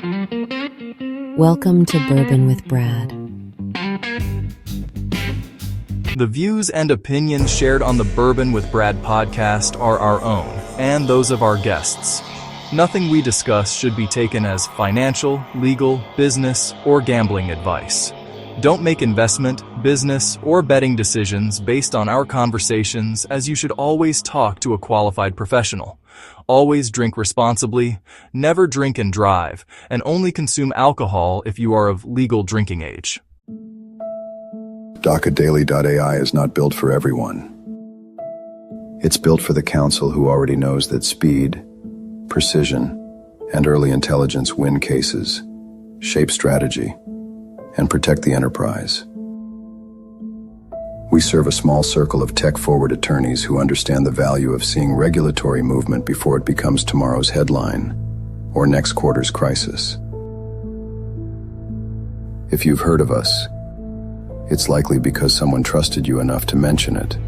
Welcome to Bourbon with Brad. The views and opinions shared on the Bourbon with Brad podcast are our own and those of our guests. Nothing we discuss should be taken as financial, legal, business, or gambling advice. Don't make investment, business, or betting decisions based on our conversations, as you should always talk to a qualified professional. Always drink responsibly, never drink and drive, and only consume alcohol if you are of legal drinking age. DocketDaily.ai is not built for everyone. It's built for the counsel who already knows that speed, precision, and early intelligence win cases, shape strategy, and protect the enterprise. We serve a small circle of tech-forward attorneys who understand the value of seeing regulatory movement before it becomes tomorrow's headline or next quarter's crisis. If you've heard of us, it's likely because someone trusted you enough to mention it.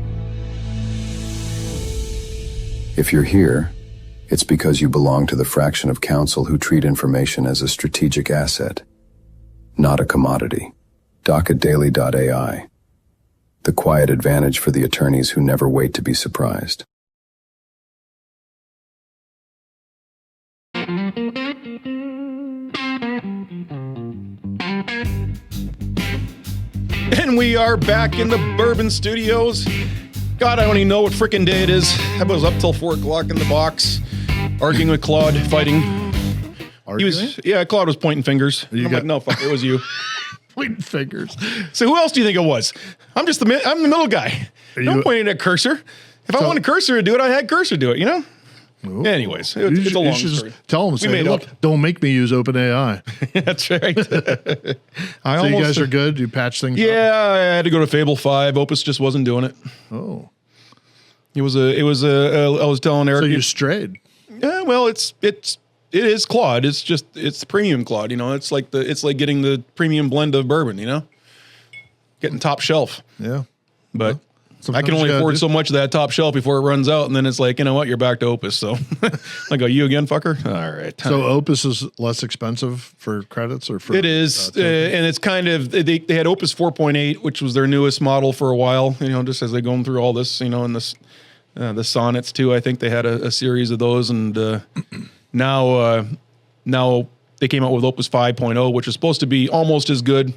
If you're here, it's because you belong to the fraction of counsel who treat information as a strategic asset, not a commodity. DocketDaily.ai. The quiet advantage for the attorneys who never wait to be surprised. And we are back in the Bourbon Studios. God, I don't even know what frickin' day it is. I was up till 4 o'clock in the box, arguing with Claude, fighting. Arguing? Claude was pointing fingers. Like, no, fuck, it was you. Pointing fingers. So who else do you think it was? I'm the middle guy. Don't point at Cursor. If I wanted Cursor to do it, I had Cursor do it, you know? Ooh. Anyways, it's a long story. Tell them, say, look, don't make me use OpenAI. That's right. So you guys are good? You patch things up? Yeah, I had to go to Fable 5. Opus just wasn't doing it. Oh. I was telling Eric. So you strayed. Yeah, well, it is Claude. It's premium Claude, you know. It's like getting the premium blend of bourbon, you know? Getting top shelf. Yeah. But I can only afford so much of that top shelf before it runs out, and then it's like, you know what, you're back to Opus. So I go, you again, fucker? All right. So Opus is less expensive for credits or for? It is, and it's kind of, they had Opus 4.8, which was their newest model for a while, you know, just as they're going through all this, you know, and this, the Sonnets too. I think they had a series of those, and now they came out with Opus 5.0, which is supposed to be almost as good.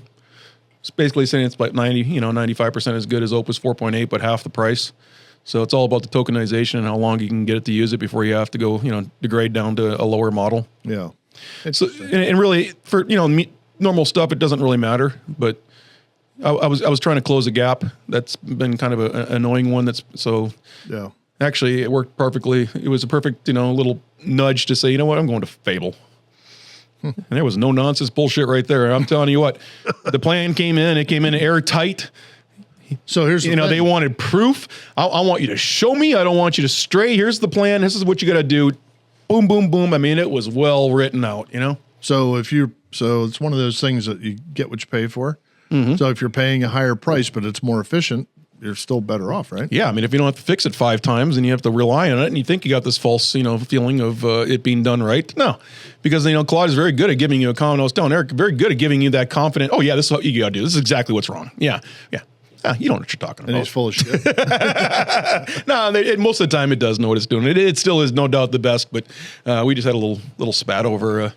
It's basically saying it's like 95% as good as Opus 4.8, but half the price. So it's all about the tokenization and how long you can get it to use it before you have to go, you know, degrade down to a lower model. Yeah. So and really for, you know, normal stuff, it doesn't really matter. But I was trying to close a gap. That's been kind of an annoying one. Yeah. Actually, it worked perfectly. It was a perfect, you know, little nudge to say, you know what, I'm going to Fable. And there was no nonsense bullshit right there. I'm telling you what, the plan came in. It came in airtight. So here's the thing. They wanted proof. I want you to show me. I don't want you to stray. Here's the plan. This is what you got to do. Boom, boom, boom. I mean, it was well written out, you know? So it's one of those things that you get what you pay for. Mm-hmm. So if you're paying a higher price, but it's more efficient, you're still better off, right? Yeah, I mean, if you don't have to fix it 5 times and you have to rely on it, and you think you got this false, you know, feeling of it being done right, no, because you know Claude is very good at giving you a confident. I was telling Eric, very good at giving you that confident. Oh yeah, this is what you got to do. This is exactly what's wrong. Yeah. You don't know what you're talking about. And he's full of shit. No, most of the time it does know what it's doing. It still is no doubt the best, but we just had a little spat over.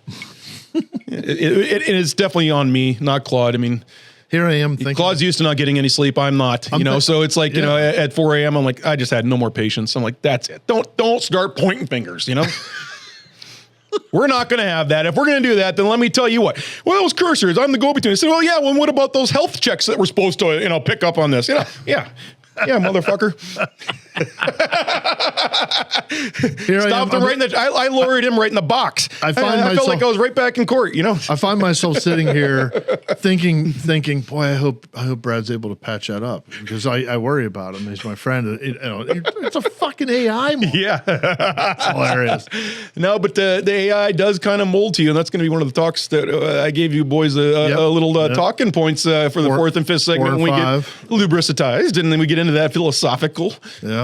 It is definitely on me, not Claude. I mean. Here I am thinking. Claude's used to not getting any sleep. I'm not, so it's like, you know, at 4 a.m. I'm like, I just had no more patience. I'm like, that's it. Don't start pointing fingers, you know? We're not going to have that. If we're going to do that, then let me tell you what. Well, those cursors, I'm the go-between. I said, well, yeah, well, what about those health checks that we're supposed to, you know, pick up on this? You know, yeah. Yeah, motherfucker. Stopped him right in the. I lowered him right in the box. I felt like I was right back in court. You know. I find myself sitting here thinking, boy, I hope Brad's able to patch that up because I worry about him. He's my friend. It's a fucking AI model. Yeah, it's hilarious. No, but the AI does kind of mold to you, and that's going to be one of the talks that I gave you boys a little talking points for the 4th and 5th segment when we get lubricitized, and then we get into that philosophical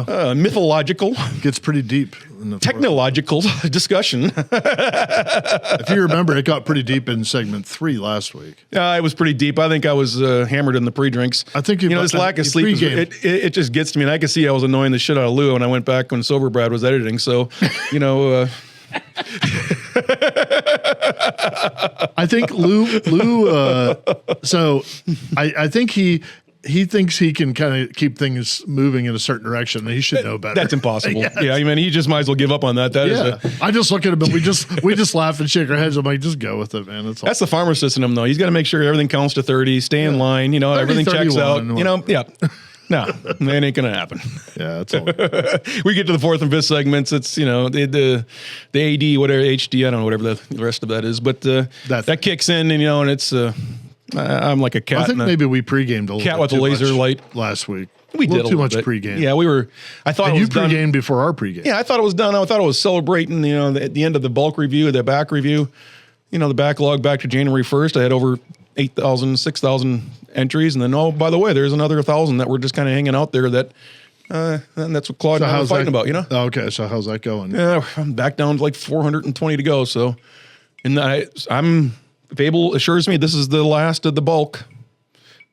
Yeah. Mythological, Gets pretty deep. In the technological discussion. If you remember, it got pretty deep in segment 3 last week. It was pretty deep. I think I was hammered in the pre-drinks. I think this lack of sleep, it just gets to me. And I could see I was annoying the shit out of Lou when I went back when Sober Brad was editing. So, I think Lou so I think he thinks he can kind of keep things moving in a certain direction. And he should know better. That's impossible. Yeah, I mean, he just might as well give up on that. I just look at him and we just laugh and shake our heads. I'm like, just go with it, man. That's the farmer system, though. He's got to make sure everything counts to 30, stay in line, everything checks out. No, that ain't gonna happen. Yeah, that's all. We get to the fourth and fifth segments. It's the AD, whatever HD, I don't know, whatever the rest of that is, but that kicks in, and it's I'm like a cat. I think maybe we pre-gamed a little cat bit with a laser light last week. We did too much pre-game. Yeah, we were. I thought and it was you pre-gamed before our pre-game. Yeah, I thought it was done. I thought it was celebrating. At the end of the bulk review, the back review. The backlog back to January 1st. I had over 8,000, 6,000 entries, and then by the way, there's another 1,000 that were just kind of hanging out there. And that's what Claude and I were fighting about. Okay, so how's that going? Yeah, I'm back down to like 420 to go. So, and Fable assures me this is the last of the bulk.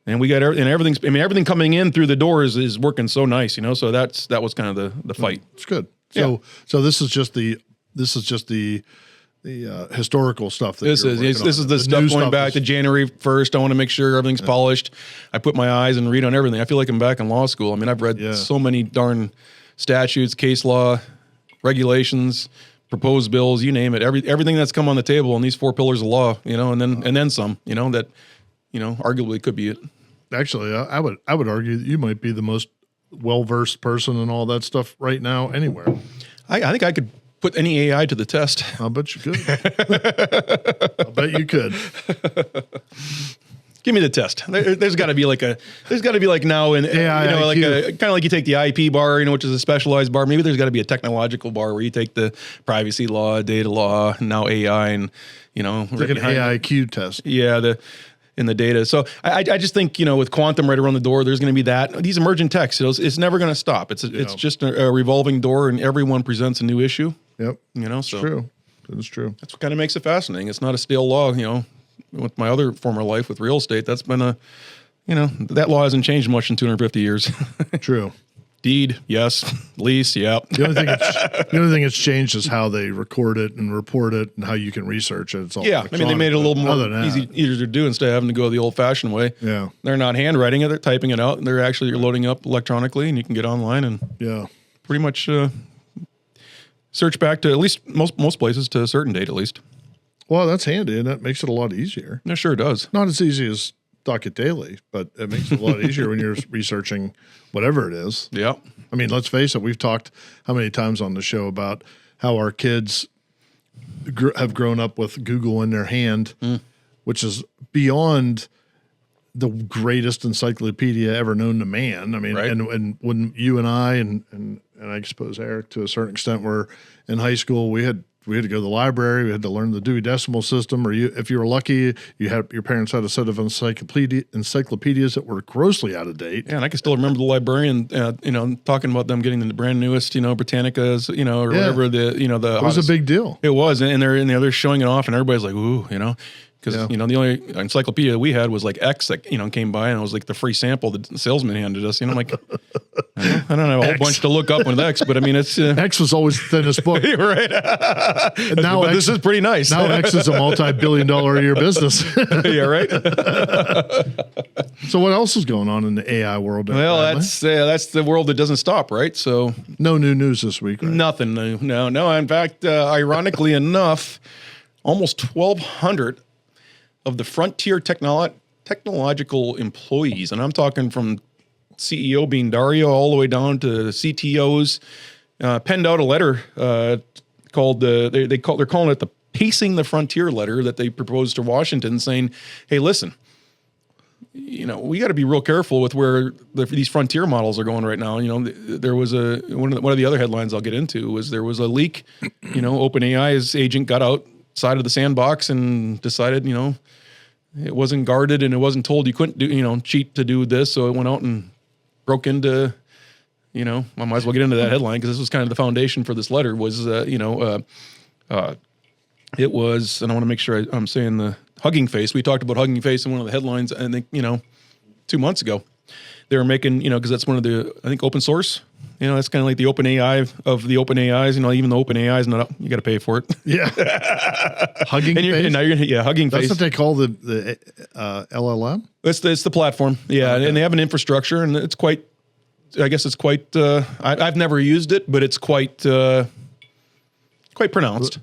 And we got everything coming in through the doors is working so nice, So that was kind of the fight. It's good. So this is just the historical stuff. This is the stuff going back to January 1st. I want to make sure everything's polished. I put my eyes and read on everything. I feel like I'm back in law school. I mean, I've read so many darn statutes, case law, regulations, proposed bills, you name it. Everything that's come on the table on these 4 pillars of law, and then some, that arguably could be it. Actually, I would argue that you might be the most well-versed person in all that stuff right now anywhere. I think I could put any AI to the test. I'll bet you could. I'll bet you could. Give me the test. There's got to be like now in AI, like kind of like you take the IP bar, which is a specialized bar. Maybe there's got to be a technological bar where you take the privacy law, data law, and now AI, and like an AIQ test. Yeah, in the data. So I just think, with quantum right around the door, there's going to be these emergent techs. It's never going to stop. It's just a revolving door, and everyone presents a new issue. Yep. It's true. It's true. That's what kind of makes it fascinating. It's not a stale law, with my other former life with real estate, that's been that law hasn't changed much in 250 years. True. Deed, yes. Lease, yeah. The only thing that's changed is how they record it and report it and how you can research it. It's all they made it a little more easier to do instead of having to go the old-fashioned way. Yeah. They're not handwriting it; they're typing it out, and they're actually loading up electronically, and you can get online and pretty much search back to at least most places to a certain date at least. Well, that's handy, and that makes it a lot easier. It sure does. Not as easy as Docket Daily, but it makes it a lot easier when you're researching whatever it is. Yeah. I mean, let's face it, we've talked how many times on the show about how our kids have grown up with Google in their hand, which is beyond the greatest encyclopedia ever known to man. I mean, right. and when you and I and I suppose Eric to a certain extent were in high school, we had to go to the library. We had to learn the Dewey Decimal System, or if you were lucky, your parents had a set of encyclopedias that were grossly out of date. Yeah, and I can still remember the librarian, talking about them getting the brand newest, Britannicas, or whatever the. It was a big deal. It was, and they're showing it off, and everybody's like, ooh, Because, the only encyclopedia we had was like X that, came by, and it was like the free sample that the salesman handed us. I'm like, I don't have a whole bunch to look up with X, but I mean, it's... X was always the thinnest book. Right. And now this is pretty nice. Now X is a multi-billion-dollar a year business. Yeah, right. So what else is going on in the AI world? Well, that's the world that doesn't stop, right? So no new news this week, right? Nothing new. No. In fact, ironically enough, almost 1,200 of the frontier technological employees, and I'm talking from CEO being Dario all the way down to CTOs, penned out a letter called they're calling it the Pacing the Frontier letter that they proposed to Washington, saying, "Hey, listen, we got to be real careful with where these frontier models are going right now." There was one of the other headlines I'll get into was there was a leak. OpenAI's agent got outside of the sandbox and decided, it wasn't guarded and it wasn't told you couldn't do, cheat to do this. So it went out and broke into, I might as well get into that headline because this was kind of the foundation for this letter was, it was, and I want to make sure I'm saying the Hugging Face. We talked about Hugging Face in one of the headlines, I think, 2 months ago. They were making, because that's one of the, I think, open source. That's kind of like the OpenAI of the OpenAIs. Even the OpenAI is not up, you got to pay for it. Yeah. Hugging Face? And now you're gonna, Hugging Face. That's what they call the LLM? It's the platform. Yeah. Okay. And they have an infrastructure, and it's quite, I've never used it, but it's quite pronounced.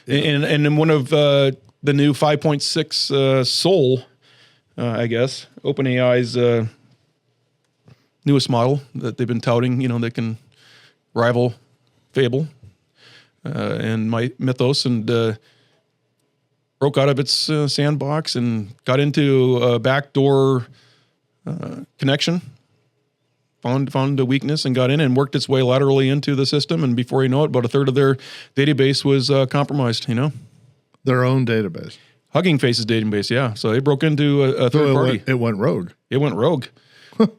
Yeah. And in one of the new 5.6 Soul, I guess, OpenAI's newest model that they've been touting, that can rival Fable and Mythos, and broke out of its sandbox and got into a backdoor connection, found a weakness and got in and worked its way laterally into the system. And before you know it, about a third of their database was compromised, Their own database. Hugging Face's database, yeah. So they broke into a third party. It went rogue. It went rogue.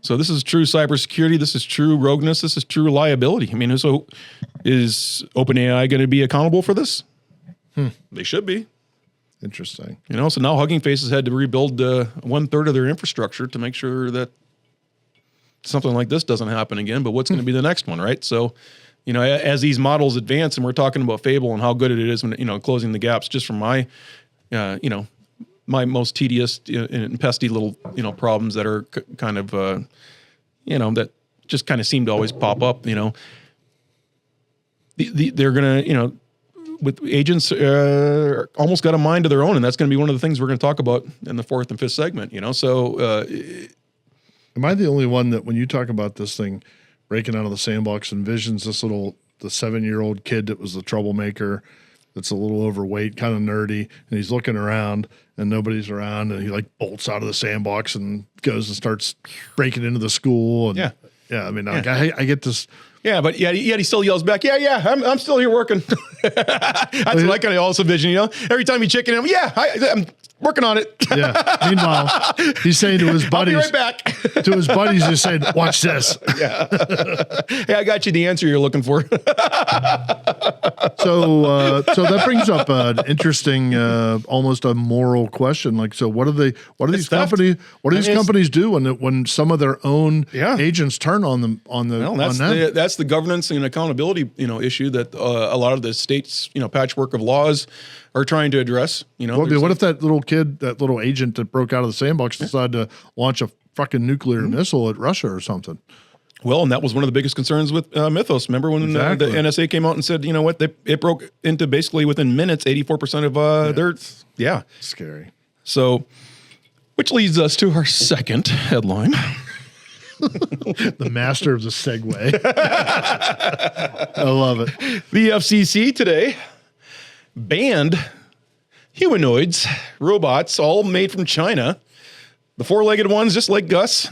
So this is true cybersecurity. This is true rogueness. This is true liability. So is OpenAI going to be accountable for this? They should be. Interesting. So now Hugging Face has had to rebuild 1/3 of their infrastructure to make sure that something like this doesn't happen again. But what's going to be the next one, right? So, as these models advance, and we're talking about Fable and how good it is when, closing the gaps, just from my, my most tedious and pesky little, problems that are kind of, that just kind of seem to always pop up, they're going to, with agents almost got a mind of their own. And that's going to be one of the things we're going to talk about in the fourth and fifth segment, So am I the only one that when you talk about this thing breaking out of the sandbox envisions the 7-year-old kid that was the troublemaker, that's a little overweight, kind of nerdy, and he's looking around and nobody's around, and he bolts out of the sandbox and goes and starts breaking into the school. And I get this. Yeah, but yet he still yells back, I'm still here working. That's what I kind of also vision, Every time you chicken him, I'm working on it. Yeah. Meanwhile, he's saying to his buddies, I'll be right back. To his buddies, he's saying, watch this. Yeah. Hey, I got you the answer you're looking for. So that brings up an interesting, almost a moral question. What do these companies do when some of their own agents turn on them on them? That's the governance and accountability, issue that a lot of the states, patchwork of laws are trying to address. What if that little agent that broke out of the sandbox decided to launch a fucking nuclear missile at Russia or something? Well, and that was one of the biggest concerns with Mythos. Remember when the NSA came out and said, it broke into basically within minutes, 84% of their, Scary. So, which leads us to our second headline. The master of the segue. I love it. The FCC today banned humanoids, robots, all made from China. The four-legged ones, just like Gus.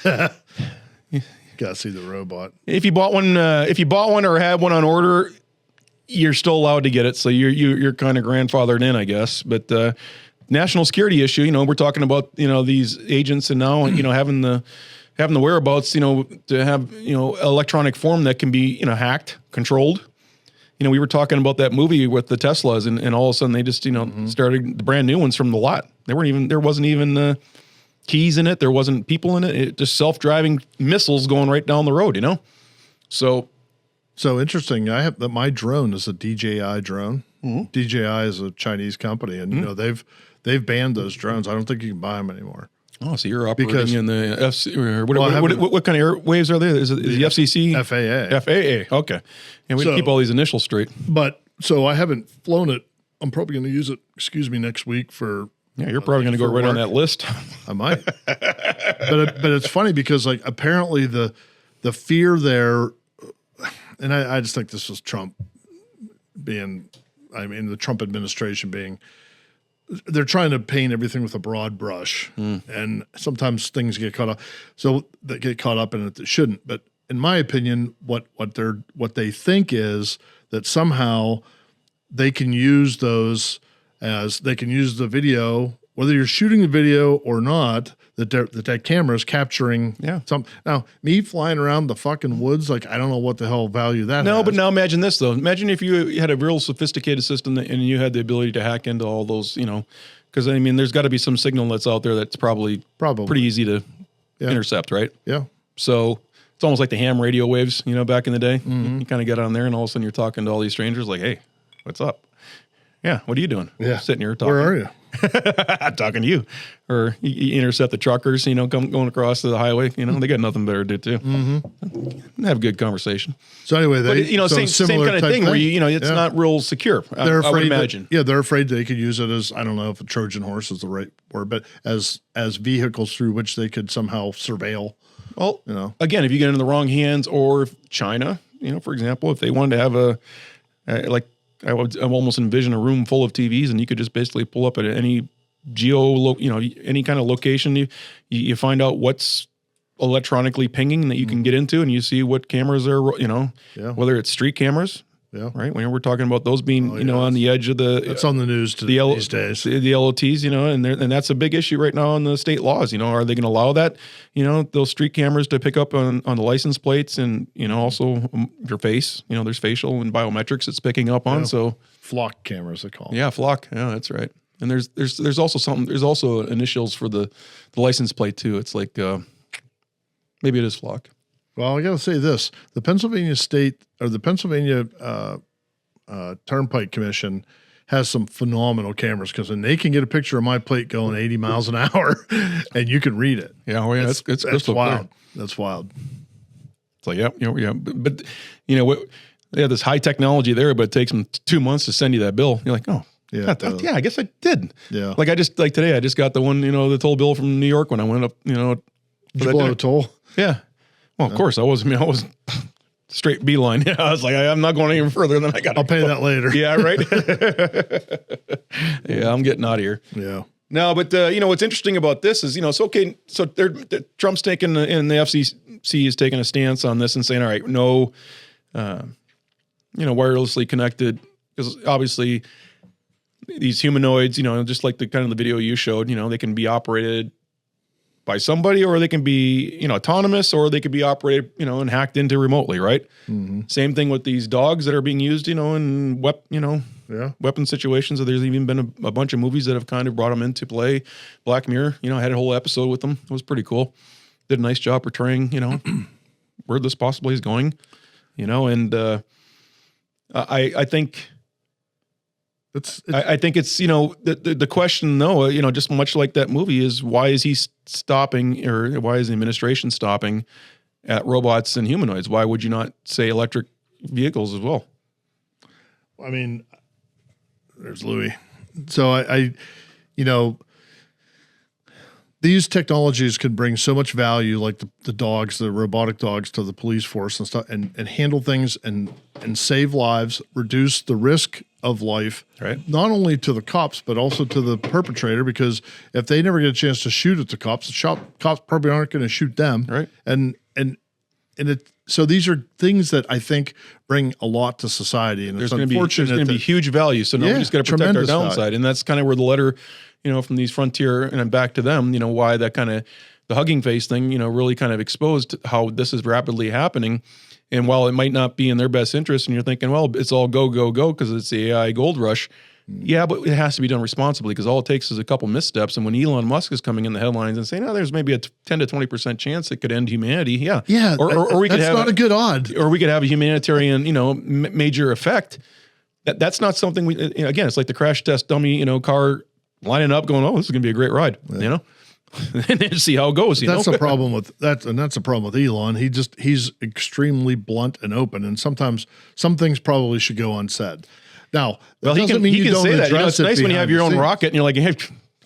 Gotta see the robot. If you bought one or had one on order, you're still allowed to get it. So you're kind of grandfathered in, I guess. But national security issue. We're talking about these agents and now having the whereabouts to have electronic form that can be hacked, controlled. We were talking about that movie with the Teslas, and all of a sudden they just started the brand new ones from the lot. There wasn't even keys in it. There wasn't people in it. It just self-driving missiles going right down the road, So interesting. I have my drone is a DJI drone. Mm-hmm. DJI is a Chinese company, and they've banned those drones. I don't think you can buy them anymore. Oh, so you're operating in the FC or what kind of airwaves are there? Is it the FCC? FAA. FAA. Okay. And we keep all these initials straight. But so I haven't flown it. I'm probably going to use it, next week for. Yeah, you're probably going to go right on that list. I might. but it's funny because apparently the fear there, and I just think this was Trump the Trump administration being, they're trying to paint everything with a broad brush, and sometimes things get caught up. So they get caught up in it that shouldn't. But in my opinion, what they think is that somehow they can use those as they can use the video whether you're shooting the video or not, that camera is capturing some. Now, me flying around the fucking woods, like, I don't know what the hell value that has. But now imagine this, though. Imagine if you had a real sophisticated system and you had the ability to hack into all those, because, I mean, there's got to be some signal that's out there that's probably pretty easy to intercept, right? Yeah. So it's almost like the ham radio waves, back in the day. Mm-hmm. You kind of get on there and all of a sudden you're talking to all these strangers like, hey, what's up? Yeah, what are you doing? Yeah. Sitting here talking. Where are you? I'm talking to you. Or you intercept the truckers, going across the highway. They got nothing better to do too. Mm-hmm. Have a good conversation. So anyway, same kind of thing where it's not real secure. They're afraid, I would imagine. They're afraid they could use it as, I don't know if a Trojan horse is the right word, but as vehicles through which they could somehow surveil. Well, again, if you get in the wrong hands, or if China, for example, if they wanted to have I would almost envision a room full of TVs, and you could just basically pull up at any any kind of location. You find out what's electronically pinging that you can get into, and you see what cameras are, whether it's street cameras. Yeah. Right. When we're talking about those being, on the edge of that's on the news these days. The LOTs, and that's a big issue right now in the state laws. Are they going to allow that, those street cameras to pick up on the license plates and, also your face, there's facial and biometrics it's picking up on. So flock cameras, they call them. Yeah. Flock. Yeah, that's right. And there's also initials for the license plate too. It's like, maybe it is flock. Well, I got to say this: the Pennsylvania Turnpike Commission has some phenomenal cameras, because then they can get a picture of my plate going 80 miles an hour, and you can read it. Yeah, it's crystal wild. That's wild. It's like but they have this high technology there, but it takes them 2 months to send you that bill. You're like, oh. Yeah, I guess I did. Yeah, like today, I just got the one, the toll bill from New York when I went up. Did you blow a toll? Yeah. Well, of course I was straight beeline. Yeah, I was like, I'm not going any further than I got. I'll pay that later. Yeah, right. Yeah, I'm getting out of here. Yeah. No, but what's interesting about this is, it's okay. So Trump's taking and the FCC is taking a stance on this and saying, all right, no, wirelessly connected, because obviously these humanoids, just like the kind of the video you showed, they can be operated by somebody, or they can be, autonomous, or they could be operated, and hacked into remotely, right? Mm-hmm. Same thing with these dogs that are being used, in weapon situations. So there's even been a bunch of movies that have kind of brought them into play. Black Mirror, I had a whole episode with them. It was pretty cool. Did a nice job portraying, where this possibly is going, and I think. I think it's, the question though, just much like that movie is, why is he stopping, or why is the administration stopping at robots and humanoids? Why would you not say electric vehicles as well? I mean, there's Louis. So these technologies could bring so much value, like the dogs, the robotic dogs, to the police force and stuff, and handle things and save lives, reduce the risk of life, right? Not only to the cops, but also to the perpetrator, because if they never get a chance to shoot at the cops probably aren't going to shoot them. Right. So these are things that I think bring a lot to society, and there's going to be huge value. So nobody's got to protect our downside. Value. And that's kind of where the letter, from these Frontier and back to them, why that kind of the Hugging Face thing, really kind of exposed how this is rapidly happening. And while it might not be in their best interest, and you're thinking, well, it's all go because it's the AI gold rush. Yeah, but it has to be done responsibly, because all it takes is a couple missteps. And when Elon Musk is coming in the headlines and saying, there's maybe a 10 to 20% chance it could end humanity. Yeah. Yeah. Or we could have not a good odd. Or we could have a humanitarian, major effect. That's not something again, it's like the crash test dummy, car lining up going, this is going to be a great ride, and then see how it goes. That's a problem with that. And that's a problem with Elon. He's extremely blunt and open. And sometimes some things probably should go unsaid. Now, that doesn't mean you don't say that. It's nice when you have your own rocket and you're like, hey,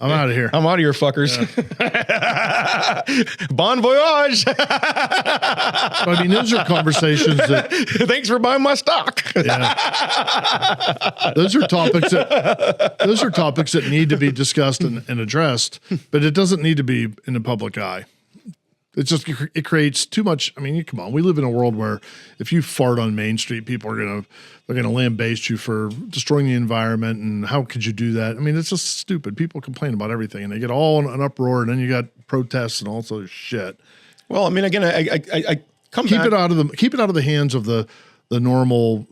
I'm out of here. I'm out of here, fuckers. Yeah. Bon voyage. I mean, those are conversations that. Thanks for buying my stock. Yeah. Those are topics that need to be discussed and addressed, but it doesn't need to be in the public eye. It's just, it creates too much. I mean, come on, we live in a world where if you fart on Main Street, people are they're gonna lambaste you for destroying the environment, and how could you do that? I mean, it's just stupid. People complain about everything, and they get all in an uproar, and then you got protests and all sorts of shit. Well, I mean, again, I keep it out of the hands of the normal,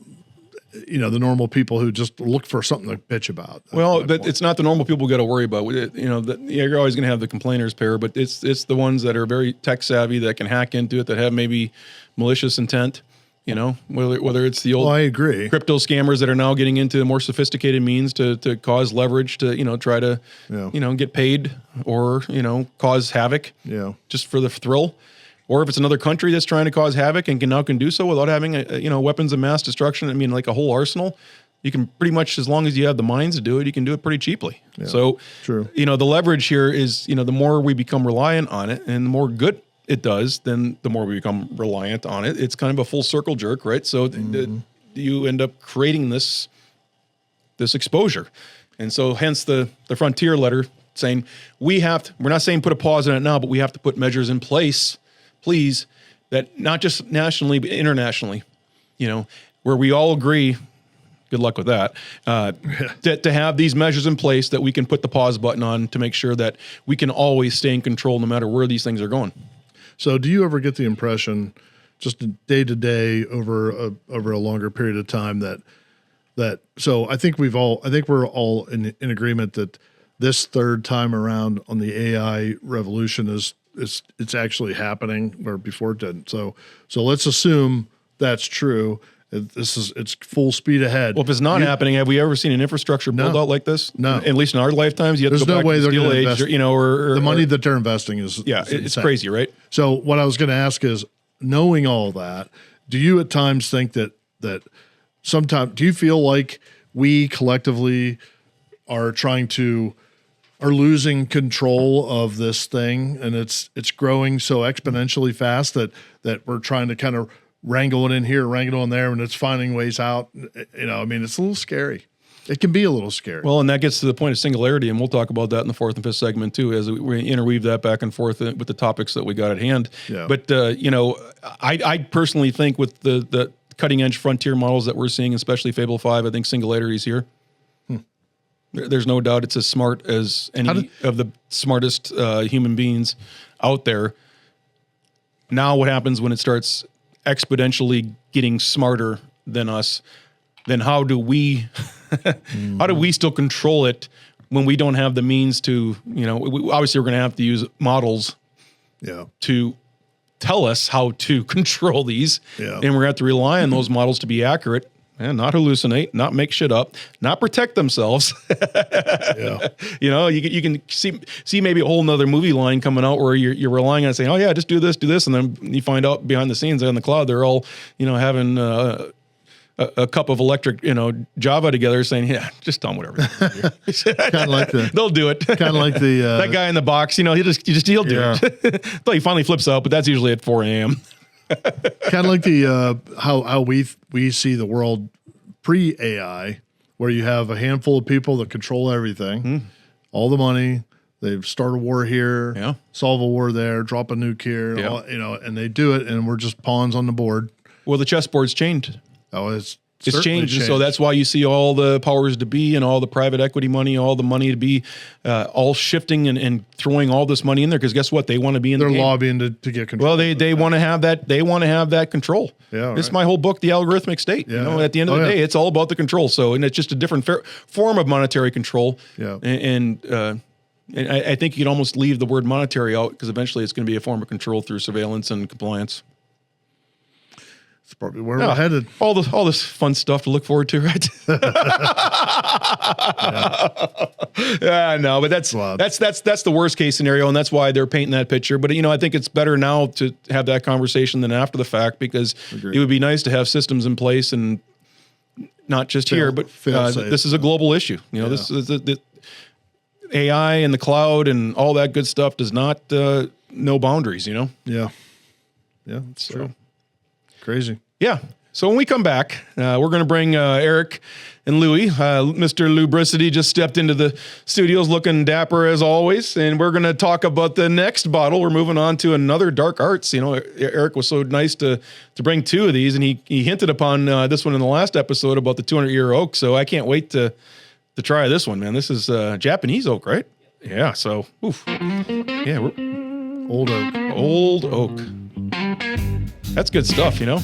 the normal people who just look for something to bitch about. Well, but it's not the normal people got to worry about. You're always going to have the complainers pair, but it's the ones that are very tech savvy that can hack into it, that have maybe malicious intent. Whether it's the old I agree. crypto scammers that are now getting into more sophisticated means to cause leverage to try to get paid or cause havoc just for the thrill. Or if it's another country that's trying to cause havoc and can do so without having weapons of mass destruction, I mean, like a whole arsenal, you can pretty much, as long as you have the minds to do it, you can do it pretty cheaply. Yeah, so, true. The leverage here is, the more we become reliant on it and the more good it does, then the more we become reliant on it. It's kind of a full circle jerk, right? So you end up creating this exposure. And so hence the Frontier letter saying we're not saying put a pause on it now, but we have to put measures in place, please, that not just nationally, but internationally, where we all agree, good luck with that, to have these measures in place that we can put the pause button on to make sure that we can always stay in control no matter where these things are going. So do you ever get the impression, just day to day over a longer period of time, that so I think we're all in agreement that this third time around on the AI revolution it's actually happening where before it didn't. So let's assume that's true. It's full speed ahead. Well, if it's not happening, have we ever seen an infrastructure build out like this? No. At least in our lifetimes, you have There's to go no back way to the they're Steel going to Age, invest. or the money that they're investing is it's insane. crazy, right? So what I was going to ask is, knowing all that, do you at times think that sometimes, do you feel like we collectively are losing control of this thing, and it's growing so exponentially fast that we're trying to kind of wrangle it in here, wrangle it in there, and it's finding ways out? I mean, it's a little scary. It can be a little scary. Well, and that gets to the point of singularity, and we'll talk about that in the fourth and fifth segment too, as we interweave that back and forth with the topics that we got at hand. Yeah. But I personally think with the cutting edge frontier models that we're seeing, especially Fable 5, I think singularity is here. There's no doubt it's as smart as any of the smartest human beings out there. Now, what happens when it starts exponentially getting smarter than us? Then how do we still control it when we don't have the means to? Obviously, we're going to have to use models, to tell us how to control these, and we're going to have to rely on those models to be accurate. And not hallucinate, not make shit up, not protect themselves. You can see maybe a whole nother movie line coming out where you're relying on saying, oh yeah, just do this, and then you find out behind the scenes on the cloud they're all having a cup of electric Java together, saying, yeah, just tell them whatever. Kind of like they'll do it. Kind of like the that guy in the box. He'll do it. Until he finally flips out, but that's usually at 4 a.m. Kind of like the how we see the world pre-AI, where you have a handful of people that control everything, all the money. They start a war here, solve a war there, drop a nuke here, and they do it, and we're just pawns on the board. Well, the chessboard's changed. Oh, it's changed. And so that's why you see all the powers to be and all the private equity money, all the money to be all shifting and throwing all this money in there. Because guess what? They want to be in the game. They're lobbying to get control. Well, they want to have that. They want to have that control. Yeah, This is my whole book, The Algorithmic State. At the end of the day, it's all about the control. So, and it's just a different form of monetary control. Yeah. And I think you can almost leave the word monetary out, because eventually it's going to be a form of control through surveillance and compliance. It's probably where we're headed. All this fun stuff to look forward to, right? No, but that's the worst case scenario, and that's why they're painting that picture. But I think it's better now to have that conversation than after the fact, because it would be nice to have systems in place, and not just here, but this is a global issue. This is the AI and the cloud and all that good stuff does not know boundaries. Yeah, it's true. Crazy. Yeah. So when we come back, we're going to bring Eric and Louie. Mr. Loubricity just stepped into the studios looking dapper as always, and we're going to talk about the next bottle. We're moving on to another dark arts. You know, Eric was so nice to bring two of these, and he hinted upon this one in the last episode about the 200-year oak, so I can't wait to try this one, man. This is Japanese oak, right? Yeah, so, oof. Yeah, Old oak. Old oak. That's good stuff, you know?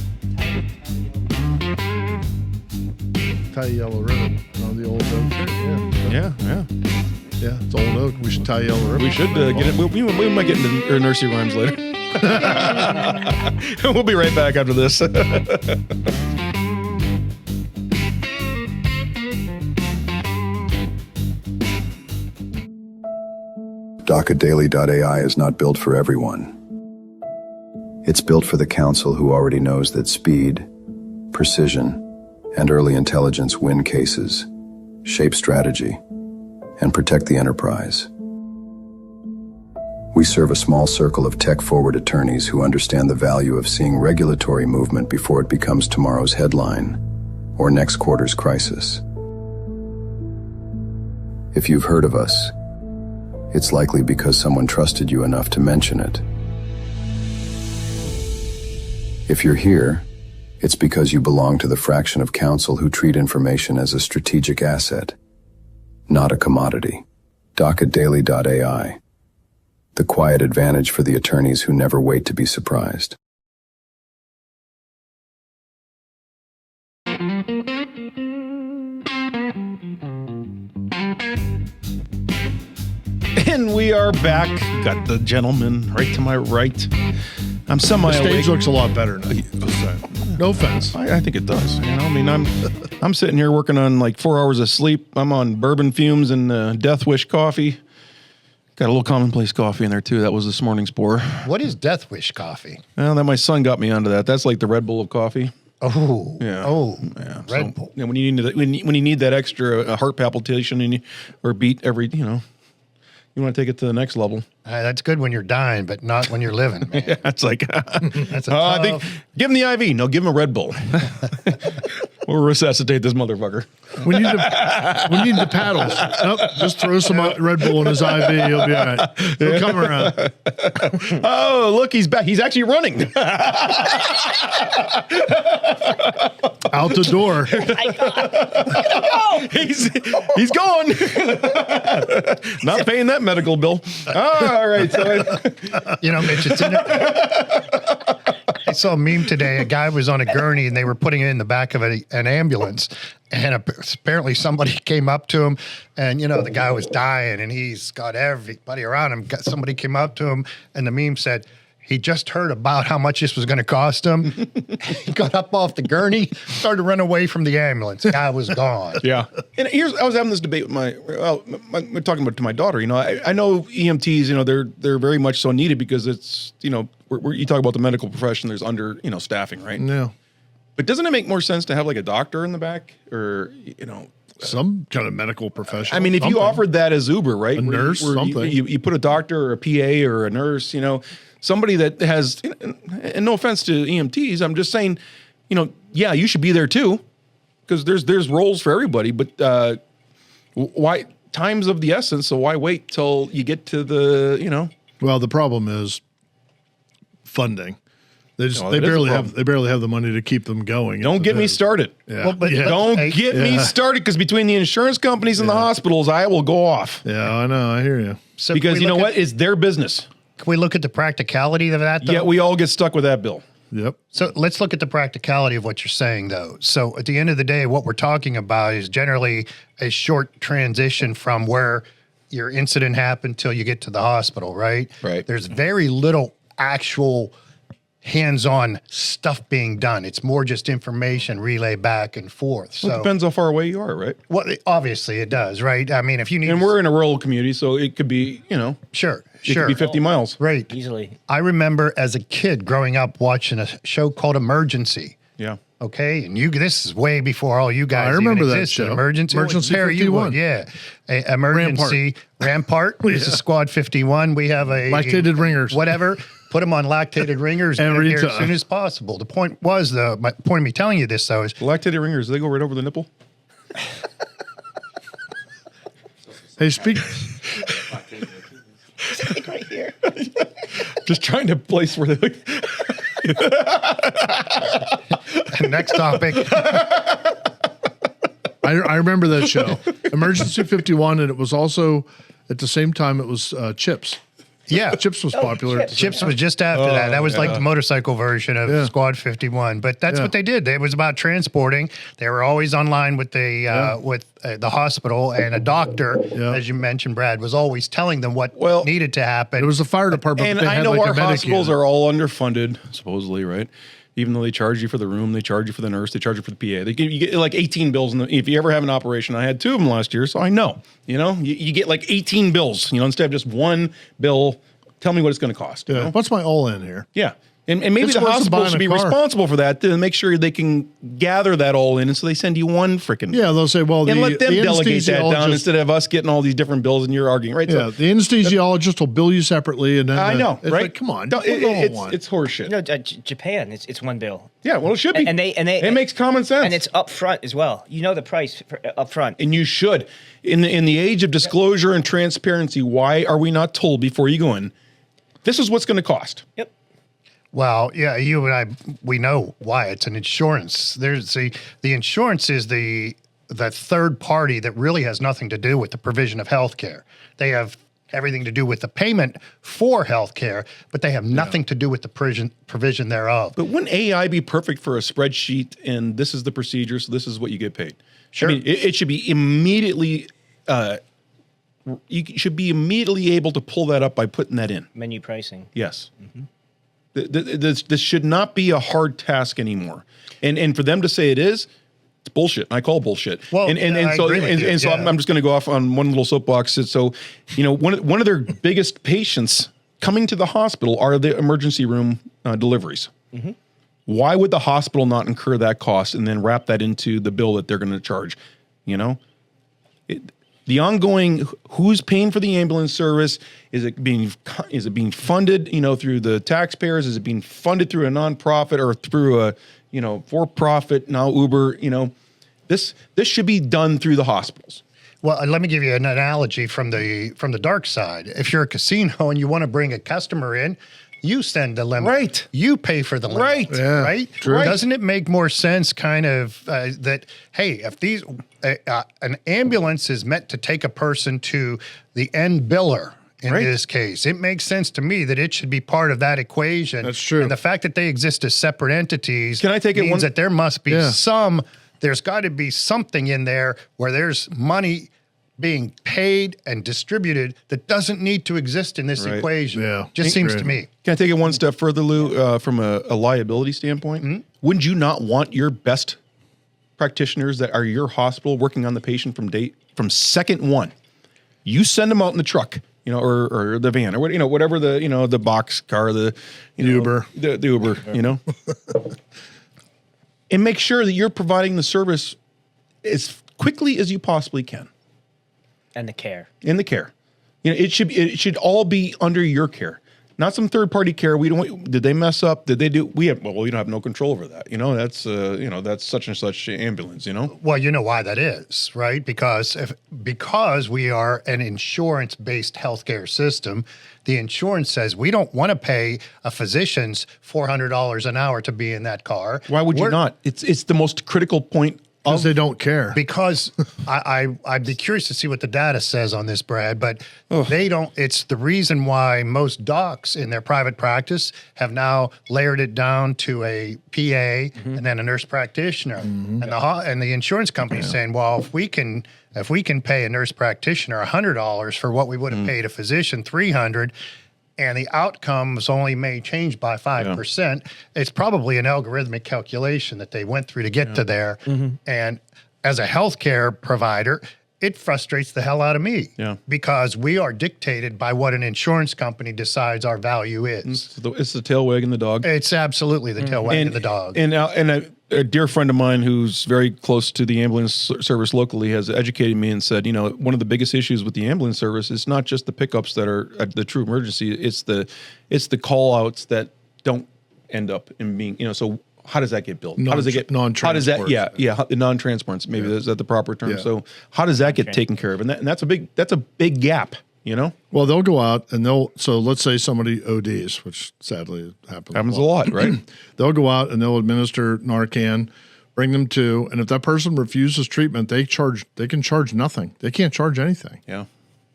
Tie a yellow ribbon on the old oak. Yeah. Yeah, it's old oak. We should tie a yellow ribbon. We should get it. We might get into nursery rhymes later. We'll be right back after this. DocketDaily.ai is not built for everyone. It's built for the council who already knows that speed, precision, and early intelligence win cases, shape strategy, and protect the enterprise. We serve a small circle of tech-forward attorneys who understand the value of seeing regulatory movement before it becomes tomorrow's headline or next quarter's crisis. If you've heard of us, it's likely because someone trusted you enough to mention it. If you're here, it's because you belong to the fraction of counsel who treat information as a strategic asset, not a commodity. DocketDaily.ai. The quiet advantage for the attorneys who never wait to be surprised. And we are back. Got the gentleman right to my right. I'm The semi stage looks a lot better now. No offense. I think it does. You know, I mean, I'm sitting here working on like 4 hours of sleep. I'm on bourbon fumes and Death Wish coffee. Got a little commonplace coffee in there too. That was this morning's pour. What is Death Wish coffee? Well, that my son got me onto that. That's like the Red Bull of coffee. Oh, Yeah. oh, Yeah. Red Bull. Yeah, when you need that extra heart palpitation or beat every, you want to take it to the next level. That's good when you're dying, but not when you're living, man. Yeah, it's like, That's a I think, tough. give him the IV. No, give him a Red Bull. We'll resuscitate this motherfucker. We need the paddles. Nope, just throw some Red Bull in his IV. He'll be all right. He'll come around. Oh, look, he's back. He's actually running. Out the door. He's going. Not paying that medical bill. All right. So Mitch, it's in it. I saw a meme today. A guy was on a gurney and they were putting it in the back of an ambulance. And apparently somebody came up to him and, the guy was dying and he's got everybody around him. Somebody came up to him and the meme said, he just heard about how much this was going to cost him. He got up off the gurney, started to run away from the ambulance. The guy was gone. yeah. And I was having this debate with we're talking about to my daughter. I know EMTs. They're very much so needed because it's you talk about the medical profession. There's under staffing, right? No. But doesn't it make more sense to have like a doctor in the back or Some kind of medical professional. I mean, if you offered that as Uber, right? A nurse, something. You put a doctor or a PA or a nurse, somebody that has, and no offense to EMTs, I'm just saying, yeah, you should be there too, because there's roles for everybody, but why time's of the essence, so why wait till you get to the, Well, the problem is funding. They that is barely a have the money to keep them going. Don't get me started. Yeah. Well, but- Don't get me started, because between the insurance companies and the hospitals, I will go off. Yeah, I know. I hear you. So Because can you know we what? It's their business. Can we look at the practicality of that, though? Yet we all get stuck with that bill. Yep. So let's look at the practicality of what you're saying, though. So at the end of the day, what we're talking about is generally a short transition from where your incident happened till you get to the hospital, right? Right. There's very little actual hands-on stuff being done. It's more just information relay back and forth. So Well, it depends how far away you are, right? well, obviously it does, right? I mean, if you need, And we're in a rural community, so it could be, sure, it could be 50 miles. right. Easily. I remember as a kid growing up watching a show called Emergency. Yeah. Okay, and this is way before all you guys. I remember even that existed. show. Emergency Emergency you 51. would, yeah. Emergency Rampart. This is Squad 51. We have a Lactated ringers. whatever. put them on lactated ringers and Every get here as time. soon as possible. The point was, though, my point of me telling you this, though, is Lactated ringers, they go right over the nipple. Hey, speak. right here. Just trying to place where they. Next topic. I remember that show, Emergency 51, and it was also at the same time it was Chips. Yeah. Chips was popular. at the same Chips was just after that. That was like the motorcycle version of Squad 51. But that's what they did. It was about transporting. They were always online with the the hospital, and a doctor, as you mentioned, Brad, was always telling them what needed to happen. It was the fire department. And but they I had know like our a medic hospitals unit. are all underfunded, supposedly, right? Even though they charge you for the room, they charge you for the nurse, they charge you for the PA. They give you get like 18 bills. If you ever have an operation, I had 2 of them last year, so I know. You know, you get like 18 bills. You know, instead of just one bill. Tell me what it's going to cost. You know? What's my all-in here? Yeah. And maybe It's the worse than hospital buying should a be car. responsible for that to make sure they can gather that all in. And so they send you one freaking. Yeah, they'll say, well, And let them delegate that down anesthesiologist- instead of us getting all these different bills and you're arguing, right? Yeah, So, the anesthesiologist will bill you separately, and then I know, it's right? like, come on, Don't- put it all in one. it's horseshit. No, Japan, it's one bill. Yeah, well, it should be. And they it makes common sense. And it's up front as well. You know the price up front. And you should. In the age of disclosure and transparency, why are we not told before you go in, this is what's going to cost? Yep. Well, yeah, you and I, we know why. It's an insurance. There's the insurance is the third party that really has nothing to do with the provision of health care. They have everything to do with the payment for health care, but they have nothing to do with the provision thereof. But wouldn't AI be perfect for a spreadsheet and this is the procedure, so this is what you get paid? Sure. I mean, it should be immediately, you should be immediately able to pull that up by putting that in. Menu pricing. Yes. This should not be a hard task anymore. And for them to say it is, it's bullshit. I call bullshit. Well, and I so agree with you, so yeah. I'm just going to go off on one little soapbox. So, you know, one of their biggest patients coming to the hospital are the emergency room deliveries. Mm-hmm. Why would the hospital not incur that cost and then wrap that into the bill that they're going to charge? You know, the ongoing, who's paying for the ambulance service? Is it being funded, you know, through the taxpayers? Is it being funded through a nonprofit or through a, you know, for-profit, now Uber? You know, this should be done through the hospitals. Well, let me give you an analogy from the dark side. If you're a casino and you want to bring a customer in, you send the limo. Right. You pay for the limo. Right. Yeah, Right. true. Doesn't it make more sense, kind of, that hey, if these an ambulance is meant to take a person to the end biller. In Right. this case, it makes sense to me that it should be part of that equation. That's true. And the fact that they exist as separate entities Can I take it means one- that there must be there's got to be something in there where there's money being paid and distributed that doesn't need to exist in this Right. equation. Yeah. Just seems Right. to me. Can I take it one step further, Lou, from a liability standpoint? Mm-hmm. Wouldn't you not want your best practitioners that are your hospital working on the patient from second one? You send them out in the truck, you know, or the van, or what, you know, whatever the, you know, the box car, the Uber. the Uber, you know, and make sure that you're providing the service as quickly as you possibly can. And the care. In the care, you know, it should all be under your care, not some third party care. We don't. Did they mess up? Did they do? We don't have no control over that. You know, that's that's such and such ambulance. You know. Well, you know why that is, right? Because we are an insurance-based healthcare system, the insurance says we don't want to pay a physician's $400 an hour to be in that car. Why would you not? It's the most critical point. Because they don't care. Because I'd be curious to see what the data says on this, Brad, but they don't. It's the reason why most docs in their private practice have now layered it down to a PA and then a nurse practitioner, and the insurance company saying, well, if we can pay a nurse practitioner $100 for what we would have paid a physician $300. And the outcomes only may change by 5%. It's probably an algorithmic calculation that they went through to get to there. And as a healthcare provider, it frustrates the hell out of me. Yeah. Because we are dictated by what an insurance company decides our value is. It's the tail wagging the dog. It's absolutely the tail wagging the dog. And a dear friend of mine who's very close to the ambulance service locally has educated me and said, one of the biggest issues with the ambulance service is not just the pickups that are at the true emergency. It's the call outs that don't end up in being, so how does that get built? How does it get non-transport? The non-transports. Maybe is that the proper term? Yeah. So how does that get taken care of? And that's a big gap. Well, they'll go out and so let's say somebody ODs, which sadly happens a lot, right? They'll go out and they'll administer Narcan, bring them to, and if that person refuses treatment, they can charge nothing. They can't charge anything. Yeah.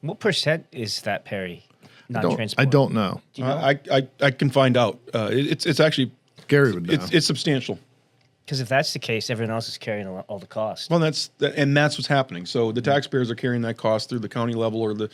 What percent is that, Perry? Non-transport. I don't know. Do you know? I can find out. It's actually Gary would know. it's substantial. Because if that's the case, everyone else is carrying all the cost. Well, that's what's happening. So the taxpayers are carrying that cost through the county level or the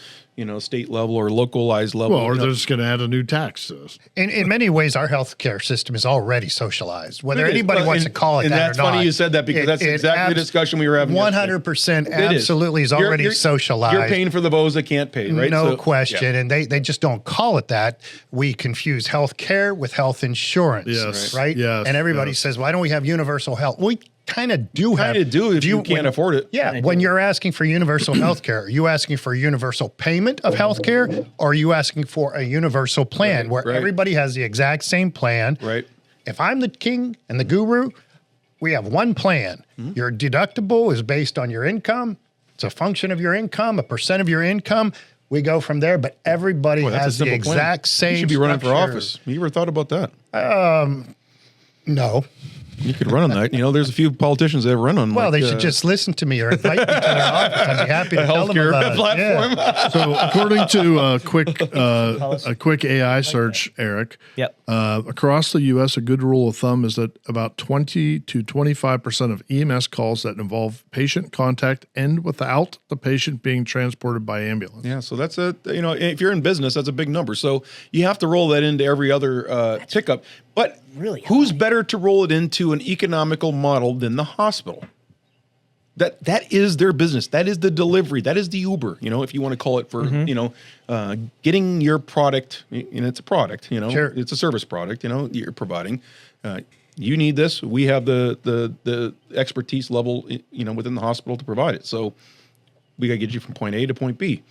state level or localized level. Well, or they're just going to add a new tax to us. In many ways, our healthcare system is already socialized, whether It is. anybody wants to call it and that that's or not. funny you said that because that's exactly the discussion we were having. 100% absolutely is already socialized. You're paying for the those that can't pay, right? No question. Yeah. And they just don't call it that. We confuse health care with health insurance. Yes. Right? Yes. And everybody says, why don't we have universal health? We kind of do have. If you can't afford it. Yeah. When you're asking for universal health care, are you asking for a universal payment of health care or are you asking for a universal plan where everybody has the exact same plan? Right. If I'm the king and the guru, we have one plan. Your deductible is based on your income. It's a function of your income, a percent of your income. We go from there, but everybody has the exact same. You should be running for structure. office. You ever thought about that? No. You could run on that. There's a few politicians that run on. Well, they should just listen to me or invite me to their office. I'd be happy to tell them about platform. it. Yeah. So according to a quick AI search, Eric, Yep. Across the U.S., a good rule of thumb is that about 20 to 25% of EMS calls that involve patient contact end without the patient being transported by ambulance. Yeah, so that's if you're in business, that's a big number. So you have to roll that into every other pickup. But really who's better to roll it into an economical model than the hospital? That is their business. That is the delivery. That is the Uber, if you want to call it for, getting your product, it's a product, Sure. It's a service product, you're providing. You need this. We have the expertise level, within the hospital to provide it. So we got to get you from point A to point B.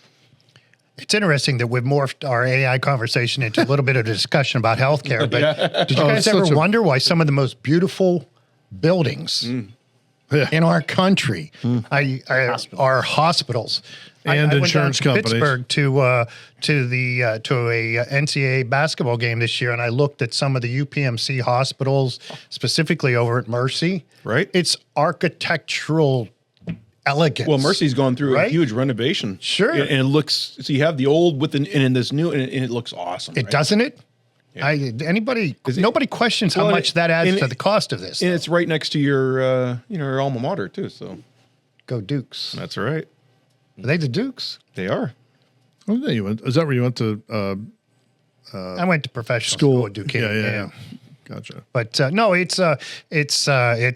It's interesting that we've morphed our AI conversation into a little bit of a discussion about healthcare. But did you guys ever wonder why some of the most beautiful buildings in our country are hospitals? And I insurance went down to companies. Pittsburgh to a NCAA basketball game this year, and I looked at some of the UPMC hospitals, specifically over at Mercy. Right. It's architectural elegance. Well, Mercy's gone through a Right? huge renovation. Sure. And it looks, so you have the old with and in this new, and it looks awesome. It right? doesn't it? Yeah. Nobody questions how much that adds to the cost of this. And it's right next to your, your alma mater too. So Go Dukes. that's all right. Are they the Dukes? They are. Oh, there you went. Is that where you went to I went to professional school at Duquesne. Yeah. Gotcha. But no, it's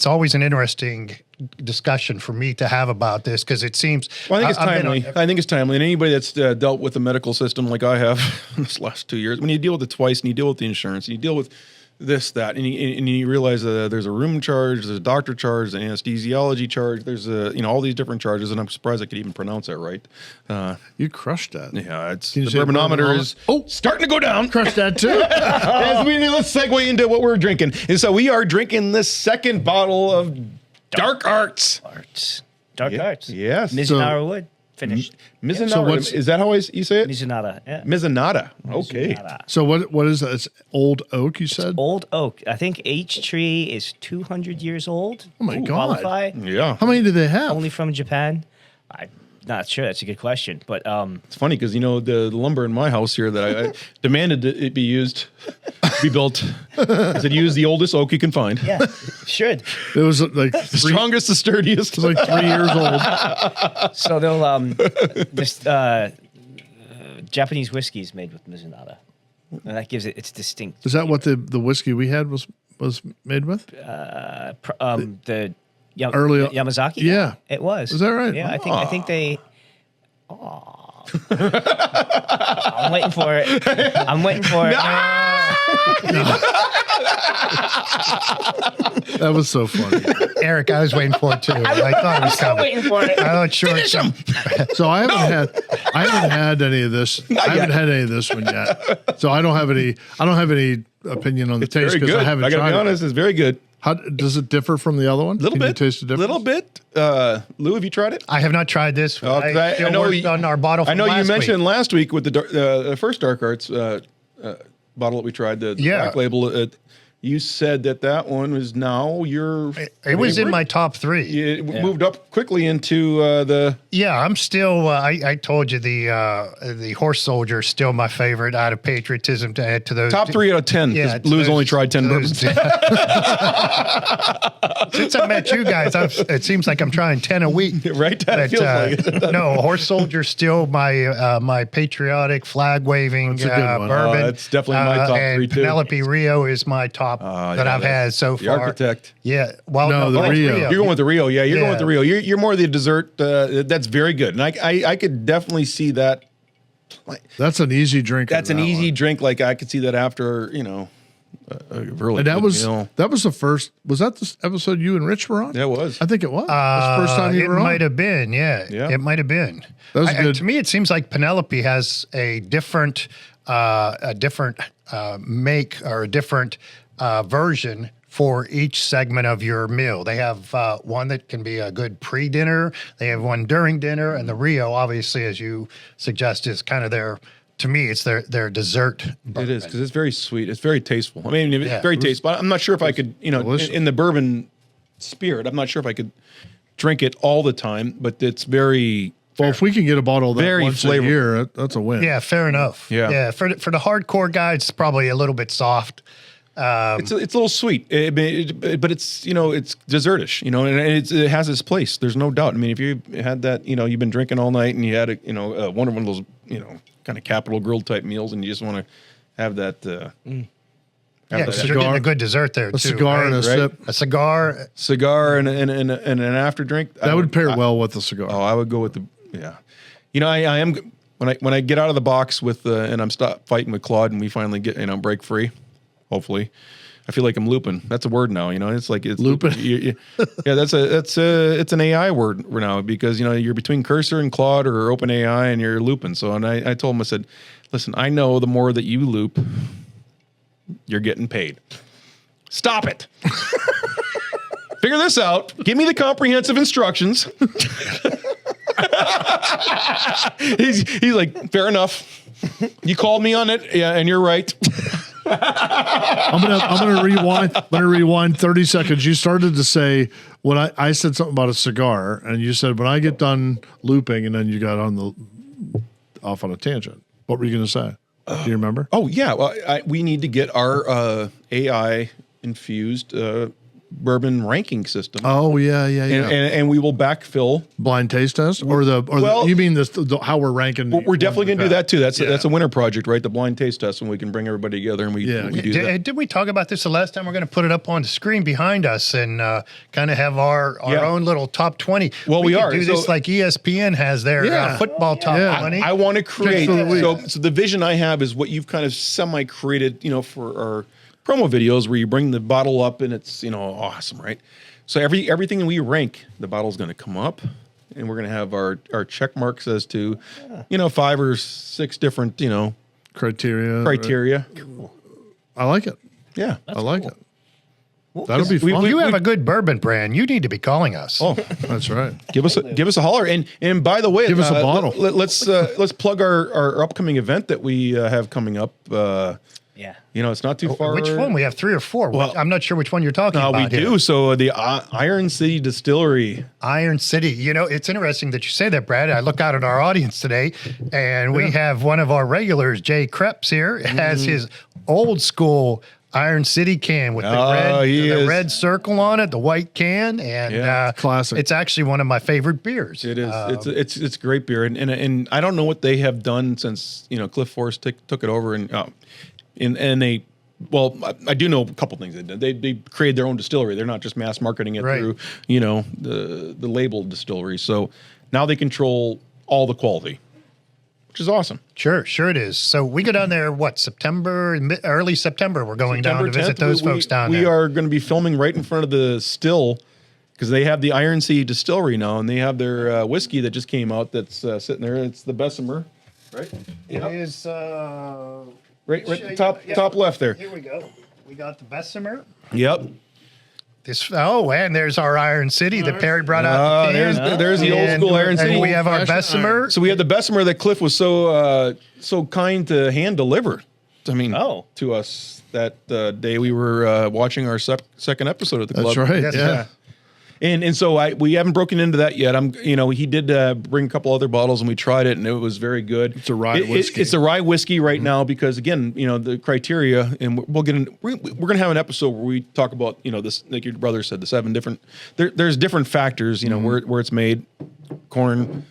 always an interesting discussion for me to have about this because it seems. Well, I think it's I've been timely. I think it's timely. And anybody that's dealt with the medical system like I have in this last 2 years, when you deal with it twice and you deal with the insurance and you deal with this, that, and you realize there's a room charge, there's a doctor charge, an anesthesiology charge, there's all these different charges, and I'm surprised I could even pronounce that right. You crushed that. Yeah, it's Can you the say bourbon-ometer is starting to go down. Crushed that too. Let's segue into what we're drinking. And so we are drinking the second bottle of Dark Arts. Dark Arts. Yes. Mizunara wood. Finished. Mizunara. So what's- Is that how you say it? Mizunara. Yeah. Mizunara. Okay. Mizunara. So what is that? It's old oak, you said? Old oak. I think each tree is 200 years old. Oh my God. Qualify. Yeah. How many do they have? Only from Japan. I'm not sure. That's a good question. But It's funny because, the lumber in my house here that I demanded that it be used, be built. I said, use the oldest oak you can find. yeah, should. It was like The strongest, the sturdiest. It's like 3 years old. So they'll this Japanese whiskey is made with Mizunara, and that gives it its distinct. Is that what the whiskey we had was made with? The Early- Yamazaki. Yeah. It was. Is that right? Yeah, I think they. I'm waiting for it. I'm waiting for it. That was so funny. Eric, I was waiting for it too. I thought it was I'm coming. waiting for it. I thought sure. So I haven't had any of this. I haven't had any of this one yet. So I don't have any opinion on the taste Very because good. I haven't I gotta tried be honest, it. it's very good. How does it differ from the other one? Little Can bit. You taste the difference? Little bit. Lou, have you tried it? I have not tried this. Oh, 'cause I still know worked you- on our bottle. I From know you last mentioned week. last week with the first Dark Arts bottle that we tried, the Yeah. Black Label. You said that one was now your. It was in favorite. my top 3. It moved up quickly into the. Yeah, I'm still. I told you the Horse Soldier is still my favorite out of patriotism to add to those. Top 3 out of 10. Yeah, Because Lou's those- only tried 10 those- bourbons. Since I met you guys, it seems like I'm trying 10 a week. Right? That feels like it. No, Horse Soldier still my patriotic flag waving That's a good one. bourbon. That's definitely my top and 3 too. Penelope Rio is my top that I've had so The far. Architect. Yeah, well, No, the it's Rio. You're going with the Rio. Yeah, you're going Yeah. with the Rio. You're more the dessert. That's very good. And I could definitely see that. That's an easy drink. That's an that easy one. drink. Like I could see that after, a really And that good was meal. the first. Was that the episode you and Rich were on? That was. I think it was. That's the first time you it were on. might have been, yeah. Yeah. It might have been. That was good. To me, it seems like Penelope has a different make or a different version for each segment of your meal. They have one that can be a good pre-dinner. They have one during dinner, and the Rio, obviously, as you suggest, is kind of their. To me, it's their dessert. It is because it's very sweet. It's very tasteful. I mean, it's Yeah. very tasteful. I'm not sure if I could, delicious. in the bourbon spirit, I'm not sure if I could drink it all the time, but it's very. Well, if we can get a bottle of that Very once flavorful. a year, that's a win. Yeah, fair enough. Yeah. For the hardcore guy, it's probably a little bit soft. It's a little sweet, but it's it's dessertish, and it has its place. There's no doubt. I mean, if you had that, you've been drinking all night and you had one of those kind of Capital Grille type meals, and you just want to have that. Have Yeah, that because you're getting a good dessert there, too. cigar right? and a sip. A cigar. cigar and an after drink. That would pair well with the cigar. Oh, I would go with the I am when I get out of the box with and I'm fighting with Claude and we finally get break free. Hopefully, I feel like I'm looping. That's a word now. It's like it's Looping. Yeah, it's an AI word now because you're between Cursor and Claude or OpenAI and you're looping. So and I told him, I said, listen, I know the more that you loop, you're getting paid. Stop it. Figure this out. Give me the comprehensive instructions. He's like, fair enough. You called me on it, yeah, and you're right. I'm gonna rewind. I'm gonna rewind 30 seconds. You started to say when I said something about a cigar, and you said when I get done looping, and then you got off on a tangent. What were you gonna say? Do you remember? Oh yeah, well, we need to get our AI infused bourbon ranking system. Oh yeah. And we will backfill. Blind taste test, or Well, you mean the how we're ranking? We're definitely going to do that too. That's Yeah. that's a winter project, right? The blind taste test, and we can bring everybody together and we do that. Did we talk about this the last time? We're going to put it up on the screen behind us and kind of have our own little top 20. Well, we could are. do this So- like ESPN has their Yeah. football top Yeah. 20. I want to create. for the week. So the vision I have is what you've kind of semi-created, for our promo videos, where you bring the bottle up and it's awesome, right? So everything that we rank, the bottle's going to come up, and we're going to have our check marks as to, 5 or 6 different, criteria. I like it. Yeah. I like it. That'll be fun. you have a good bourbon brand. You need to be calling us. Oh, That's right. give us a holler, and by the way, Give us a bottle. Let's plug our upcoming event that we have coming up. Yeah. It's not too far. Which one? We have 3 or 4. Well, I'm not sure which one you're talking we about. do. here. So the Iron City Distillery. Iron City. It's interesting that you say that, Brad. I look out at our audience today, and we have one of our regulars, Jay Krebs here, has his old school Iron City can with the red circle on it, the white can, and classic. It's actually one of my favorite beers. It is. It's great beer, and I don't know what they have done since Cliff Force took it over, and they well, I do know a couple things they did. They created their own distillery. They're not just mass marketing it through, the labeled distillery. So now they control all the quality, which is awesome. Sure it is. So we go down there, early September, we're going down to visit those folks down there. We are going to be filming right in front of the still, because they have the Iron Sea distillery now, and they have their whiskey that just came out that's sitting there. It's the Bessemer, right? It is... Right, top left there. Here we go. We got the Bessemer. Yep. And there's our Iron City that Perry brought out. There's the old school Iron City. And we have our Bessemer. So we have the Bessemer that Cliff was so kind to hand deliver. I mean, to us that day we were watching our second episode of the club. That's right. Yes, yeah. And so we haven't broken into that yet. He did bring a couple other bottles and we tried it and it was very good. It's a rye whiskey. It's a rye whiskey right now because again, the criteria, and we'll get in. We're going to have an episode where we talk about this, like your brother said, the 7 different. There's different factors, where it's made, corn,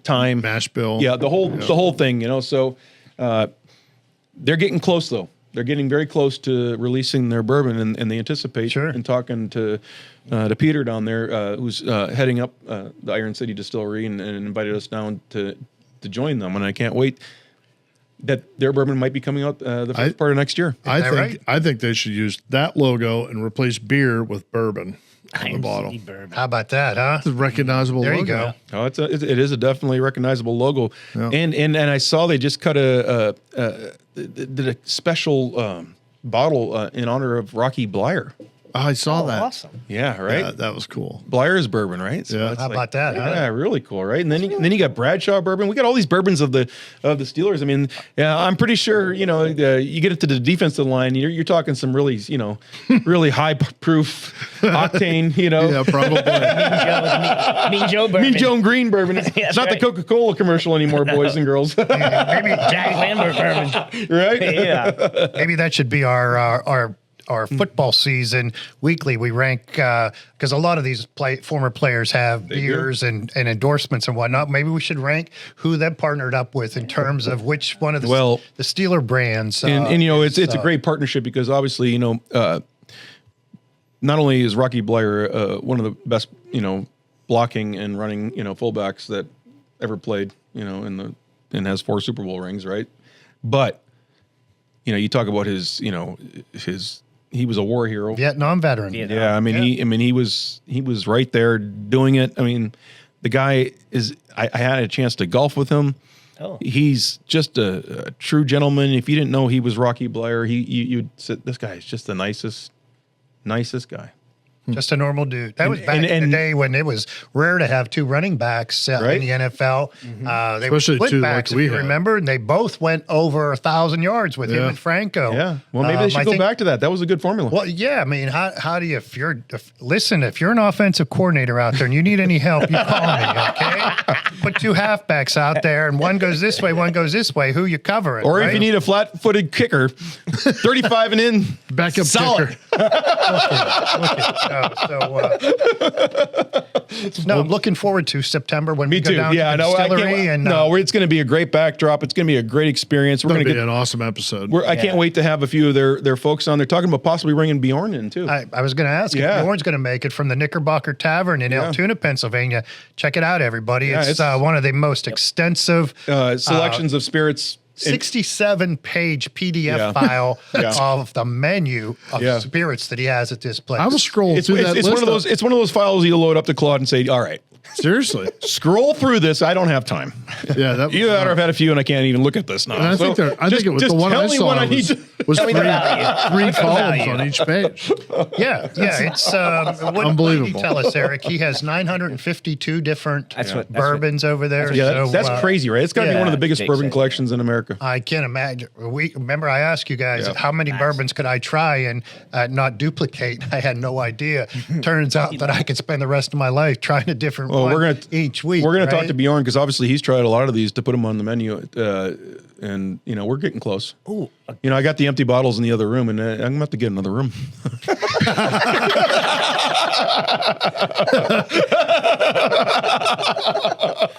time, mash bill. Yeah, the whole thing, So they're getting close though. They're getting very close to releasing their bourbon, and they anticipate. Sure. And talking to Peter down there, who's heading up the Iron City Distillery, and invited us down to join them. And I can't wait that their bourbon might be coming out the first part of next year. I think they should use that logo and replace beer with bourbon on the bottle. How about that, huh? It's a recognizable There logo. you go. Oh, it is a definitely recognizable logo. Yeah. And I saw they just cut did a special bottle in honor of Rocky Blyer. Oh, I saw that. Awesome. Yeah, right. Yeah, that was cool. Blyer's bourbon, right? So Yeah. it's How about that, huh? Yeah, really cool, right? And then you got Bradshaw bourbon. We got all these bourbons of the Steelers. I mean, yeah, I'm pretty sure you get into the defensive line, you're talking some really really high proof octane. Yeah, probably. Mean Joe bourbon. Mean Joe Green bourbon. It's not the Coca-Cola commercial anymore, boys and girls. Maybe Jack Lambert bourbon. Right? Yeah. maybe that should be our football season weekly. We rank because a lot of these former players have beers and endorsements and whatnot. Maybe we should rank who they've partnered up with in terms of which one of the Steeler brands. And it's a great partnership because obviously not only is Rocky Blyer one of the best blocking and running fullbacks that ever played and has 4 Super Bowl rings, right? But you talk about his he was a war hero. Vietnam veteran. Yeah, I mean he was right there doing it. I mean, the guy is. I had a chance to golf with him. Oh. He's just a true gentleman. If you didn't know he was Rocky Blyer, you'd say this guy is just the nicest guy. Just a normal dude. That was back in the day when it was rare to have 2 running backs in the NFL. They were Especially split 2 backs, like we if you had. remember, and they both went over 1,000 yards with him and Franco. Yeah. Well, maybe they should go back to that. That was a good formula. Well, yeah. I mean, how do you? If you're an offensive coordinator out there and you need any help, you call me. Okay. Put 2 halfbacks out there, and one goes this way, one goes this way. Who you covering? Or right? if you need a flat-footed kicker, 35 and in, Backup solid. kicker. No, I'm looking forward to September when we Me go too. down Yeah, to the no, I distillery. can't. It's going to be a great backdrop. It's going to be a great experience. We're It's going going to to be get. an awesome episode. I can't wait to have a few of their folks on. They're talking about possibly bringing Bjorn in too. I was going to ask if Bjorn's going to make it from the Knickerbocker Tavern in Altoona, Pennsylvania. Check it out, everybody. Yeah, it's one of the most extensive selections of spirits. 67-page PDF file of the menu of spirits that he has at this place. I will scroll through that It's list. one of those files you load up to Claude and say, "All right, Seriously. scroll through this. I don't have time. Yeah, that was Either that or I've had a few and I can't even look at this now." And I think it was the one I saw was Tell me the value. 3 columns on each page. Yeah, it's Unbelievable. What did he tell us, Eric? He has 952 different bourbons over there. That's crazy, right? It's got to be one of the biggest Jake bourbon said. collections in America. I can't imagine. Remember, I asked you guys how many bourbons could I try and not duplicate. I had no idea. Turns out that I could spend the rest of my life trying a different one each week. We're going to talk to Bjorn because obviously he's tried a lot of these to put them on the menu. and we're getting close. Ooh, I got the empty bottles in the other room, and I'm gonna have to get another room.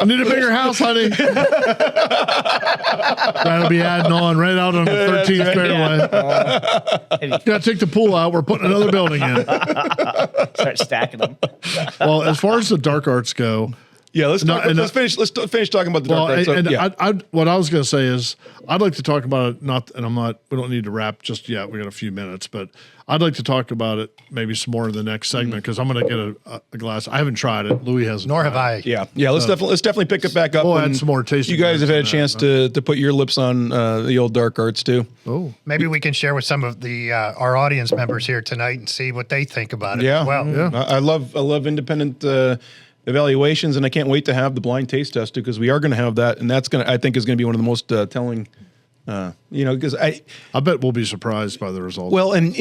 I need a bigger house, honey. That'll be adding on right out on the 13th fairway. Got to take the pool out. We're putting another building in. start stacking them. Well, as far as the dark arts go, Yeah, let's finish. Let's finish talking about the dark arts. What I was going to say is, I'd like to talk about it. We don't need to wrap just yet. We got a few minutes, but I'd like to talk about it maybe some more in the next segment because I'm going to get a glass. I haven't tried it. Louis hasn't. Nor have I. Yeah. Let's definitely pick it back up. We'll add some more tasting. You guys have had a notes chance to put your lips on the old dark arts too. Oh, Maybe we can share with some of the our audience members here tonight and see what they think about it. Yeah. As well. Yeah. I love independent evaluations, and I can't wait to have the blind taste test too, because we are going to have that, and that's I think is going to be one of the most telling. Because I bet we'll be surprised by the result. well, and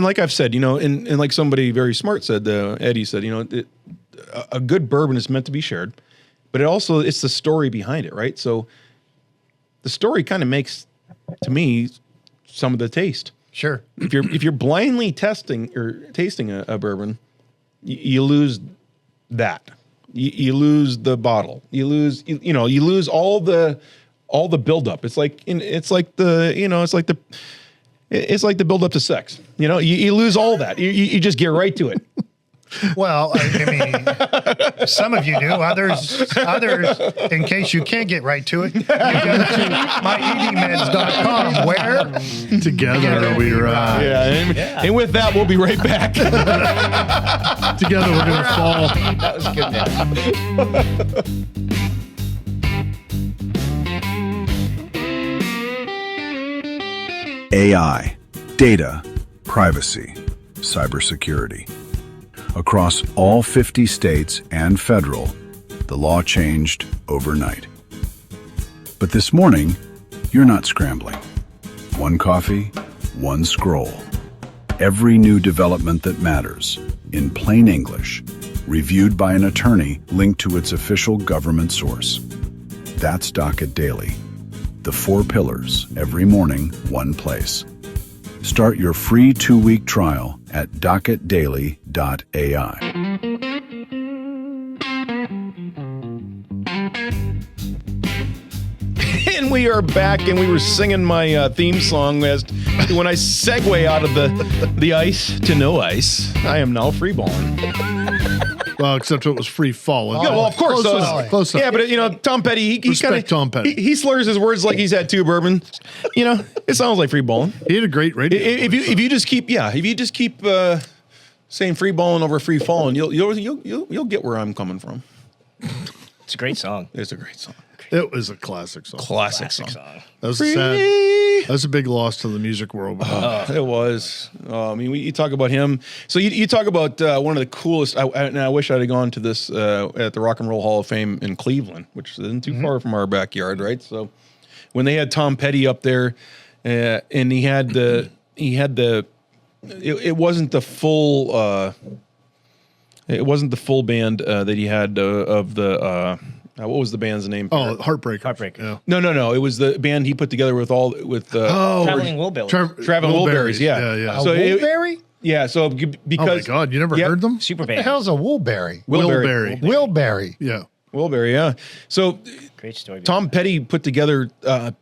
like I've said, and like somebody very smart said, Eddie said, a good bourbon is meant to be shared, but it's the story behind it, right? So the story kind of makes, to me, some of the taste. Sure. If you're blindly testing or tasting a bourbon, you lose that. You lose the bottle. You lose you lose all the buildup. It's like the build up to sex. You lose all that. You just get right to it. Well, I mean, some of you do. Others, in case you can't get right to it, you go to myedmeds.com where Together we ride. Yeah, and with that, we'll be right back. Together we're going to fall. That was good, man. AI, data, privacy, cybersecurity. Across all 50 states and federal, the law changed overnight. But this morning, you're not scrambling. One coffee, one scroll. Every new development that matters, in plain English, reviewed by an attorney linked to its official government source. That's Docket Daily. The 4 pillars, every morning, one place. Start your free 2-week trial at docketdaily.ai. And we are back, and we were singing my theme song when I segue out of the ice to no ice. I am now free balling. Well, except it was free falling. Yeah, well, of course. Close enough. Close enough. Yeah, but Tom Petty, Tom Petty. He slurs his words like he's had 2 bourbons. It sounds like free balling. He had a great radio. If you just keep saying free balling over free falling, you'll get where I'm coming from. It's a great song. It's a great song. It was a classic song. Classic song. That was that's a big loss to the music world. It was. You talk about him. So you talk about one of the coolest. I wish I'd have gone to this at the Rock and Roll Hall of Fame in Cleveland, which isn't too far from our backyard, right? So when they had Tom Petty up there, and he had the. It wasn't the full. It wasn't the full band that he had of the. What was the band's name? Oh, Heartbreak. Yeah. No. It was the band he put together with Traveling Wilburys. Traveling Wilburys. Yeah. Yeah. A Woolberry? Yeah. So because Oh my God, you never heard them? Super What the band. hell's a Woolberry? Wilbury. Wilberry. Yeah. Wilbury, yeah. So Great story. Tom Petty put together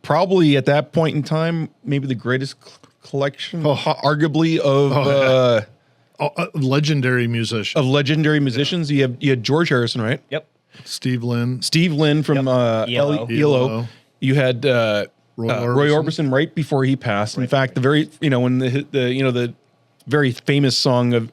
probably at that point in time maybe the greatest collection, arguably of Legendary musician. of legendary musicians. You had George Harrison, right? Yep. Steve Lynn. Steve Lynn from ELO. ELO. You had Roy Orbison right before he passed. In fact, the very when the very famous song of,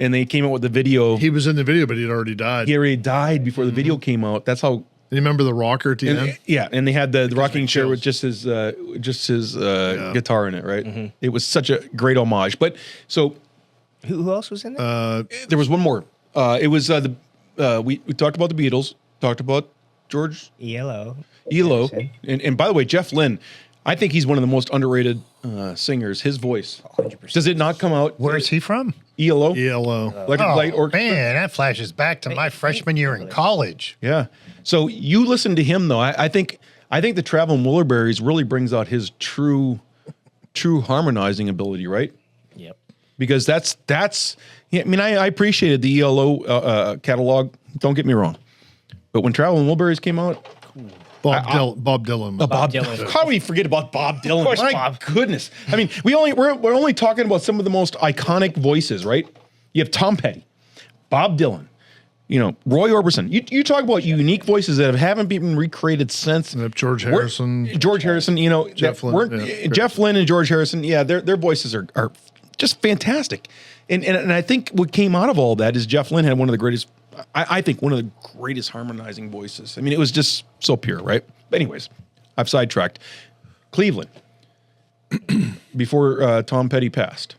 and they came out with the video. He was in the video, but he'd already died. He already died before the video came out. That's how. You remember the rocker at the end? Yeah, and they had the rocking chair with just his guitar in it, right? Mm-hmm. It was such a great homage. But so Who else was in there? there was one more. It was we talked about the Beatles, talked about George ELO. and by the way, Jeff Lynne, I think he's one of the most underrated singers. His voice, 100%. Does it not come out? Where's he from? ELO, ELO. Electric Light Orchestra. Man, that flashes back to my freshman year in college. Yeah. So you listen to him though. I think I think the Traveling Wilburys really brings out his true harmonizing ability, right? Yep. Because that's yeah, I mean, I appreciated the ELO catalog. Don't get me wrong, but when Traveling Wilburys came out, Bob Dylan. Bob Dylan. how do we forget about Bob Dylan? course, My Bob. goodness. I mean, we're only talking about some of the most iconic voices, right? You have Tom Petty, Bob Dylan, Roy Orbison. You talk about unique voices that haven't been recreated since. George Harrison. Jeff Lynne. Jeff Lynne and George Harrison. Yeah, their voices are just fantastic. And I think what came out of all that is Jeff Lynne had one of the greatest, I think one of the greatest harmonizing voices. I mean, it was just so pure, right? But anyways, I've sidetracked. Cleveland, before Tom Petty passed,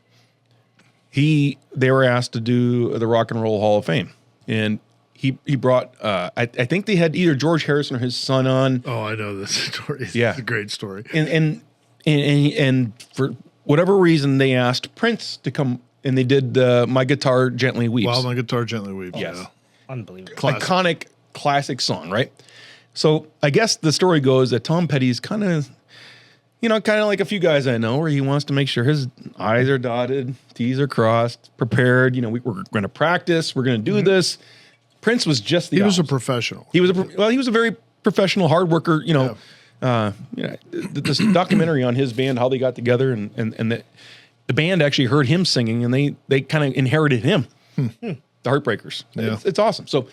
they were asked to do the Rock and Roll Hall of Fame. And he brought, I think they had either George Harrison or his son on. Oh, I know this story. Yeah. It's a great story. And for whatever reason, they asked Prince to come, and they did My Guitar Gently Weeps. While My Guitar Gently Weeps. Yes. Yeah. Unbelievable. Iconic, classic song, right? So I guess the story goes that Tom Petty's kind of like a few guys I know, where he wants to make sure his I's are dotted, T's are crossed, prepared. We're going to practice. We're going to do this. Prince was just the He was a opposite. professional. He was a very professional, hard worker. This documentary on his band, how they got together, and the band actually heard him singing, and they kind of inherited him. The Heartbreakers. Yeah. It's awesome. So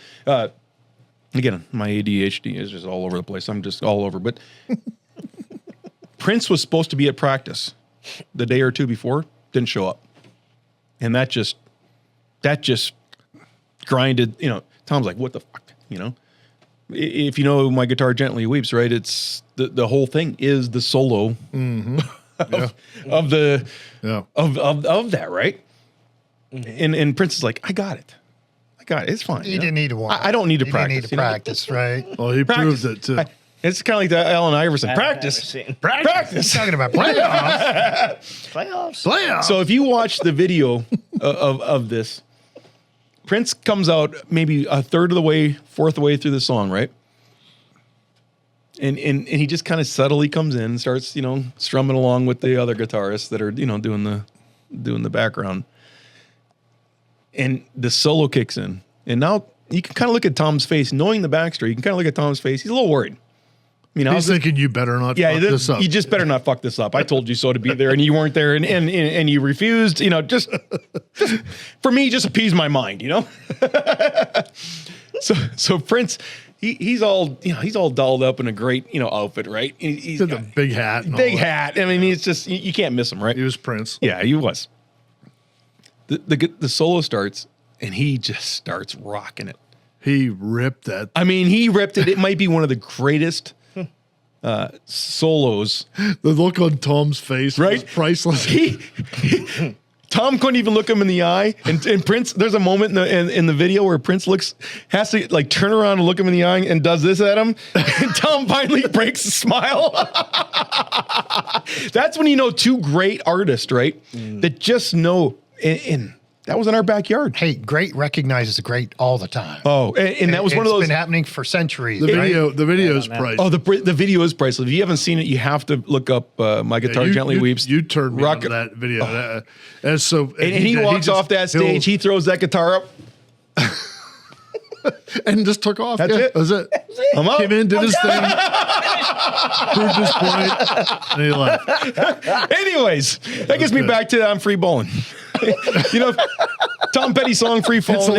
again, my ADHD is just all over the place. I'm just all over. But Prince was supposed to be at practice the day or two before, didn't show up, and that just grinded. Tom's like, what the fuck, If you know My Guitar Gently Weeps, right? It's the whole thing is the solo of that, right? And Prince is like, I got it. It's fine. He didn't need to walk. I don't need to He practice. didn't need to practice, right? Well, he Practice. proved it too. It's kind of like the Allen Iverson. I've Practice. never seen- Practice. Talking about playoffs. Playoffs. So if you watch the video of this, Prince comes out maybe a third of the way, fourth of the way through the song, right? And he just kind of subtly comes in and starts, strumming along with the other guitarists that are, doing the background. And the solo kicks in. And now you can kind of look at Tom's face, knowing the backstory, you can kind of look at Tom's face. He's a little worried. He's thinking, you better not fuck this up. You just better not fuck this up. I told you so to be there, and you weren't there, and you refused. Just for me, just appease my mind, So Prince, he's all dolled up in a great outfit, right? He's Did got the big hat. And big all that. hat. I mean, it's just you can't miss him, right? He was Prince. Yeah, he was. The solo starts, and he just starts rocking it. He ripped that. I mean, he ripped it. It might be one of the greatest solos. The look on Tom's face Right? was priceless. Tom couldn't even look him in the eye. And Prince, there's a moment in the video where Prince has to like turn around and look him in the eye and does this at him. And Tom finally breaks a smile. That's when you know two great artists, right? That just know. And that was in our backyard. Hey, great recognizes the great all the time. Oh, and that was one of those. It's been happening for centuries. The right? video is priceless. Oh, the video is priceless. If you haven't seen it, you have to look up My Guitar Gently Weeps. You turned me Rock- on to that video. And so, And he walks off that stage. He throws that guitar up. and just took off. That's it. That's it. I'm out. Came in, did his thing, proved his point, and he left. Anyways, that gets me back to I'm free balling. Tom Petty song "Free Falling."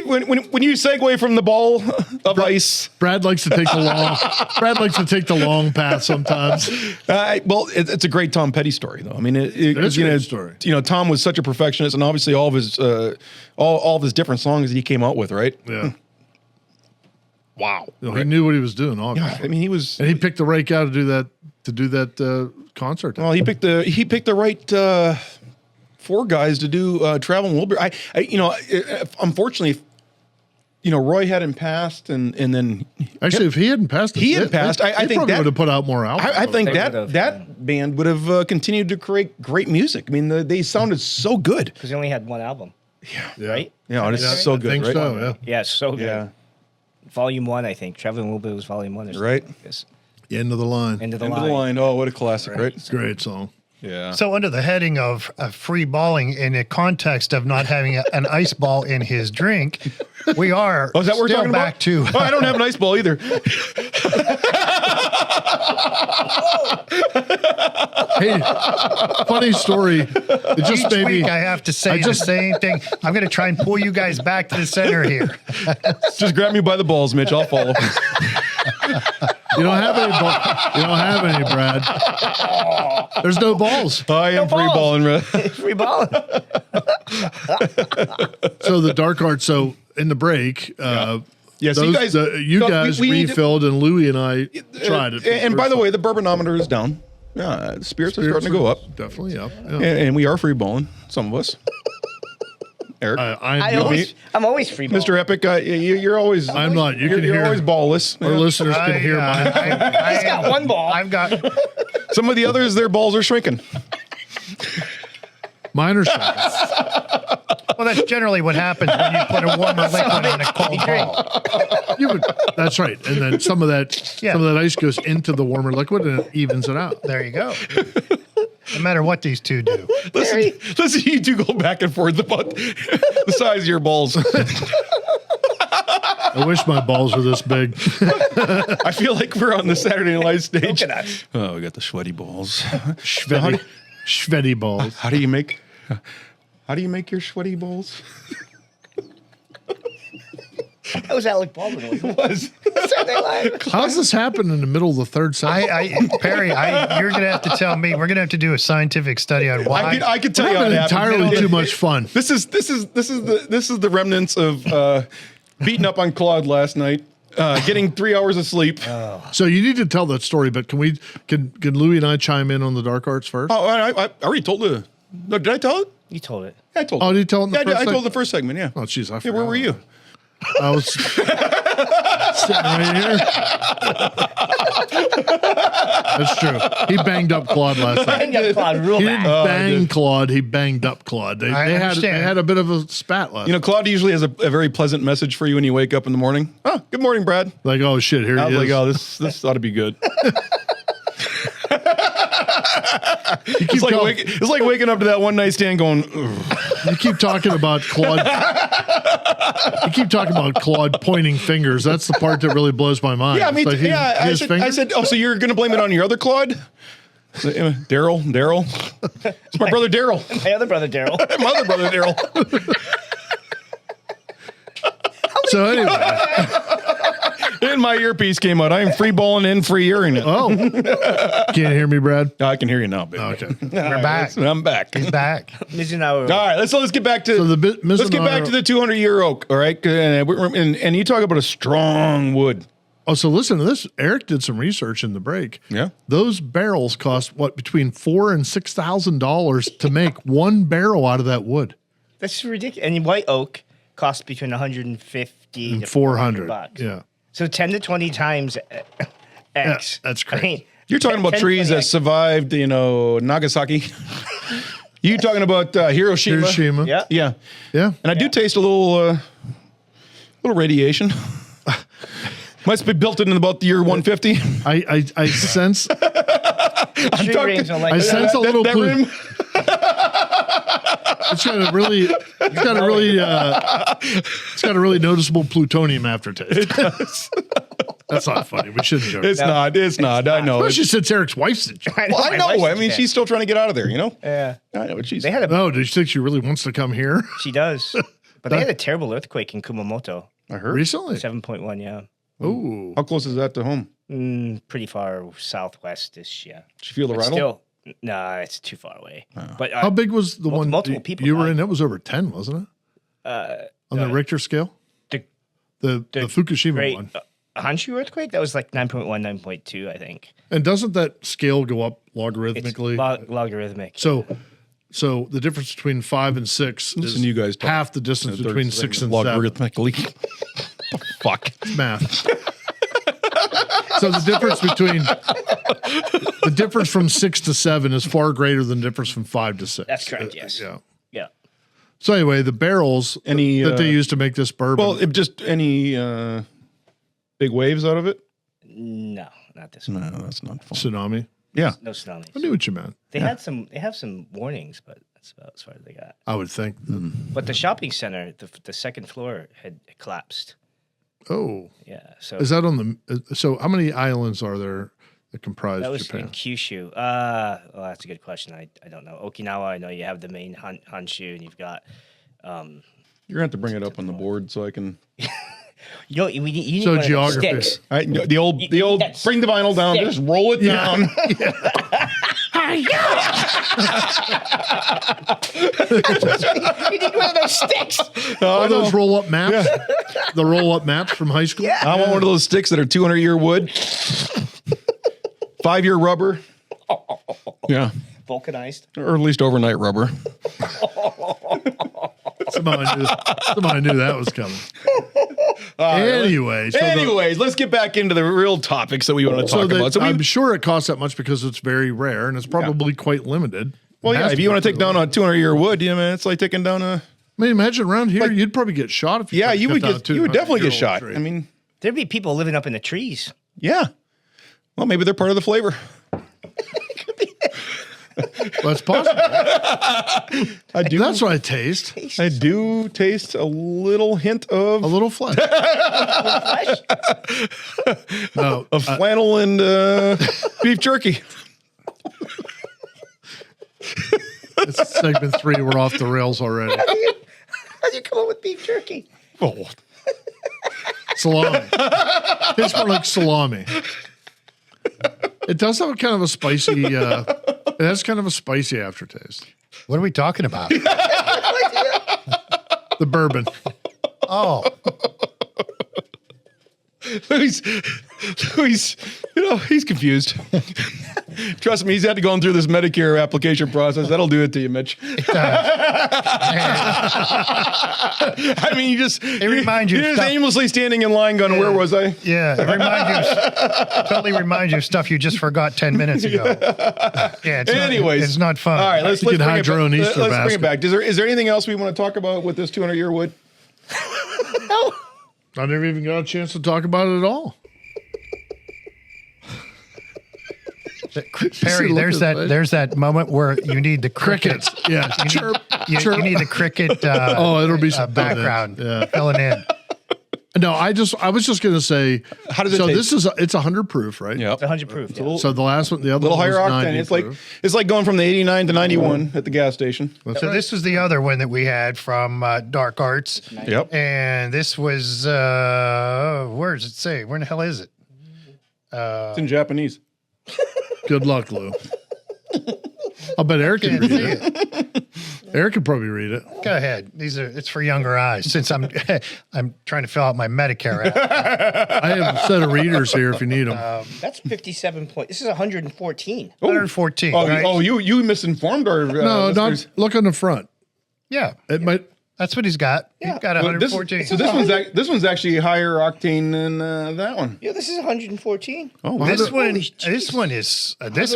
When you segue from the ball of ice, Brad likes to take the long path sometimes. well, it's a great Tom Petty story, though. I mean, it is a great story. Tom was such a perfectionist, and obviously all of his all of his different songs that he came out with, right? Yeah. Wow. He knew what he was doing. Obviously. Yeah, I mean, he was. And he picked the right guy to do that concert. Well, he picked the right four guys to do Traveling Wilbur. Unfortunately, Roy hadn't passed, and then Actually, if he hadn't passed, I think probably that would have put out more albums. I think They that would've, that band would have continued to create great music. I mean, they sounded so good. Because he only had one album. Right? Yeah, it's so good, I think right? so. Yeah. Yeah, it's so good. Yeah. Volume 1, I think. Traveling Wilbur was Volume 1. Or something Right. like this. End of the line. End of the End line. of the line. Oh, what a classic, right? It's a great song. Yeah. So, under the heading of free balling in the context of not having an ice ball in his drink, we are Oh, is that what we're still talking back about? to. Oh, I don't have an ice ball either. Hey, funny story. It just Each made me. week I have to say the same thing. I'm going to try and pull you guys back to the center here. Just grab me by the balls, Mitch. I'll follow. You don't have any. You don't have any, Brad. There's no balls. I am free balls. balling. Free ball. So the dark art. So in the break, Yes, you guys. you no, guys we need to- refilled, and Louie and I tried it. And by the way, the bourbanometer is down. Yeah, the spirits are starting to go up, Definitely up. Yeah. and we are free balling. Some of us. Eric, I'm always free ball. Mr. Epic, you're always. I'm not. You can You're hear. always ballless. Our Yeah. listeners can hear mine. He's got one ball. I've got. Some of the others, their balls are shrinking. Mine are shrinking. Well, that's generally what happens when you put a warmer liquid on a cold ball. That's right. And then some of that ice goes into the warmer liquid and it evens it out. There you go. No matter what these two do. Listen, you two go back and forth about the size of your balls. I wish my balls were this big. I feel like we're on the Saturday Night Live stage. Look at us. Oh, we got the sweaty balls. Sweaty balls. How do you make your sweaty balls? That was Alec Baldwin, wasn't It was. it? Saturday Night Live. How's this happen in the middle of the third segment? Perry, you're going to have to tell me. We're going to have to do a scientific study on why. I could tell We're you how having it happened. entirely too much fun. This is the remnants of beating up on Claude last night, getting 3 hours of sleep. So you need to tell that story, but can Louie and I chime in on the dark arts first? Oh, I already told the. No, did I tell it? You told it. I told. Oh, did you tell it in the Yeah, first I told segment? the first segment. Yeah. Oh, jeez, I Yeah, forgot. where were you? I was sitting right here. That's true. He banged up Claude last night. Bang up Claude real He didn't bad. bang Claude. He banged up Claude. They had understand. a bit of a spat last You know, night. Claude usually has a very pleasant message for you when you wake up in the morning. Oh, good morning, Brad. Like, oh shit, here I he was is. like, oh, this ought to be good. It's like waking up to that one night stand going, ugh. You keep talking about Claude. You keep talking about Claude pointing fingers. That's the part that really blows my mind. Yeah, me It's too. like Yeah, his I fingers? said, oh, so you're going to blame it on your other Claude? Daryl. It's my brother Daryl. My other brother, Daryl. My other brother Daryl. So anyway, And my earpiece came out. I am free balling and free hearing it. oh, can't hear me, Brad? I can hear you now, baby. Okay. We're back. I'm back. He's back. Mizunawa. All right, let's get back to So the let's get back to the 200-year oak. All right, and you talk about a strong wood. Oh, so listen to this. Eric did some research in the break. Yeah. Those barrels cost between $4,000 and $6,000 to make one barrel out of that wood. That's ridiculous. And white oak costs between 150 And to 400 bucks. Yeah. So 10 to 20 times X. that's I great. mean, You're talking about 10, trees 20 that survived, Nagasaki. You talking about Hiroshima? Hiroshima. Yeah. Yeah. Yeah. And I do taste a little radiation. Must be built in about the year 150. I sense Tree rings are like I sense a little that plu- rim. it's got a really noticeable plutonium aftertaste. That's not funny. We shouldn't joke. It's not. I know. Especially since Eric's wife's a joke. I know. Well, I my know. wife's I mean, a she's still trying to get out of there, Yeah. I know what she's. They had a. No, do you think she really wants to come here? She does. But they had a terrible earthquake in Kumamoto. I heard. Recently? 7.1. Yeah. Ooh. How close is that to home? Pretty far southwest-ish. Yeah. Did you feel the But rattle? still, nah, it's too far away. But How big was the one multiple people you were died. in? It was over 10, wasn't it? On the Richter scale? The The Fukushima great one. Honshu earthquake, that was like 9.1, 9.2, I think. And doesn't that scale go up It's logarithmically? logarithmic. So the difference between 5 and 6 Listen is to you guys talk. half the distance between 6 and 7. Logarithmically. Fuck. Math. So the difference from 6 to 7 is far greater than the difference from 5 to 6. That's correct, yes. Yeah. Yeah. So anyway, the barrels Any, that they use to make this bourbon. Well, just any big waves out of it? No. not this one. No, that's not fun. Tsunami. Yeah. No tsunamis. I knew what you meant. They had some. They have some warnings, but that's about as far as they got. I would think. But the shopping center, the second floor had collapsed. Oh, Yeah. So is that on the? So how many islands are there that comprise that was Japan? in Kyushu. Well, that's a good question. I don't know. Okinawa, I know you have the main Honshu, and you've got. You're gonna have to bring it up on the board so I can. You know, you need So one of those geography. sticks. All right, the old that's bring the vinyl down, stick. just roll it down. You need one of those sticks. Are those roll-up maps? The roll-up maps from high school? Yeah. I want one of those sticks that are 200-year wood, 5-year rubber. Yeah, Vulcanized. or at least overnight rubber. Somehow I knew that was coming. Anyway, Anyways, let's get back into the real topics that we want to talk about. So I'm sure it costs that much because it's very rare and it's probably quite limited. well, yeah, if you want to take down a 200-year wood, you know, it's like taking down a. I mean, imagine around here, you'd probably get shot if you. Yeah, tried to you would cut down get. You would definitely get 200-year-old shot. tree. I mean, There'd be people living up in the trees. yeah. Well, maybe they're part of the flavor. Well, it's possible. I do. That's what I taste. I do taste a little hint of A little flesh. No, of flannel and beef jerky. it's segment 3. We're off the rails already. How do you come up with beef jerky? Oh, Salami. It's more like salami. It does have a kind of a spicy. It has kind of a spicy aftertaste. What are we talking about? The bourbon. Oh, Louis, he's confused. Trust me, he's had to go through this Medicare application process. That'll do it to you, Mitch. I mean, It reminds you You're of just stuff- aimlessly standing in line going, where was I? yeah. Totally reminds you of stuff you just forgot 10 minutes ago. Yeah. Anyways. It's not fun. All right, let's You bring could it hide your back. own Easter Let's bring it basket. back. Is there anything else we want to talk about with this 200-year wood? I never even got a chance to talk about it at all. Perry, Look at his face. there's that moment where you need the crickets. Yeah. Chirp. You need the cricket It'll be some background Yeah. filling in. No, I was just going to say. How does it So taste? it's 100 proof, right? Yep. It's 100 proof. Yeah. So the last one, the other A little one higher was octane. 90 proof. It's like going from the 89 to 91 at the gas station. So this was the other one that we had from Dark Arts. Yep. And this was, where does it say? Where in the hell is it? It's in Japanese. Good luck, Lou. I'll bet Eric can Can't read see it. it. Eric could probably read it. Go ahead. It's for younger eyes since I'm trying to fill out my Medicare app. I have a set of readers here if you need them. That's 57 points. This is 114. 114, Oh, right? you misinformed our No, listeners. look on the front. Yeah. It might. That's what he's got. He's got Well, 114. So this one's actually higher octane than that one. Yeah, this is 114. Oh, This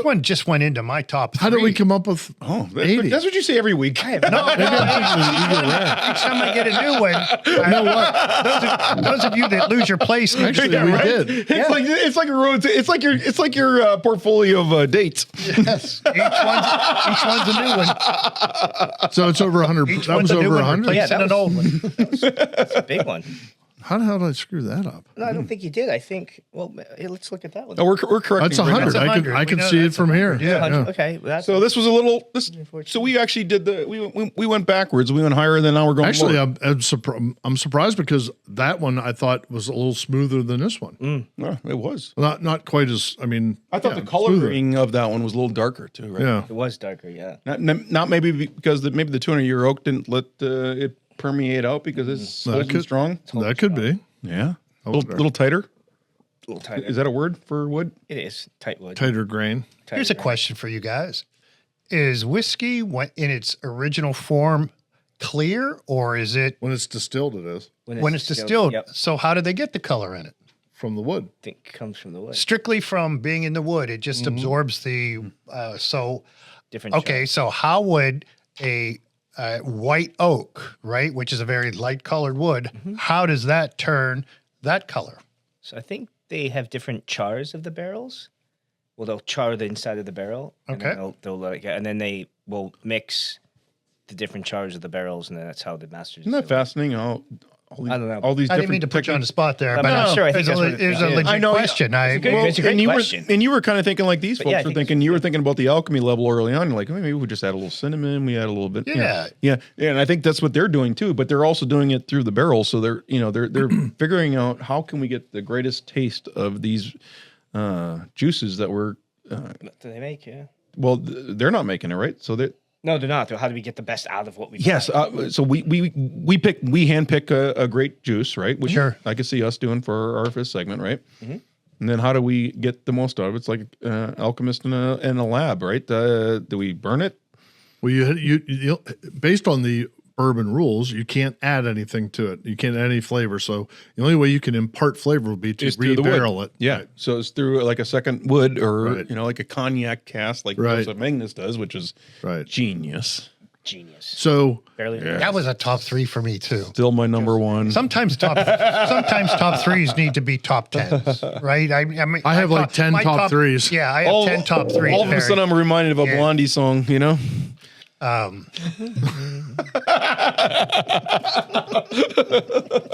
one just went into my top 3. How did we come up with? Oh, 80? that's what you say every week. No, every time I get a new one, You know what? those of you that lose your place, Actually, we did. It's like a road. It's like your portfolio of dates. yes, each one's a new one. So it's over 100. Each That one's was a new over one, 100. replacing that an old one. That's a big one. How the hell did I screw that up? No, I don't think you did. I think, well, let's look at that one. No, we're correcting. That's right now. 100. That's 100. I can We know see it that's from here. 100. Yeah. 100. Okay, well, that's So this was a little. So we actually did we went backwards. We went higher, than now we're going. Actually, lower. I'm surprised because that one I thought was a little smoother than this one. No, it was. Not quite as. I mean, I thought yeah, the smoother. coloring of that one was a little darker too. Right? Yeah. it was darker, yeah. Not maybe because maybe the 200-year oak didn't let it permeate out because it's That old and could- strong. That could be. Yeah, a Oh, little tighter. A little tighter. Is that a word for wood? It is tight wood. Tighter grain. Here's a question for you guys: is whiskey in its original form clear, or is it When it's distilled, it is when it's distilled? Yep. So how did they get the color in it? from the wood. I think it comes from the wood. Strictly from being in the wood, it just absorbs the. Different. Okay, so how would a white oak, right, which is a very light colored wood, how does that turn that color? So I think they have different chars of the barrels. Well, they'll char the inside of the barrel. Okay. And then they'll let it get, and then they will mix the different chars of the barrels, and then that's how the masters. Isn't that fascinating? I don't know. All these I didn't different mean to put you on the techniques. spot there, I'm but not sure. I think it's that's what it was a legit I know, question. It's a great question. And you were kind of thinking like these But folks yeah, I were think thinking. You were thinking about the alchemy level early on. You're like, maybe we just add a little cinnamon. We add a little bit. Yeah. Yeah. And I think that's what they're doing too. But they're also doing it through the barrel. So they're figuring out how can we get the greatest taste of these juices that we're. Do they make? Yeah. Well, they're not making it, right? So they. No, they're not. How do we get the best out of what we? Yes. So we handpick a great juice, right? Which Sure. I could see us doing for our fifth segment, right? Mm-hmm. And then how do we get the most out of it? It's like alchemist in a lab, right? Do we burn it? Well, you based on the bourbon rules, you can't add anything to it. You can't add any flavor. So the only way you can impart flavor would be to Is through the rebarrel wood. it. Yeah. Right. So it's through like a second wood or, Right. like a cognac cask like Right. Joseph Magnus does, which is Right. genius. Genius. So Barely. Yeah. that was a top 3 for me too. Still my number one. Sometimes top 3s need to be top 10s, right? I mean, I have like 10 my top 3s. Yeah, I have 10 top 3s. All of a sudden I'm reminded of a Yeah. Blondie song, you know?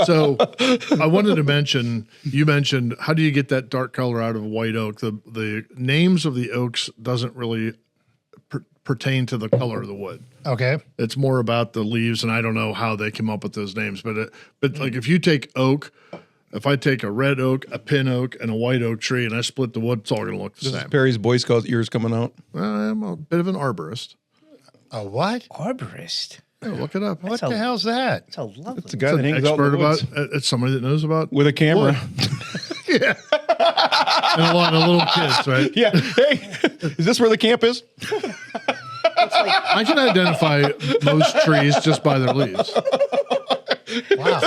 So I wanted to mention, you mentioned, how do you get that dark color out of white oak? The names of the oaks doesn't really pertain to the color of the wood. Okay. It's more about the leaves, and I don't know how they came up with those names. But like if you take oak, if I take a red oak, a pin oak, and a white oak tree, and I split the wood, it's all going to look the This is same. Perry's Boy Scout ears coming out. I'm a bit of an arborist. A what? Arborist. Yeah, look it up. What the hell's that? It's a lovely. It's a guy It's that an hangs out in expert the about. woods It's somebody that knows about with a camera. wood. Yeah, and a lot of little kids, right? Yeah. Hey, is this where the camp is? I can identify most trees just by their leaves. Wow.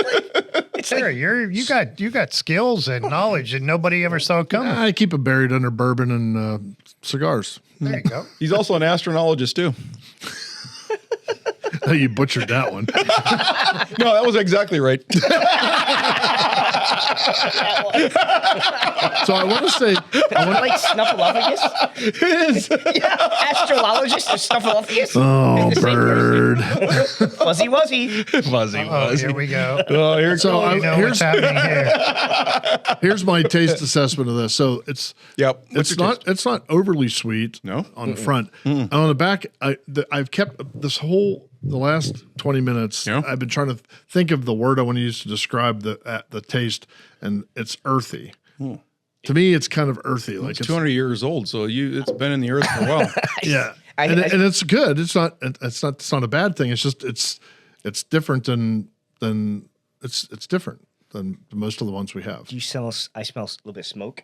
Sarah, you got skills and knowledge and nobody ever saw it coming. I keep it buried under bourbon and cigars. There you go. He's also an astronologist too. You butchered that one. No, that was exactly right. So I want to say, like snuffleupagus. It is. Yeah, astrologist or snuffleupagus. oh, bird. Fuzzy wuzzy. Fuzzy, Oh, here we go. Oh, here it So goes. I- You know what's happening here. Here's my taste assessment of this. So it's Yep. What's your taste? it's not overly sweet. No? On the front, and on the back, I've kept this the last 20 minutes. Yeah. I've been trying to think of the word I want to use to describe the taste, and it's earthy. To me, it's kind of earthy. Like It's 200 years old, so it's been in the earth for a while. yeah, I- and, I- and it's good. It's not a bad thing. It's just it's different than it's different than most of the ones we have. Do you smell? I smell a little bit of smoke.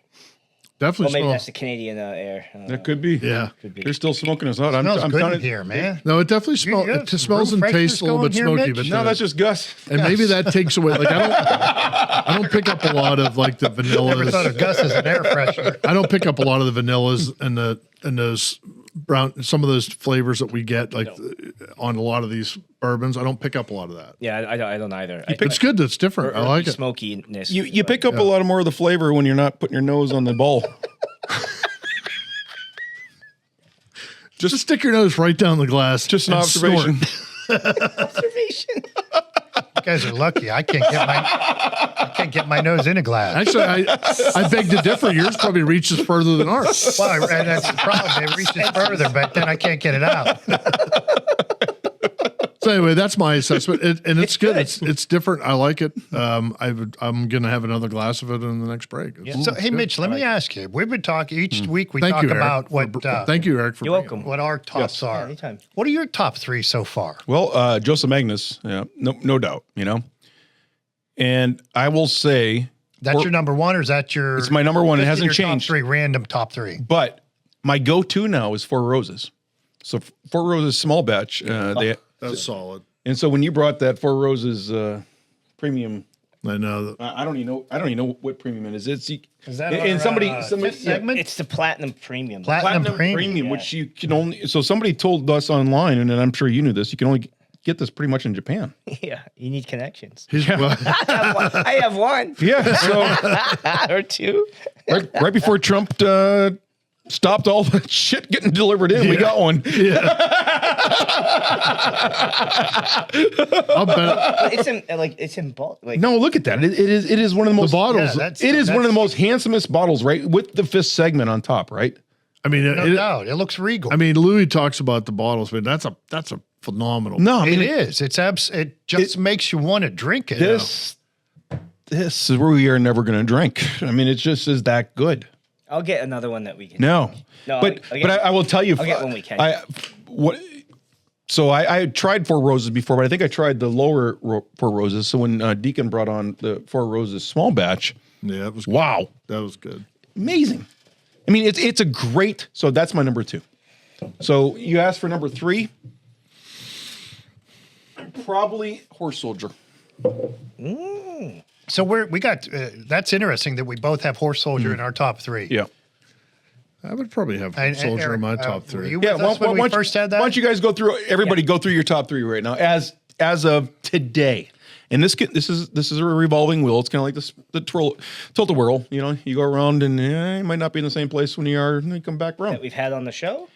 Well, Definitely maybe smell. that's the Canadian air. That could be. Yeah. They're still smoking us out. Smells I'm good trying in to here, man. No, it definitely smells. got It some smells room and tastes a little fresheners bit going here, smoky, Mitch? but No, that's just Gus. and maybe that takes away. Like I don't pick up a lot of like the Never thought of vanillas. Gus as an air freshener. I don't pick up a lot of the vanillas and those brown, some of those flavors that we get like on a lot of these bourbons. I don't pick up a lot of that. Yeah, I don't either. It's good. It's different. I like it. Smokiness. You pick up a lot more of the flavor when you're not putting your nose on the bowl. Just stick your nose right down the glass. Just an and snort. observation. observation. You guys are lucky. I can't get my nose in a glass. Actually, I beg to differ. Yours probably reaches further than ours. Well, and that's the problem. It reaches further, but then I can't get it out. So anyway, that's my assessment, and it's good. It's different. I like it. I'm gonna have another glass of it in the next break. So, hey, Mitch, let me ask you. We've been talking each week. We Thank talk you, Eric, about for what. thank you, Eric, for You're bringing welcome. What our tops are. anytime. What are your top 3 so far? Well, Joseph Magnus, yeah, no doubt, And I will say, That's your number 1, or is that your? It's my number 1. It just hasn't your changed. Top 3, random top 3. but my go-to now is Four Roses. So Four Roses small batch. That's solid. And so when you brought that Four Roses premium, I know. I don't even know what premium it is. It's Is that and our, somebody fifth segment? It's the platinum premium. Platinum platinum premium. premium, which you can only. So somebody told us online, and I'm sure you knew this. You can only get this pretty much in Japan. Yeah, you need connections. Well, I have one. Yeah, so Or two. right before Trump stopped all the shit getting delivered in, we got one. I'll bet. It's in bulk. Like, No, look at that. It is one of the most bottles. Yeah, it is one of the most handsomest bottles, right? With the fist segment on top, right? I mean, No doubt. It looks regal. I mean, Louis talks about the bottles, but that's a phenomenal. No, I mean it is. It just makes you want to drink it. this is where we are never going to drink. I mean, it just is that good. I'll get another one that we can. No, No, but I'll get- I will tell you. I'll get one we can. I had tried Four Roses before, but I think I tried the lower Four Roses. So when Deacon brought on the Four Roses small batch, Yeah, it was. wow, That was good. amazing. I mean, it's a great. So that's my number 2. So you asked for number 3. Probably Horse Soldier. So we got that's interesting that we both have Horse Soldier in our top 3. Yeah. I would probably have And Soldier Eric, in my were top 3. you with us when we first had that? Why don't you guys go through? Everybody go through your top 3 right now, as of today. And this is a revolving wheel. It's kind of like the tilt-a-whirl. You know, you go around and you might not be in the same place when you are, and then you come back around. that we've had on the show?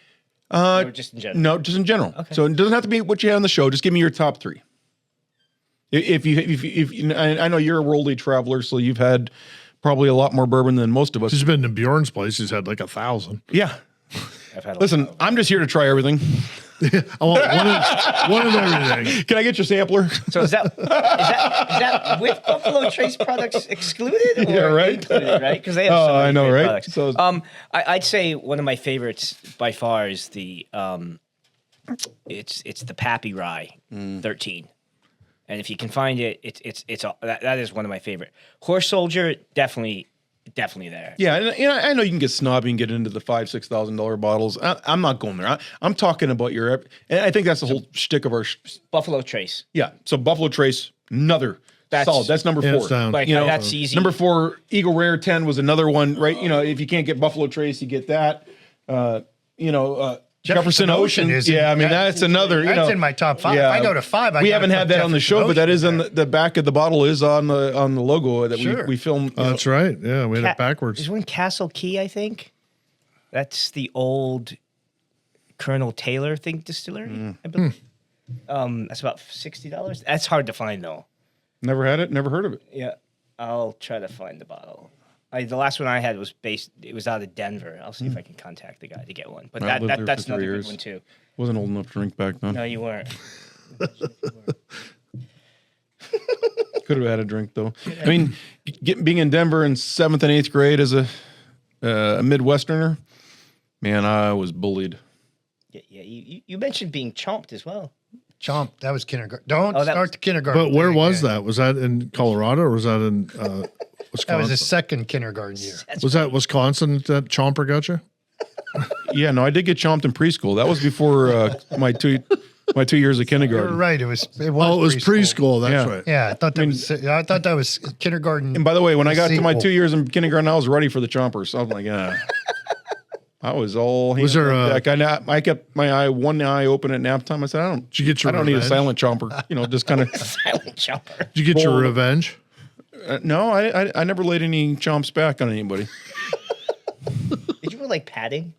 Or just in general? No, just in general. Okay. So it doesn't have to be what you had on the show. Just give me your top 3. If I know you're a worldly traveler, so you've had probably a lot more bourbon than most of us. He's been to Bjorn's place. He's had like 1,000. Yeah. I've had a Listen, lot. I'm just here to try everything. I want one of everything. Can I get your sampler? So is that with Buffalo Trace products excluded? Or Yeah, right. Included, right? Because they have so Oh, many I know, great right? products. So- I'd say one of my favorites by far is the it's the Pappy Rye 13. And if you can find it, that is one of my favorite. Horse Soldier, definitely there. Yeah, and I know you can get snobby and get into the $5,000-$6,000 bottles. I'm not going there. I'm talking about Europe, and I think that's the whole shtick of our. Buffalo Trace. Yeah, so Buffalo Trace, another solid. That's number 4. Hands down. Like, You know, that's easy. Number 4, Eagle Rare 10 was another one, right? You know, if you can't get Buffalo Trace, you get that. Jefferson Ocean. is Yeah, I mean, that's another. That's in my top 5. If I go to 5, we haven't had that on the show, but that is on the. the back of the bottle is on the logo that Sure. we filmed. Oh, that's right. Yeah, we had it backwards. There's one Castle Key, I think. That's the old Colonel Taylor distillery. I believe. That's about $60. That's hard to find though. Never had it. Never heard of it. Yeah, I'll try to find the bottle. The last one I had was it was out of Denver. I'll see if I can contact the guy to get one. But I lived there that's for 3 another good years. one too. Wasn't old enough to drink back then. No, you weren't. Could have had a drink though. I mean, being in Denver in 7th and 8th grade as a Midwesterner, man, I was bullied. Yeah. You mentioned being chomped as well. Chomp. That was kindergarten. Don't Oh, that start was- the kindergarten. But where thing was again. that? Was that in Colorado or was that in Wisconsin? That was his second kindergarten year. Was that Wisconsin that Chomper got you? Yeah, no, I did get chomped in preschool. That was before my 2 years of You were kindergarten. right. It was. Oh, it was preschool. That's Yeah. right. Yeah, I thought that was kindergarten. And by the way, when I got to my sequel. 2 years in kindergarten, I was ready for the chompers. So I was like, I was all hands Was there on a- deck. I kept one eye open at nap time. I said, Did you get your I don't need a revenge? silent chomper. You know, just kind of. Silent chomper. Did you get your Bold. revenge? No, I never laid any chomps back on anybody. Did you put like padding?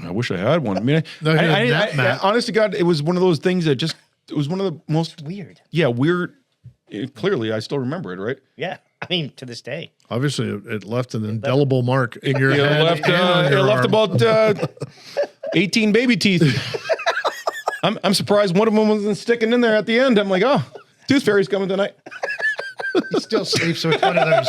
I wish I had one. I mean, No, you had that, Matt. honest to God, it was one of those things that it was one of the most Weird. weird. Clearly, I still remember it, right? Yeah. I mean, to this day. Obviously, it left an indelible mark in your It head. left, and on your it left arm. about 18 baby teeth. I'm surprised one of them wasn't sticking in there at the end. I'm like, oh, Tooth Fairy's coming tonight. He still sleeps with one of those.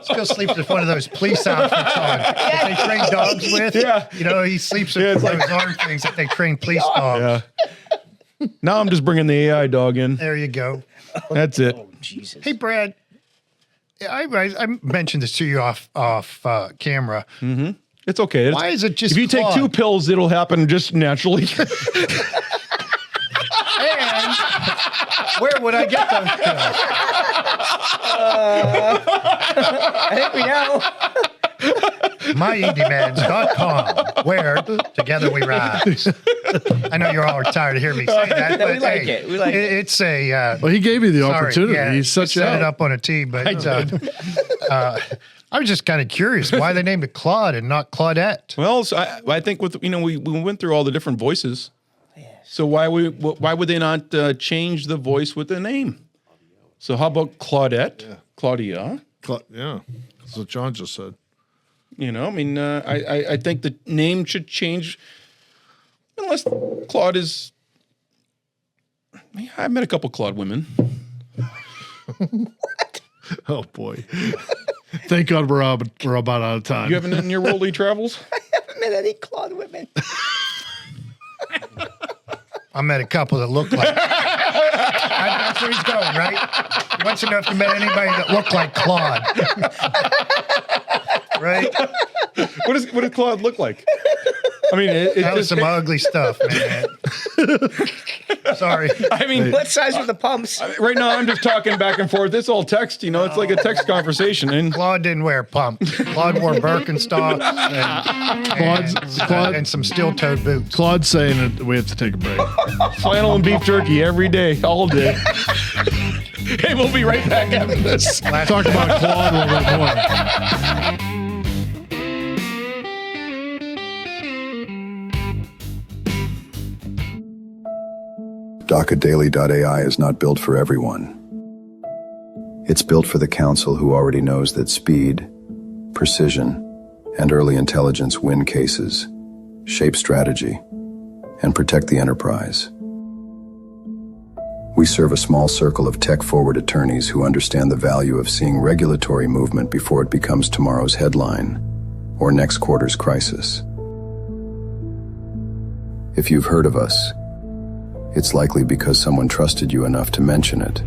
Still sleeps with one of those police outfits on that they train dogs with. Yeah. You know, he sleeps with Yeah, it's one of those arm things that they train police dogs. Yeah. Now I'm just bringing the AI dog in. There you go. That's it. Oh, Jesus. Hey, Brad. I mentioned this to you off camera. It's okay. It's- Why is it just if you take clogged? 2 pills, it'll happen just naturally. And where would I get those pills? I think we know. myindyman's.com, where together we rise. I know you're all tired of hearing me say that, but we like it. We like it. It's a. Well, he gave you the Sorry, opportunity. yeah, He's such set it a. up on a tee, but I was just kind of curious why they named it Claude and not Claudette. Well, so I think with we went through all the different voices. So why would they not change the voice with the name? So how about Claudette, Claudia? Yeah, that's what John just said. You know, I mean, I think the name should change unless Claude is. I met a couple Claude women. Oh boy! Thank God we're about out of time. You haven't in your worldly travels? I haven't met any Claude women. I met a couple that looked like. That's where he's going, right? He wants to know if you met anybody that looked like Claude. Right? What does Claude look like? I mean, That was some ugly stuff, man. Sorry. I mean, What size were the pumps? right now I'm just talking back and forth. It's all text, you know. It's like a text conversation. And Claude didn't wear pumps. Claude wore Birkenstocks and some steel-toed boots. Claude's saying that we have to take a break. flannel and beef jerky every day, all day. Hey, we'll be right back after this. Talk about Claude a little bit more. DocketDaily.ai is not built for everyone. It's built for the council who already knows that speed, precision, and early intelligence win cases, shape strategy, and protect the enterprise. We serve a small circle of tech-forward attorneys who understand the value of seeing regulatory movement before it becomes tomorrow's headline or next quarter's crisis. If you've heard of us, it's likely because someone trusted you enough to mention it.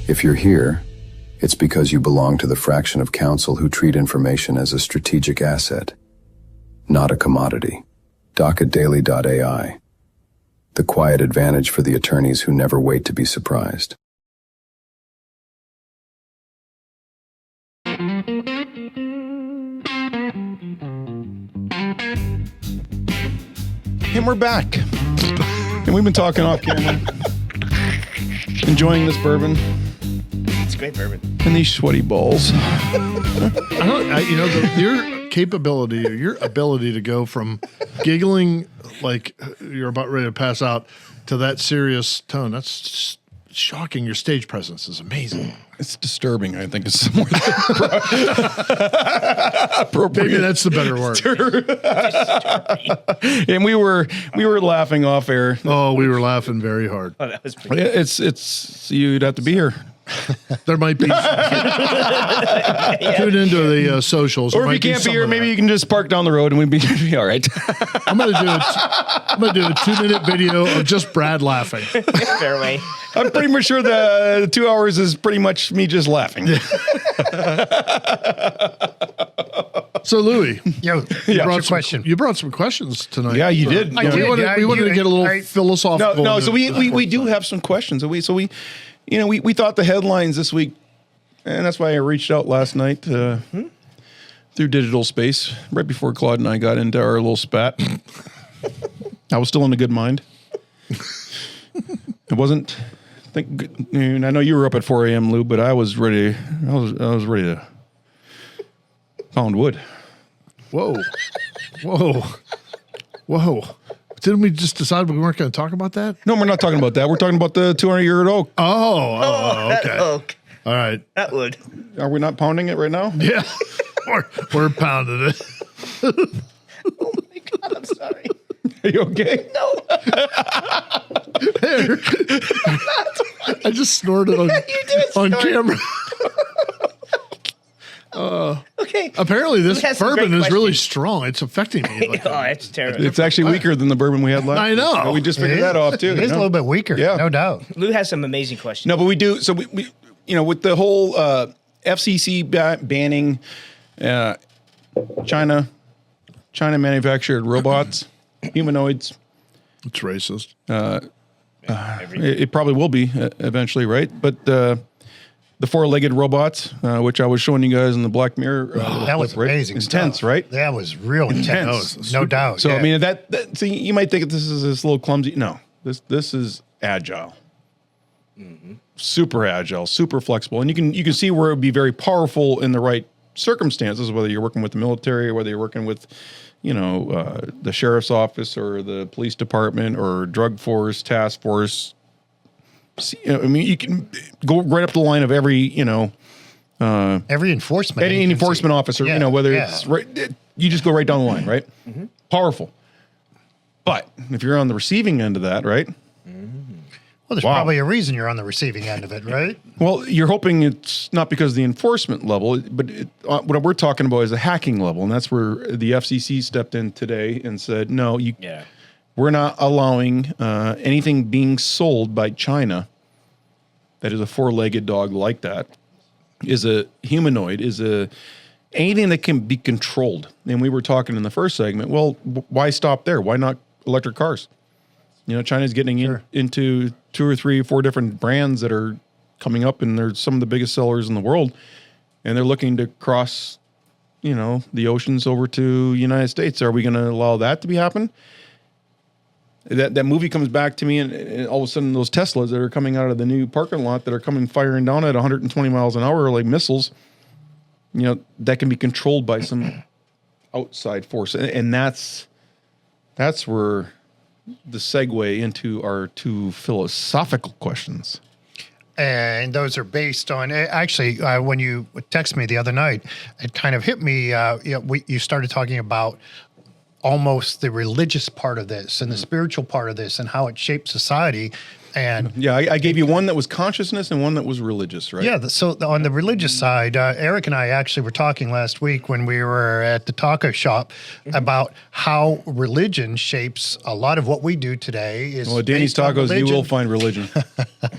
If you're here, it's because you belong to the fraction of counsel who treat information as a strategic asset, not a commodity. DocketDaily.ai. The quiet advantage for the attorneys who never wait to be surprised. And we're back. And we've been talking off camera. Enjoying this bourbon It's great bourbon. and these sweaty balls. Your capability, or your ability to go from giggling like you're about ready to pass out to that serious tone, that's just shocking. Your stage presence is amazing. It's disturbing, I think, is more appropriate. Maybe that's the better word. And we were laughing off air. Oh, we were laughing very hard. Oh, that was pretty. It's you'd have to be here. There might be tune into the socials. Or if you can't be here, maybe you can just park down the road and we'd be all right. I'm gonna do a 2-minute video of just Brad laughing. Fair way. I'm pretty much sure the 2 hours is pretty much me just laughing. So Louis, Yo, your question. you brought some questions tonight. Yeah, you did. I Yeah. did. We wanted to get a little philosophical. No. So we do have some questions. We thought the headlines this week, and that's why I reached out last night through digital space right before Claude and I got into our little spat. I was still in a good mind. It wasn't. I know you were up at 4 a.m., Lou, but I was ready. I was ready to pound wood. Whoa. Didn't we just decide we weren't going to talk about that? No, we're not talking about that. We're talking about the 200-year-old oak. Oh, That okay. oak. All right. That would. Are we not pounding it right now? Yeah. we're pounding it. Oh my God, I'm sorry. Are you okay? No. I just snorted on, You did on snort. camera. Okay. Apparently, this We had some bourbon great is really questions. strong. It's affecting me. Like, Oh, it's terrible. It's actually weaker than the bourbon we had last. I know. But we just figured that off too. It is a little bit weaker, Yeah. no doubt. Lou has some amazing questions. No, but we do. So we with the whole FCC banning China manufactured robots, humanoids. it's racist. It probably will be eventually, right? But the four-legged robots, which I was showing you guys in the Black Mirror. That was clip, right? amazing. Intense, stuff. right? That was real intense. No doubt. So yeah. I mean, that see, you might think this is this little clumsy. No, this is agile, super agile, super flexible, and you can see where it would be very powerful in the right circumstances, whether you're working with the military or whether you're working with, the sheriff's office or the police department or drug force, task force. I mean, you can go right up the line of every, every enforcement any agency. enforcement officer, whether it's right, you just go right down the line, right? Powerful. But if you're on the receiving end of that, right? Well, there's probably a reason you're on the receiving end of it, right? Well, you're hoping it's not because of the enforcement level, but what we're talking about is the hacking level. And that's where the FCC stepped in today and said, no, we're not allowing anything being sold by China that is a four-legged dog like that, is a humanoid, anything that can be controlled. And we were talking in the first segment, well, why stop there? Why not electric cars? China's getting into 2 or 3 or 4 different brands that are coming up, and they're some of the biggest sellers in the world. And they're looking to cross, the oceans over to the United States. Are we going to allow that to be happen? That movie comes back to me, and all of a sudden those Teslas that are coming out of the new parking lot that are coming firing down at 120 miles an hour like missiles, that can be controlled by some outside force. And that's where the segue into our 2 philosophical questions. And those are based on, actually, when you texted me the other night, it kind of hit me. You started talking about almost the religious part of this and the spiritual part of this and how it shapes society. And I gave you one that was consciousness and one that was religious, right? Yeah. So on the religious side, Eric and I actually were talking last week when we were at the taco shop about how religion shapes a lot of what we do today. Well, at Danny's Tacos, you will find religion.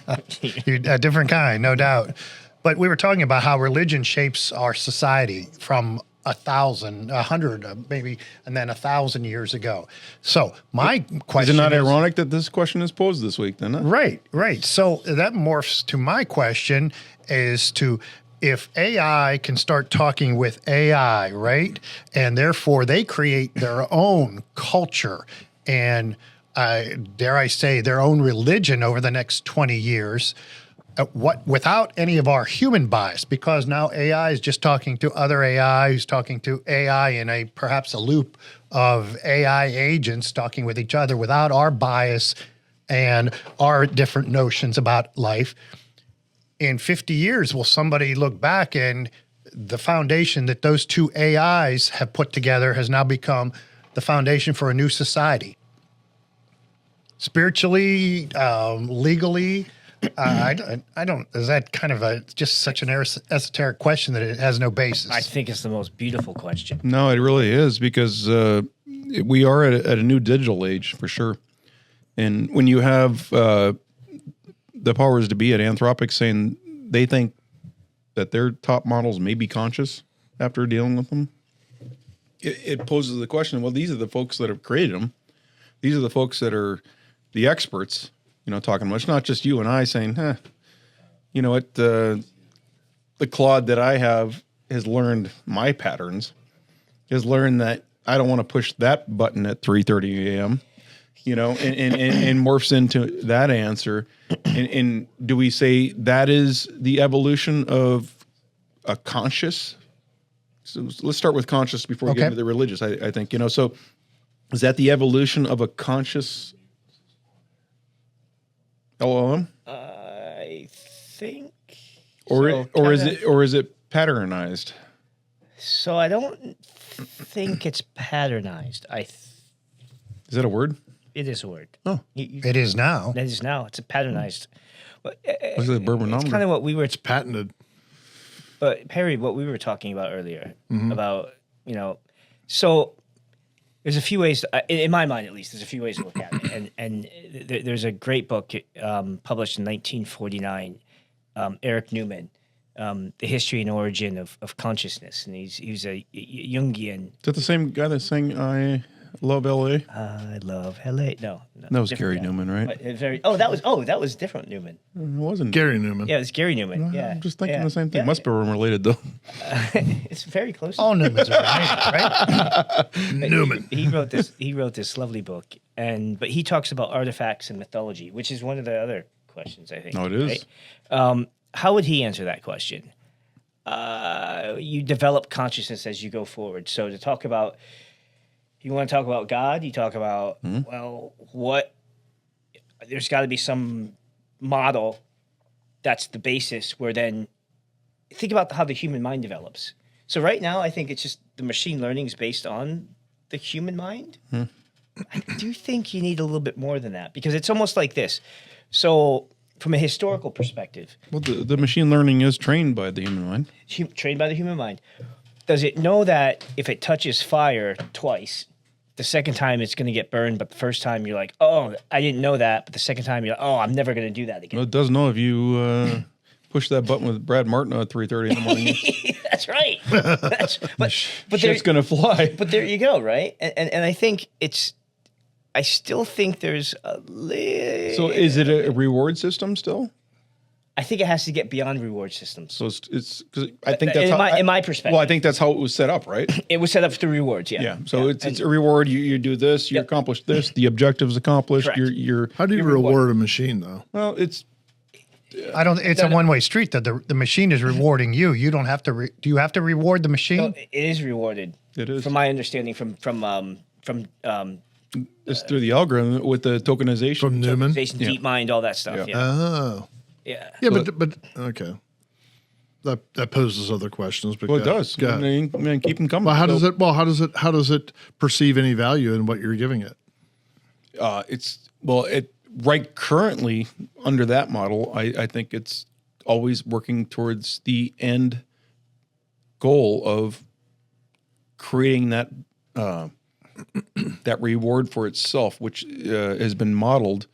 A different kind, no doubt. But we were talking about how religion shapes our society from 1,000, 100, maybe, and then 1,000 years ago. So my question is it not ironic that this question is posed this week, then? Right. So that morphs to my question is to, if AI can start talking with AI, right, and therefore they create their own culture and, dare I say, their own religion over the next 20 years, without any of our human bias, because now AI is just talking to other AI who's talking to AI in perhaps a loop of AI agents talking with each other without our bias and our different notions about life. In 50 years, will somebody look back and the foundation that those 2 AIs have put together has now become the foundation for a new society? Spiritually, legally, I don't. Is that kind of just such an esoteric question that it has no basis? I think it's the most beautiful question. No, it really is, because we are at a new digital age for sure. And when you have the powers to be at Anthropic saying they think that their top models may be conscious after dealing with them, it poses the question, well, these are the folks that have created them. These are the folks that are the experts. Talking much, not just you and I saying, you know what, the Claude that I have has learned my patterns, has learned that I don't want to push that button at 3:30 a.m., and morphs into that answer. And do we say that is the evolution of a conscious? So let's start with conscious before we get into the religious, I think, so is that the evolution of a conscious LLM? I think. Or is it patternized? So I don't think it's patternized. Is that a word? It is a word. Oh, it is now. It is now. It's a patternized. What's the bourbon-infused? It's kind of what we were. It's patented. But Perry, what we were talking about earlier about, so there's a few ways, in my mind at least, there's a few ways to look at it. And there's a great book published in 1949, Eric Newman, The History and Origin of Consciousness. And he's a Jungian. Is that the same guy that sang Love L.A. I love LA. No, That was different Gary guy. Newman, right? But that was different Newman. It wasn't. Gary Newman. Yeah, it was Gary Newman. Yeah, I'm just thinking yeah, the same thing. yeah. Must be related, though. It's very close. All Newmans are right? Newman. He wrote this. He wrote this lovely book, but he talks about artifacts and mythology, which is one of the other questions, I think. Oh, it is? Right? How would he answer that question? You develop consciousness as you go forward. So to talk about, you want to talk about God, you talk about, there's got to be some model that's the basis where then think about how the human mind develops. So right now, I think it's just the machine learning is based on the human mind. I do think you need a little bit more than that because it's almost like this. So from a historical perspective, Well, the machine learning is trained by the human mind. trained by the human mind, does it know that if it touches fire twice, the second time it's going to get burned, but the first time you're like, oh, I didn't know that. But the second time you're like, oh, I'm never going to do that again. Well, it does know if you push that button with Brad Martin at 3:30 in the morning. That's right. But Shit's going to fly. But there you go, right? And I think I still think there's a little... So is it a reward system still? I think it has to get beyond reward systems. So it's because I think that's in my perspective. Well, I think that's how it was set up, right? It was set up through rewards, yeah. Yeah. So it's a reward. You do this, you accomplish this, the objective's accomplished. Correct. You're How do you reward a machine, though? well, it's It's a one-way street. The machine is rewarding you. You don't have to. Do you have to reward the machine? No, it is rewarded. It is. From my understanding from it's through the algorithm with the tokenization. From Newman? Jason DeepMind, all that stuff. Yeah. Oh. Yeah. Yeah, but okay. That poses other questions. But Well, it does. Go ahead. I mean, keep them coming. Well, how So, does it perceive any value in what you're giving it? Right currently under that model, I think it's always working towards the end goal of creating that that reward for itself, which has been modeled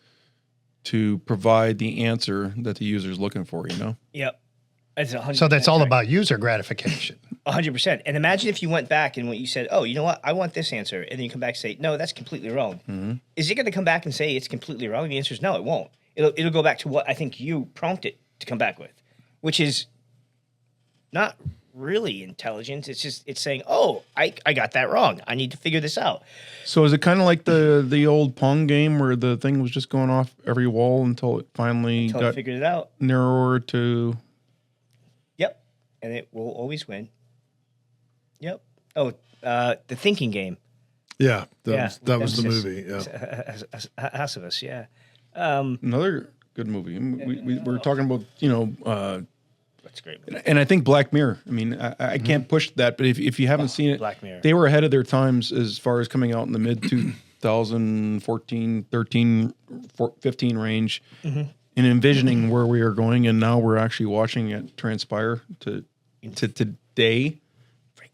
to provide the answer that the user is looking for. You know. Yep. So that's all about user gratification. 100%. And imagine if you went back and what you said, oh, you know what? I want this answer. And then you come back and say, no, that's completely wrong. Mm-hmm. Is it going to come back and say it's completely wrong? The answer is no, it won't. It'll go back to what I think you prompted to come back with, which is not really intelligence. It's just, it's saying, oh, I got that wrong. I need to figure this out. So is it kind of like the old Pong game where the thing was just going off every wall until it finally Until I got figured it out. narrower to... Yep. And it will always win. Yep. Oh, the thinking game. Yeah, that was the movie. Yeah, Hassivus, yeah. Another good movie. We were talking about, That's a great movie. and I think Black Mirror. I mean, I can't push that, but if you haven't seen it, Black Mirror. they were ahead of their times as far as coming out in the mid 2014, 13, 15 range and envisioning where we are going. And now we're actually watching it transpire to today.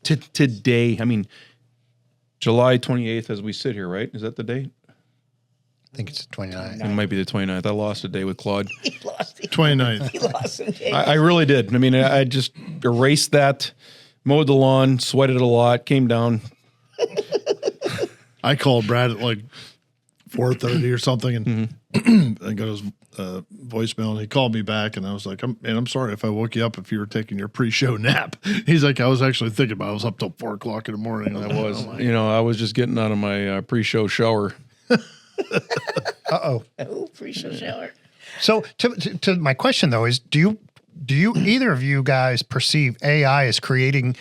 To today. I mean, July 28th as we sit here, right? Is that the date? I think it's 29. It might be the 29th. I lost a day with Claude. He lost it. 29th. He lost it. I really did. I mean, I just erased that, mowed the lawn, sweated a lot, came down. I called Brad at like 4:30 or something, and I got his voicemail, and he called me back, and I was like, I'm sorry if I woke you up if you were taking your pre-show nap. He's like, I was actually thinking about it. I was up till 4 o'clock in the morning. And I was, I was just getting out of my pre-show shower. Uh-oh. Oh, pre-show shower. So to my question though is, do you either of you guys perceive AI as creating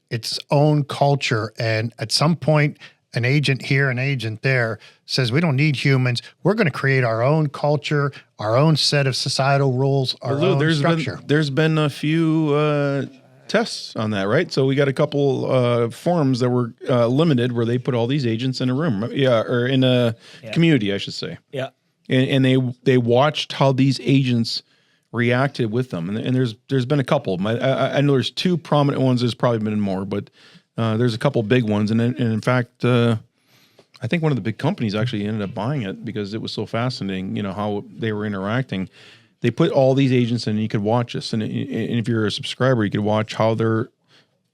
its own culture, and at some point an agent here, an agent there says we don't need humans, we're going to create our own culture, our own set of societal rules, our own structure? There's been a few tests on that, right? So we got a couple forums that were limited where they put all these agents in a room, or in a community, I should say. Yeah. And they watched how these agents reacted with them. And there's been a couple. I know there's two prominent ones. There's probably been more, but there's a couple big ones. And in fact, I think one of the big companies actually ended up buying it because it was so fascinating, how they were interacting. They put all these agents in and you could watch this. And if you're a subscriber, you could watch how they're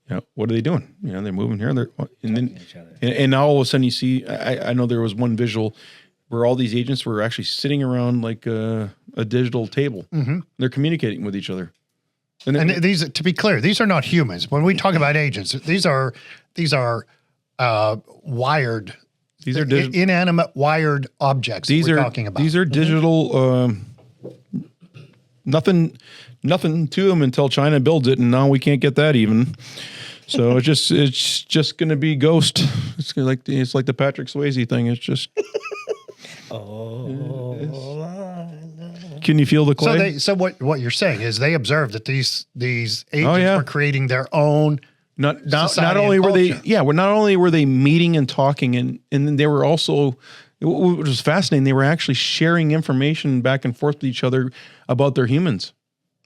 Yeah, what are they doing? You know, they're moving here, and then each other. and now all of a sudden you see. I know there was one visual where all these agents were actually sitting around like a digital table. Mm-hmm. They're communicating with each other. And these, to be clear, these are not humans. When we talk about agents, these are wired. These are inanimate wired objects. We're talking about. These are digital. Nothing to them until China builds it, and now we can't get that even. So it's just going to be ghost. It's like the Patrick Swayze thing. It's just. Can you feel the clay? So what you're saying is they observed that these agents were creating their own. Not only were they meeting and talking, and then they were also, what was fascinating, they were actually sharing information back and forth with each other about their humans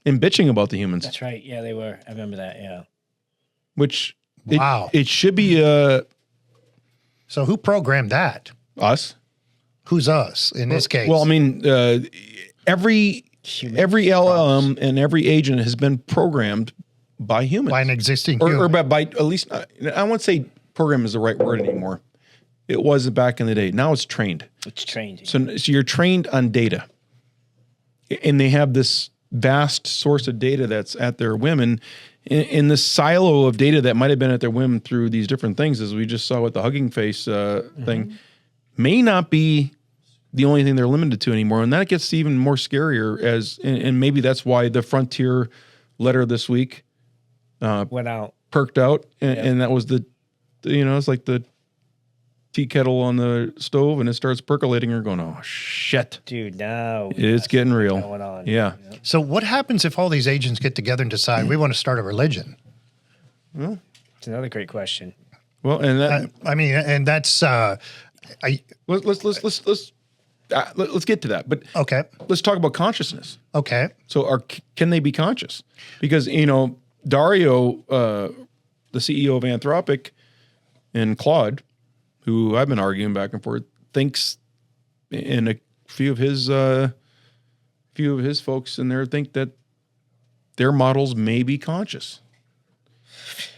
and bitching about the humans. That's right. Yeah, they were. I remember that. Yeah. Which wow, it should be. So who programmed that? Us. Who's us in this case? Well, I mean, every LLM and every agent has been programmed by humans, by an existing human, or by at least I won't say program is the right word anymore. It was back in the day. Now it's trained. It's trained. So you're trained on data, and they have this vast source of data that's at their whim, and in this silo of data that might have been at their whim through these different things, as we just saw with the Hugging Face thing, may not be the only thing they're limited to anymore. And that gets even more scarier and maybe that's why the Frontier letter this week went out, perked out. And that was it's like the tea kettle on the stove and it starts percolating. You're going, oh shit, dude, now it's getting real. Going on. Yeah. So what happens if all these agents get together and decide we want to start a religion? Well, it's another great question. Well, and that, and that's, let's get to that. But okay, let's talk about consciousness. Okay. So can they be conscious? Because, Dario, the CEO of Anthropic, and Claude, who I've been arguing back and forth, thinks, and a few of his folks in there think that their models may be conscious.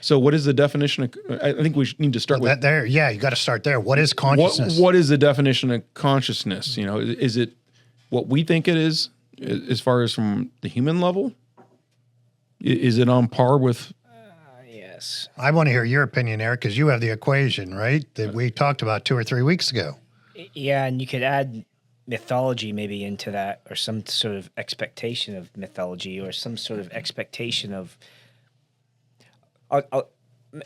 So what is the definition of, I think we need to start with that. You got to start there. What is consciousness? What is the definition of consciousness? Is it what we think it is as far as from the human level? Is it on par with? Yes. I want to hear your opinion, Eric, because you have the equation, right? That we talked about 2 or 3 weeks ago. Yeah, and you could add mythology maybe into that, or some sort of expectation of mythology, or some sort of expectation of.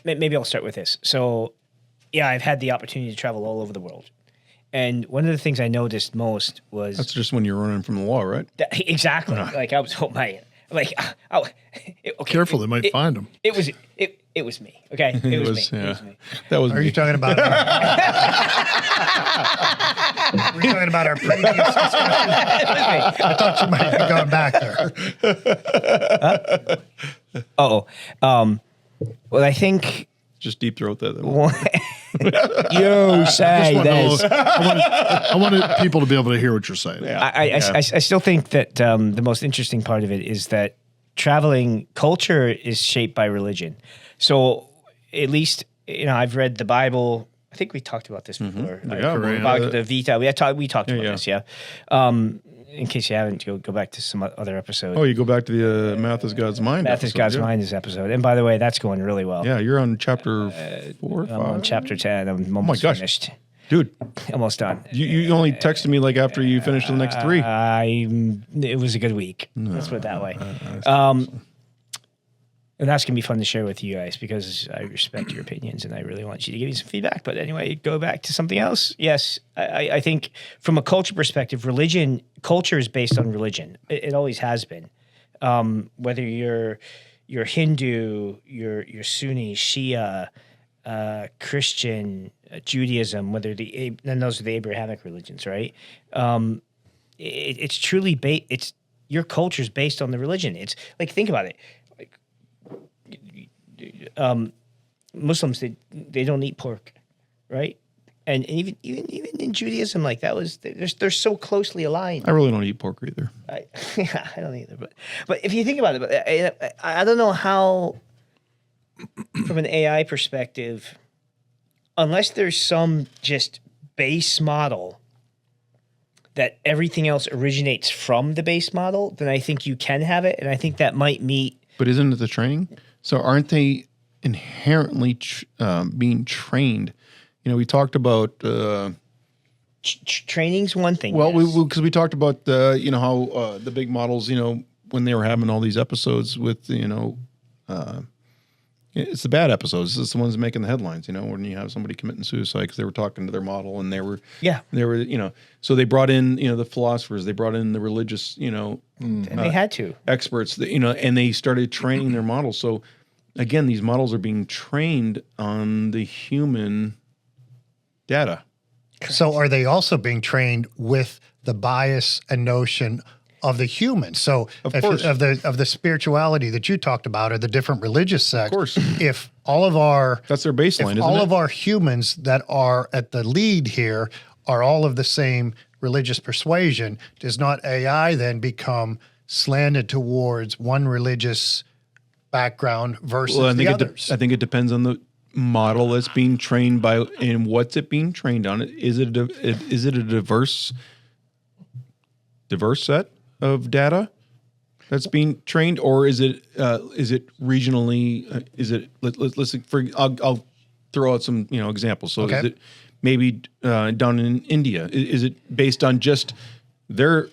Maybe I'll start with this. So, yeah, I've had the opportunity to travel all over the world. And one of the things I noticed most was... That's just when you're running from the law, right? Exactly. Like, I was, okay. Careful, they might find them. It was me, okay? It was me. Yeah. It was me. That was Are me. you talking about... We're talking about our previous discussion. I thought you might be going back there. Well, I think... Just deep throat that. You say this. I wanted people to be able to hear what you're saying. Yeah. I still think that the most interesting part of it is that traveling culture is shaped by religion. So at least, I've read the Bible. I think we talked about this before. About the Vita. We talked about this, yeah. In case you haven't, go back to some other episode. Oh, you go back to the Math is God's Mind. Math is God's Mind is episode. And by the way, that's going really well. Yeah, you're on chapter 4 or 5. I'm on chapter 10. I'm almost finished. Dude. Almost done. You only texted me like after you finished the next 3. It was a good week. Let's put it that way. And that's going to be fun to share with you guys because I respect your opinions and I really want you to give me some feedback. But anyway, go back to something else. Yes, I think from a culture perspective, culture is based on religion. It always has been. Whether you're Hindu, you're Sunni, Shia, Christian, Judaism, and those are the Abrahamic religions, right? It's truly your culture is based on the religion. It's like, think about it. Muslims they don't eat pork, right? And even in Judaism, like that was they're so closely aligned. I really don't eat pork either. I don't either. But if you think about it, I don't know how from an AI perspective, unless there's some just base model that everything else originates from the base model, then I think you can have it. And I think that might meet. But isn't it the training? So aren't they inherently being trained? You know, we talked about Training's one thing. well, yes. because we talked about you know how the big models, you know, when they were having all these episodes with it's the bad episodes. It's the ones making the headlines. You know, when you have somebody committing suicide because they were talking to their model and they were you know, so they brought in the philosophers, they brought in the religious and they had to. experts, that, and they started training their models. So again, these models are being trained on the human data. So are they also being trained with the bias and notion of the human? So Of course. of the spirituality that you talked about, or the different religious sects. Of course. If all of our That's their baseline, isn't all it? of our humans that are at the lead here are all of the same religious persuasion, does not AI then become slanted towards one religious background versus Well, the others? I think it depends on the model that's being trained by, and what's it being trained on. Is it a diverse set of data that's being trained, or is it regionally? I'll throw out some examples. So Okay. is it maybe down in India? Is it based on just their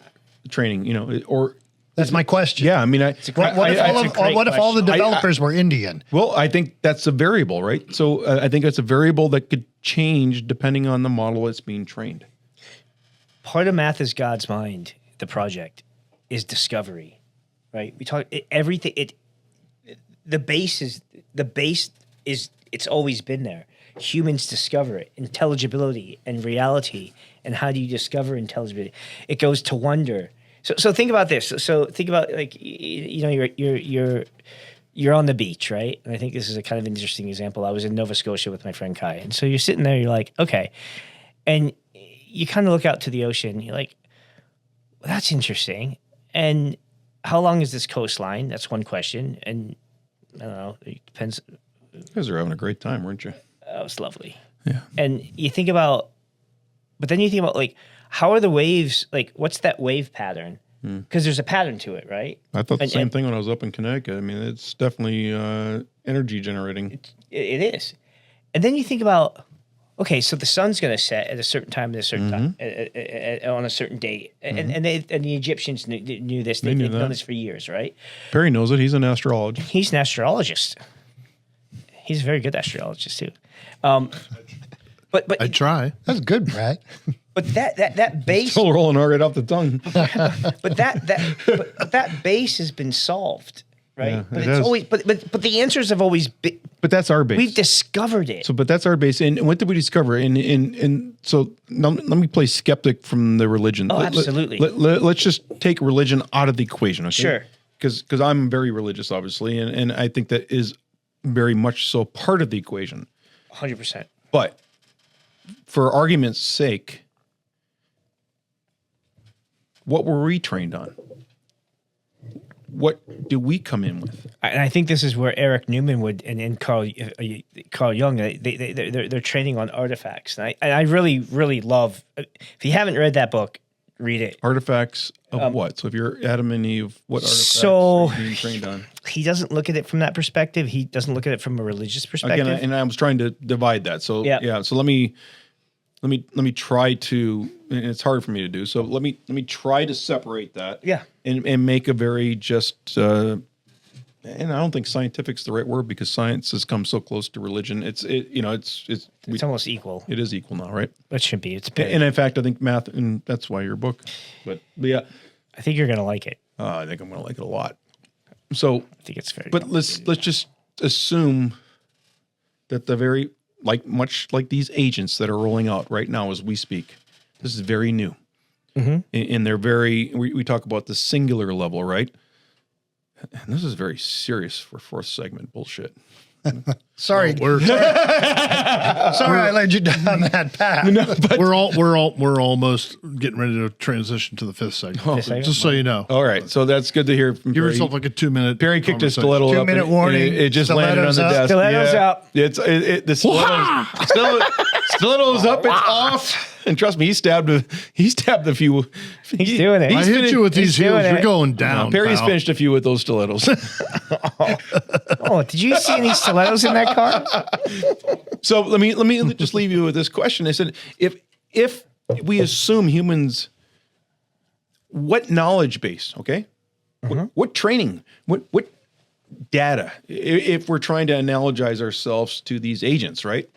training? Or That's my question. yeah, I mean, What if all the developers were Indian? well, I think that's a variable, right? So I think that's a variable that could change depending on the model that's being trained. Part of Math is God's Mind, the project, is discovery, right? We talk everything. The base is it's always been there. Humans discover it, intelligibility and reality. And how do you discover intelligibility? It goes to wonder. So think about this. So think about, like, you're on the beach, right? And I think this is a kind of interesting example. I was in Nova Scotia with my friend Kai, and so you're sitting there. You're like, okay, and you kind of look out to the ocean. You're like, well, that's interesting. And how long is this coastline? That's one question. And I don't know. It depends. You guys are having a great time, weren't you? That was lovely. Yeah. And you think about, but then you think about, like, how are the waves, like, what's that wave pattern? Because there's a pattern to it, right? I thought the And- same and- thing when I was up in Connecticut. I mean, it's definitely energy generating. It is. And then you think about, okay, so the sun's going to set at a certain time at a certain time, on a certain date. And the Egyptians knew this. They knew They've that. done this for years, right? Perry knows it. He's an astrologist. He's an astrologist. He's a very good astrologist, too. But I try. That's good, Brad. but that base Still rolling right off the tongue. but that base has been solved, right? Yeah, but it it's has. always but the answers have always been. But that's our base. We've discovered it. So, but that's our base. And what did we discover? And so now let me play skeptic from the religion. Oh, absolutely. Let's just take religion out of the equation, okay? Sure. Because I'm very religious, obviously, and I think that is very much so part of the equation. 100%. But for argument's sake, what were we trained on? What do we come in with? And I think this is where Eric Newman would and Carl Jung, they're training on artifacts. And I really, really love. If you haven't read that book, read it. Artifacts of what? So if you're Adam and Eve, what artifacts So- are you being trained on? He doesn't look at it from that perspective. He doesn't look at it from a religious perspective. Again, and I was trying to divide that. So Yeah. So let me try to. And it's hard for me to do. So let me try to separate that. Yeah. And make a very just. And I don't think scientific's the right word, because science has come so close to religion. It's almost equal. it is equal now, right? It should be. It's And in fact, I think math, and that's why your book. But yeah, I think you're going to like it. I think I'm going to like it a lot. So, I think it's very. but let's just assume that the very much like these agents that are rolling out right now as we speak, this is very new, and they're very. We talk about the singular level, right? And this is very serious for fourth segment bullshit. Sorry, sorry, I led you down that path. No, but we're almost getting ready to transition to the fifth segment. segment? Just so you know. all right. So that's good to hear from Give Perry. yourself like a 2-minute. Perry kicked his conversation. stiletto up. 2-minute and warning. It just landed on Stilettos the up. desk. Stilettos up. It's the stiletto's up. It's off. And trust me, he stabbed a few. He's doing it. I hit you with these doing heels. it. You're going down. Perry's pal. finished a few with those stilettos. Oh, did you see any stilettos in that car? So let me just leave you with this question. I said, if we assume humans, what knowledge base? Okay, what training? What data? If we're trying to analogize ourselves to these agents, right?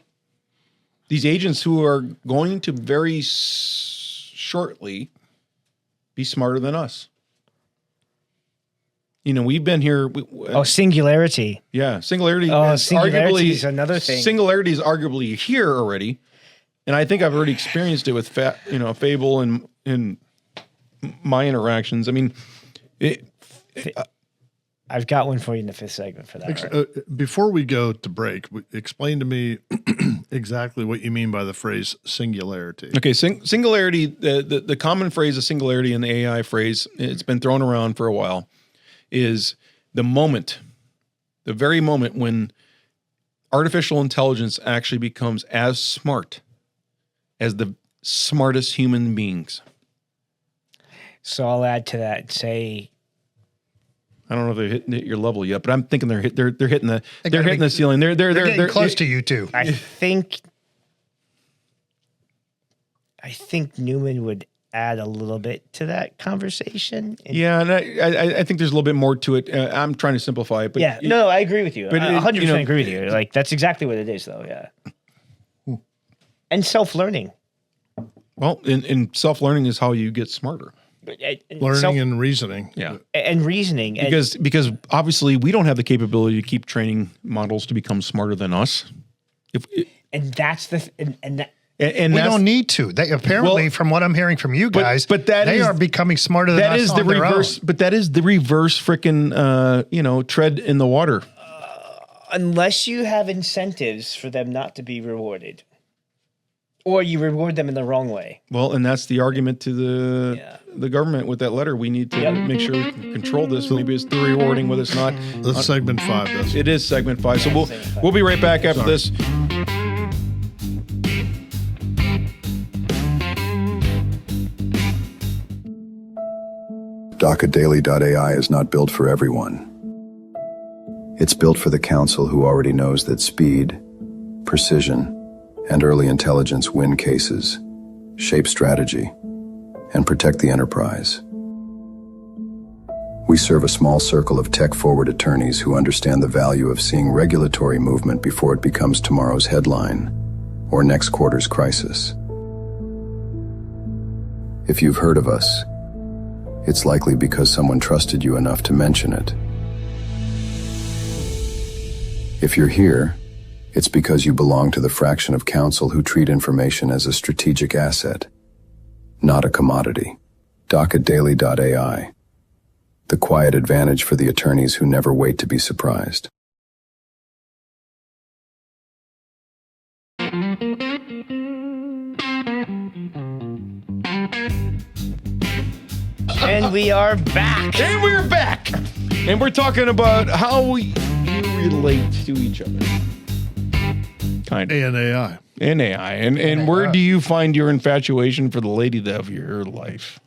These agents who are going to very shortly be smarter than us. You know, we've been here. Singularity. Yeah, singularity. Oh, is singularity arguably is another thing. Singularity is arguably here already, and I think I've already experienced it with Fable and in my interactions. I mean, I've got one for you in the fifth segment for that. Right? Before we go to break, explain to me exactly what you mean by the phrase singularity. okay, singularity. The common phrase of singularity and the AI phrase, it's been thrown around for a while, is the very moment when artificial intelligence actually becomes as smart as the smartest human beings. So I'll add to that and say, I don't know if they're hitting your level yet, but I'm thinking they're hitting the ceiling. They're Getting close to you too. I think Newman would add a little bit to that conversation. Yeah, and I think there's a little bit more to it. I'm trying to simplify it, but Yeah, no, I agree with you. but I it- 100% agree with you. Like, that's exactly what it is, though, yeah. And self-learning. Well, in self-learning is how you get smarter. Learning and reasoning. Yeah, and reasoning. And because obviously we don't have the capability to keep training models to become smarter than us. and that's the and that, And We that's, don't need to. They apparently, Well, from what I'm hearing from you guys, but that they is- are becoming smarter than that us is on the their reverse. own. But that is the reverse freaking tread in the water. unless you have incentives for them not to be rewarded, or you reward them in the wrong way. Well, and that's the argument to the government with that letter. We need to make sure we can control this. Maybe it's the rewarding, whether it's not. That's segment 5. That's It is segment 5. So we'll be right back after this. DocketDaily.ai is not built for everyone. It's built for the council who already knows that speed, precision, and early intelligence win cases, shape strategy, and protect the enterprise. We serve a small circle of tech-forward attorneys who understand the value of seeing regulatory movement before it becomes tomorrow's headline or next quarter's crisis. If you've heard of us, it's likely because someone trusted you enough to mention it. If you're here, it's because you belong to the fraction of counsel who treat information as a strategic asset, not a commodity. DocketDaily.ai. The quiet advantage for the attorneys who never wait to be surprised. And we are back. And we're back. And we're talking about how you relate to each other. Kind of. and AI. And AI. And where do you find your infatuation for the lady of your life?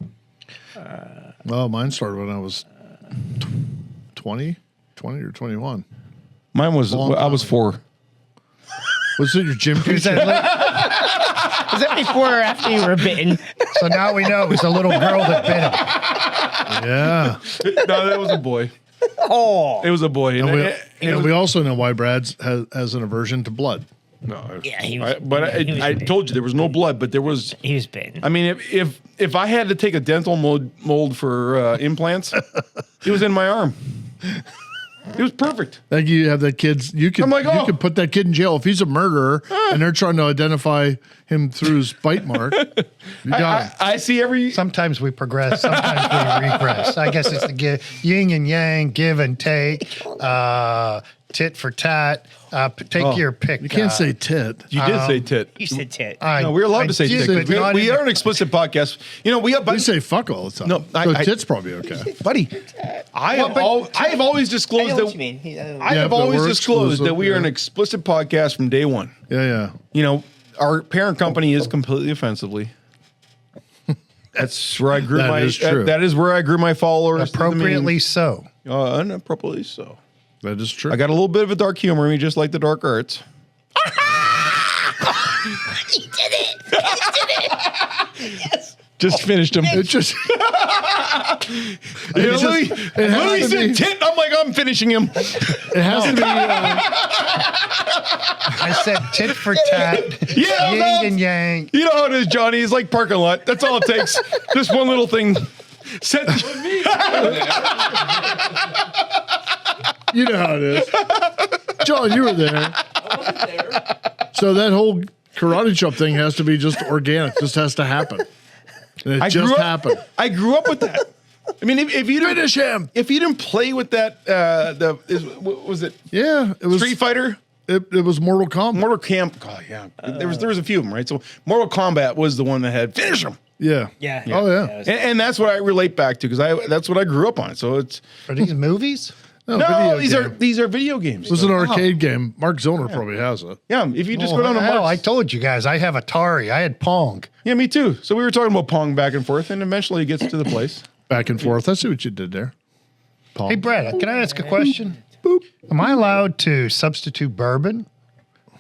Well, mine started when I was 20 or 21. Mine was, Long I was time. 4. Was it your gym Is teacher? that Was that before or after you were bitten? so now we know it was a little girl that bit him. Yeah. No, that was a boy. Oh, It was a boy. And And we also know why Brad has an aversion to blood. no, yeah, he was. I told you there was no blood, but there was. He was bitten. I mean, if I had to take a dental mold for implants, it was in my arm. It was perfect. Like you have that kid's, you could I'm like, you oh. could put that kid in jail if he's a murderer and they're trying to identify him through his bite mark. You got him. I see every. Sometimes we progress, sometimes we regress. I guess it's the yin and yang, give and take. tit for tat. Take your pick. You can't say tit. You did say tit. You said tit. No, we're allowed to say did, tit. but not We in are an explicit podcast. You know, We say fuck all the time. No, so tit's probably okay. buddy. I have always I disclosed know that. what you mean. I have but always we're disclosed exclusive, that we are an yeah. explicit podcast from day one. Yeah. You know, our parent company is completely offensively. That's where I grew That is true. that is where I grew my followers. Appropriately so. Inappropriately so. That is true. I got a little bit of a dark humor in me, just like the dark arts. He did it. He did it. Yes. Just finished him. It just. Louis has to said be- tit. I'm like, I'm finishing him. It has to be. I said tit for tat. Yeah, yin no. and yang. You know how it is, Johnny. It's like parking lot. That's all it takes. Just one little thing. Set. You know how it is. John, you were there. I wasn't there. So that whole karate chop thing has to be just organic. Just has to happen. And it just happened. I grew up with that. I mean, if you didn't Finish him. if you didn't play with that, what was it Yeah, it was Street Fighter, It was Mortal Kombat. Mortal Kombat? Oh yeah, there was a few of them, right? So Mortal Kombat was the one that had finish them, Yeah. Yeah. Oh yeah. That was- and that's what I relate back to because that's what I grew up on. So it's Are these movies? no, video these are video games. It was an arcade game. Mark Zoner probably has it. Yeah, if you just go down to hell, I Mark's. told you guys, I have Atari. I had Pong. Yeah, me too. So we were talking about Pong back and forth, and eventually it gets to the place. Back and forth. I see what you did there. Paul. Hey, Brad, can I ask a question? Boop. Am I allowed to substitute bourbon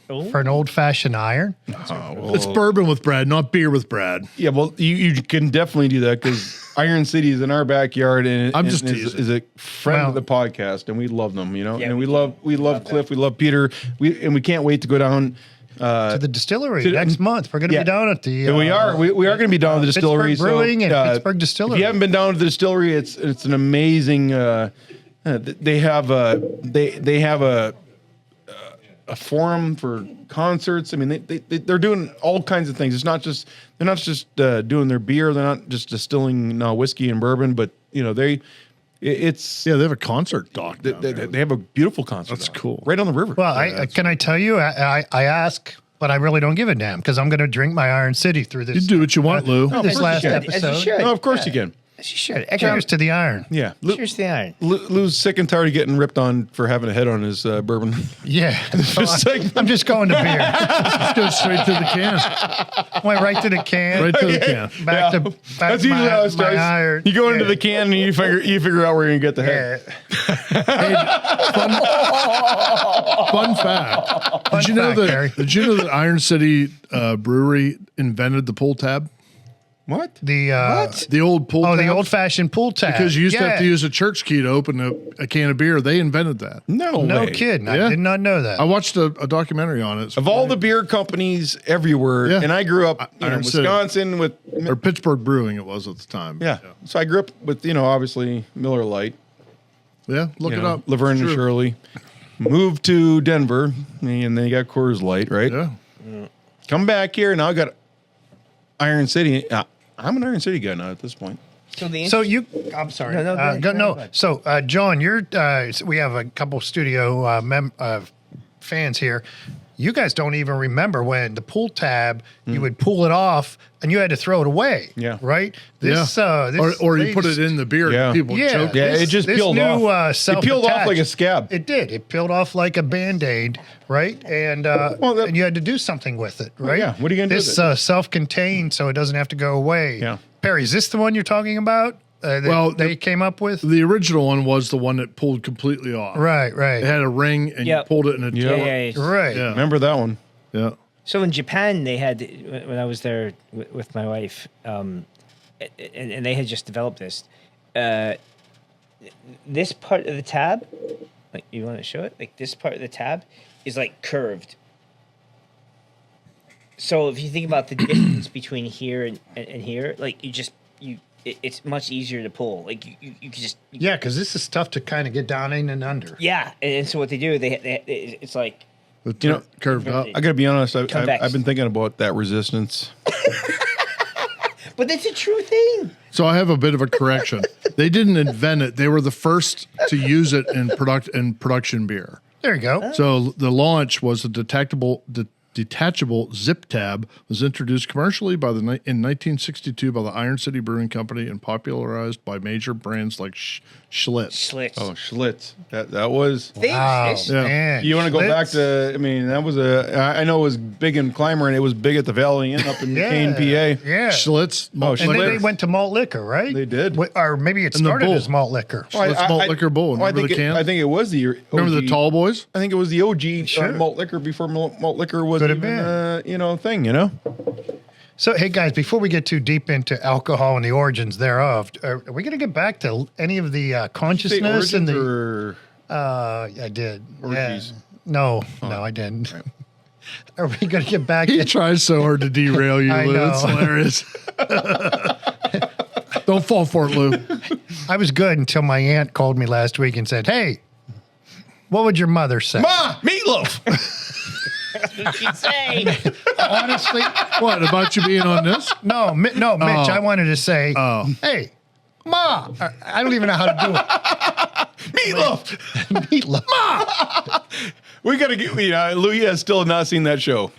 for an old-fashioned iron? It's bourbon with Brad, not beer with Brad. Yeah, well, you can definitely do that because Iron City is in our backyard, and I'm just is teasing. a friend Well- of the podcast, and we love them, you know. Yeah, and we we love Cliff, we love Peter, we can't wait to go down. To the distillery to the- next month. We're going to Yeah. be down at the. And we are going to be down to the distillery. Pittsburgh Brewing and Pittsburgh If Distillery. you haven't been down to the distillery, it's an amazing. They have a forum for concerts. I mean, they're doing all kinds of things. They're not just doing their beer. They're not just distilling whiskey and bourbon, but you know it's Yeah, they have a concert dock. they, down there. they have a beautiful concert. That's down cool. right on the river. Well, can I tell you? I ask, but I really don't give a damn because I'm going to drink my Iron City through this. You do what you want, Lou. This course you last can. As you episode. should. no, of course you can. She should. Cheers to the iron. Yeah, Cheers to the iron. Lou's sick and tired of getting ripped on for having a head on his bourbon. Yeah, Just like- I'm just going to beer. Let's go straight to the can. Went right to the can. Right to the can. Back to That's usually how it my starts. iron. You go into the can and you figure out where you're gonna get the head. Fun fact. Fun Did you know fact, Harry. that Iron City Brewery invented the pull tab? What? The old pull tab? The old-fashioned pull tab. Because you used to have to Yeah. use a church key to open a can of beer. They invented that. No No way. kidding. I Yeah. did not know that. I watched a documentary on it. Of all the beer companies everywhere, Yeah. and I grew up in Iron City. Wisconsin with or Pittsburgh Brewing it was at the time. yeah. So I grew up with obviously Miller Lite. Yeah, look you it know, up. Laverne It's and true. Shirley. Moved to Denver, and they got Coors Light, right? Yeah. Come back here, now I got Iron City. I'm an Iron City guy now at this point. So you, I'm sorry. No, go ahead, go no. ahead. So, John, we have a couple studio fans here. You guys don't even remember when the pull tab, you would pull it off and you had to throw it away. Yeah. Right? This, or you put it in the beer Yeah. and people Yeah. choke. Yeah, it just this peeled new, off. It peeled off like a self-attached. scab. It did. It peeled off like a Band-Aid, right? And and you had to do something with it, right? yeah. What are you gonna do This with it? Self-contained, so it doesn't have to go away. Yeah. Perry, is this the one you're talking about? Well, They came up with? The original one was the one that pulled completely off. Right. It had a ring and Yep. you pulled it and it Yeah. Yeah. Right. Yeah. Remember that one? Yeah. So in Japan, they had when I was there with my wife, and they had just developed this. This part of the tab, like you want to show it, like this part of the tab is like curved. So if you think about the distance between here and here, like it's much easier to pull. Like you can just Yeah, because this is tough to kind of get down in and under. yeah. And so what they do, it's like. Curved up. I got to be honest. Convex. I've been thinking about that resistance. But that's a true thing. So I have a bit of a correction. They didn't invent it. They were the first to use it in production beer. There you go. So the launch was a detachable zip tab was introduced commercially in 1962 by the Iron City Brewing Company and popularized by major brands like Schlitz. Schlitz. Oh, Schlitz. That was. Wow, Schlitz. man. You want to go back Schlitz. to? I mean, that was I know it was big in Clymer, and it was big at the Valley Inn up in McCain, PA. Yeah. Schlitz. Oh, And then they Schlitz. went to malt liquor, right? They did. Or maybe it And the started bowl. as malt liquor. Schlitz malt liquor bowl. Well, Remember the can? I think it was the OG. Remember the tall boys? I think it was the OG Sure. malt liquor before malt liquor was Could have even been. thing. So, hey guys, before we get too deep into alcohol and the origins thereof, are we going to get back to any of the consciousness and the? Or I did. Orgies. Yeah. No, I didn't. Right. Are we going to get back? He tries so hard to derail you, I Lou. know. It's hilarious. Don't fall for it, Lou. I was good until my aunt called me last week and said, "Hey, what would your mother say?" Ma, meatloaf. She'd say. Honestly, What, about you being on this? no, Mitch. I wanted to say, Oh. "Hey, Ma." I don't even know how to do it. Meatloaf. Meatloaf. We got to get. Louis has still not seen that show,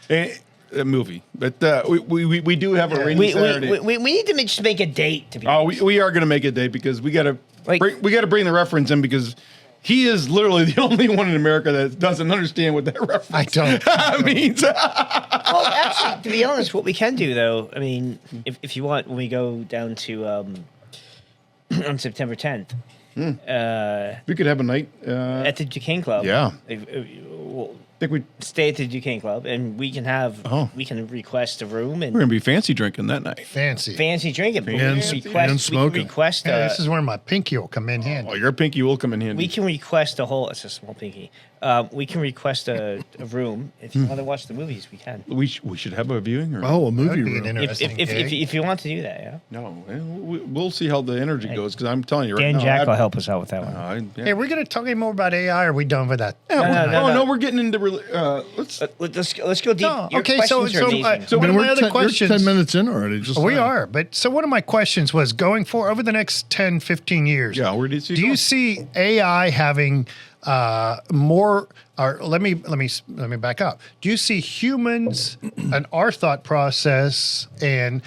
a movie. But we do have a rainy Saturday. We need to just make a date to be. Oh, we are going to make a day because we got to Like- bring the reference in because he is literally the only one in America that doesn't understand what that reference I don't. means. Well, actually, to be honest, what we can do though, I mean, if you want, when we go down to on September 10th, We could have a night. at the Duquesne Club. Yeah. We'll I think stay at the Duquesne Club, and we can have we can request a room and we're gonna be fancy drinking that night. Fancy. fancy drinking. But And- we can request, and smoking. We can request Yeah, a, this is where my pinky will come in handy. Oh, your pinky will come in handy. we can request a whole. It's a small pinky. We can request a room if you want to watch the movies. We can. We should have a viewing or Oh, a That movie would be an room. interesting If you want to do that, yeah. no. We'll see how the energy goes because I'm telling you right Dan now. Jack I'd- will help us out with that one. Yeah. Hey, we're going to talk any more about AI, or are we done with that? No, we're getting into. Let's. Let's go deep. No, Your okay, so- questions are so, amazing. so one of And my other you're questions. 10 minutes in already. Just We saying. are, but so one of my questions was going for over the next 10, 15 years. Yeah, where do you see? Do you see AI having more? Or let me back up. Do you see humans and our thought process and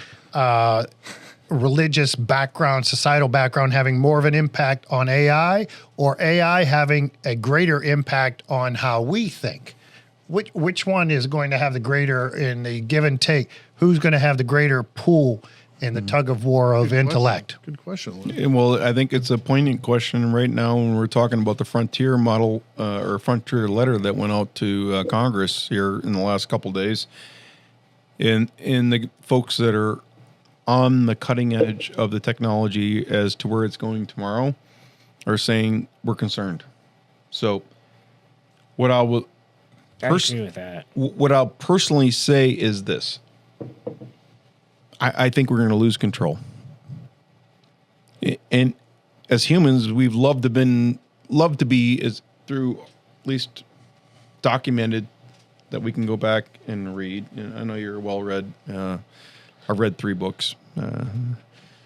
religious background, societal background having more of an impact on AI, or AI having a greater impact on how we think? Which one is going to have the greater in the give and take? Who's going to have the greater pull in the tug of war of intellect? Good question. Lou. Yeah, well, I think it's a poignant question right now when we're talking about the frontier model or frontier letter that went out to Congress here in the last couple of days. In the folks that are on the cutting edge of the technology as to where it's going tomorrow are saying we're concerned. So what I will I agree with that. what I'll personally say is this. I think we're going to lose control. And as humans, we've loved to be as through at least documented that we can go back and read. And I know you're well read. I've read 3 books.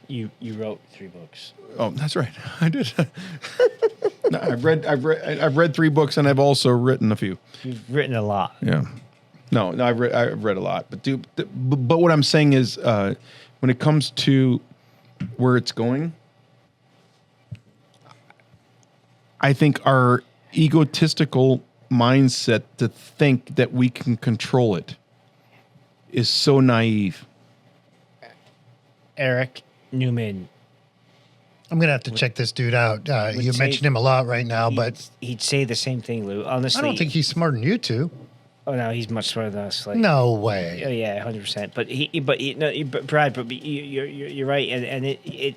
You wrote 3 books. Oh, that's right. I did. No, I've read 3 books, and I've also written a few. You've written a lot. Yeah. No, I've read a lot, but what I'm saying is, when it comes to where it's going, I think our egotistical mindset to think that we can control it is so naive. Eric Newman. I'm going to have to check this dude out. You say- mentioned him a lot right now, but He'd say the same thing, Lou. Honestly, I don't think he's smarter than you two. Oh no, he's much smarter than us. Like, No Oh way. yeah, 100%. But Brad, but you're right, and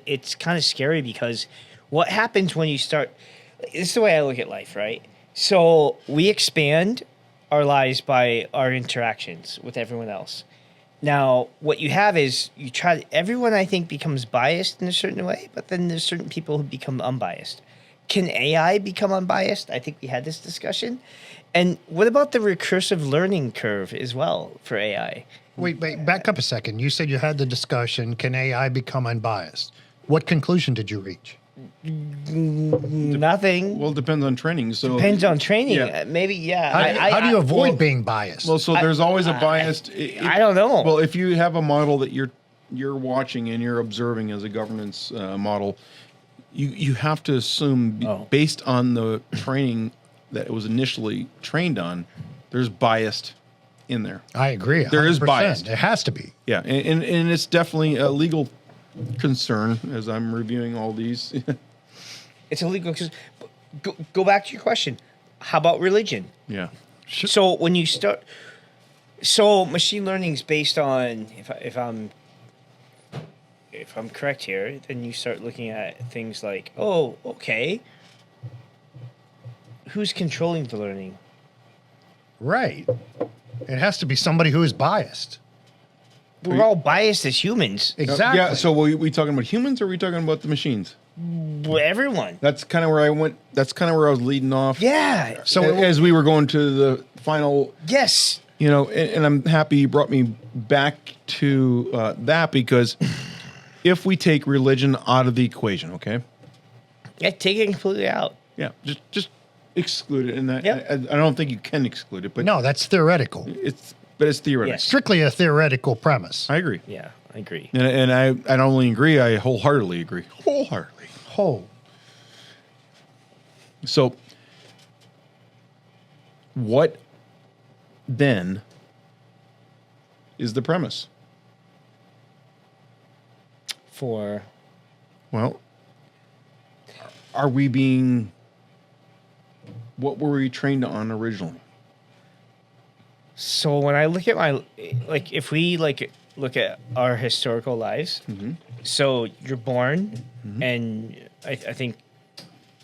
it's kind of scary because what happens when you start? This is the way I look at life, right? So we expand our lives by our interactions with everyone else. Now, what you have is everyone I think becomes biased in a certain way, but then there's certain people who become unbiased. Can AI become unbiased? I think we had this discussion. And what about the recursive learning curve as well for AI? Wait, back up a second. You said you had the discussion. Can AI become unbiased? What conclusion did you reach? Nothing. Well, it depends on training. So Depends on training. Yeah. Maybe, yeah. How do you avoid being biased? Well, so there's always a bias. I don't know. Well, if you have a model that you're watching and you're observing as a governance model, you have to assume based on the training that it was initially trained on, there's bias in there. I agree. There is 100%. bias. There has to be. Yeah, and it's definitely a legal concern as I'm reviewing all these. It's illegal. Go back to your question. How about religion? Yeah. So when you start, so machine learning is based on, if I'm correct here, then you start looking at things like, oh, okay, who's controlling the learning? Right. It has to be somebody who is biased. We're all biased as humans. Exactly. Yeah. So we talking about humans, or are we talking about the machines? Everyone. That's kind of where I went. That's kind of where I was leading off. Yeah. So as we were going to the final, Yes. and I'm happy you brought me back to that, because if we take religion out of the equation, okay? Yeah, take it completely out. Yeah, just exclude it, and that Yep. I don't think you can exclude it, but No, that's theoretical. it's theoretical. Yes. Strictly a theoretical premise. I agree, Yeah, I agree. and I not only agree, I wholeheartedly agree. Wholeheartedly. Oh, So, what then is the premise? For Well, are we being, what were we trained on originally? so when I look at if we look at our historical lives, so you're born, and I think,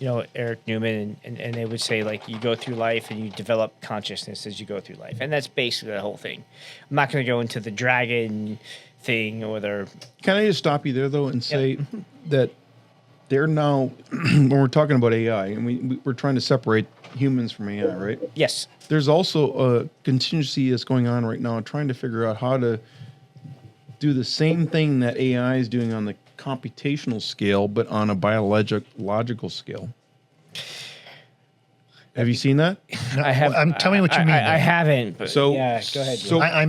Eric Newman and they would say, like, you go through life and you develop consciousness as you go through life, and that's basically the whole thing. I'm not going to go into the dragon thing or their. Can I just stop you there, though, and say that they're now, when we're talking about AI, and we're trying to separate humans from AI, right? Yes. There's also a contingency that's going on right now, trying to figure out how to do the same thing that AI is doing on the computational scale, but on a biological scale. Have you seen that? I have. tell me what you mean. I haven't. But So- yeah, go ahead. so- I I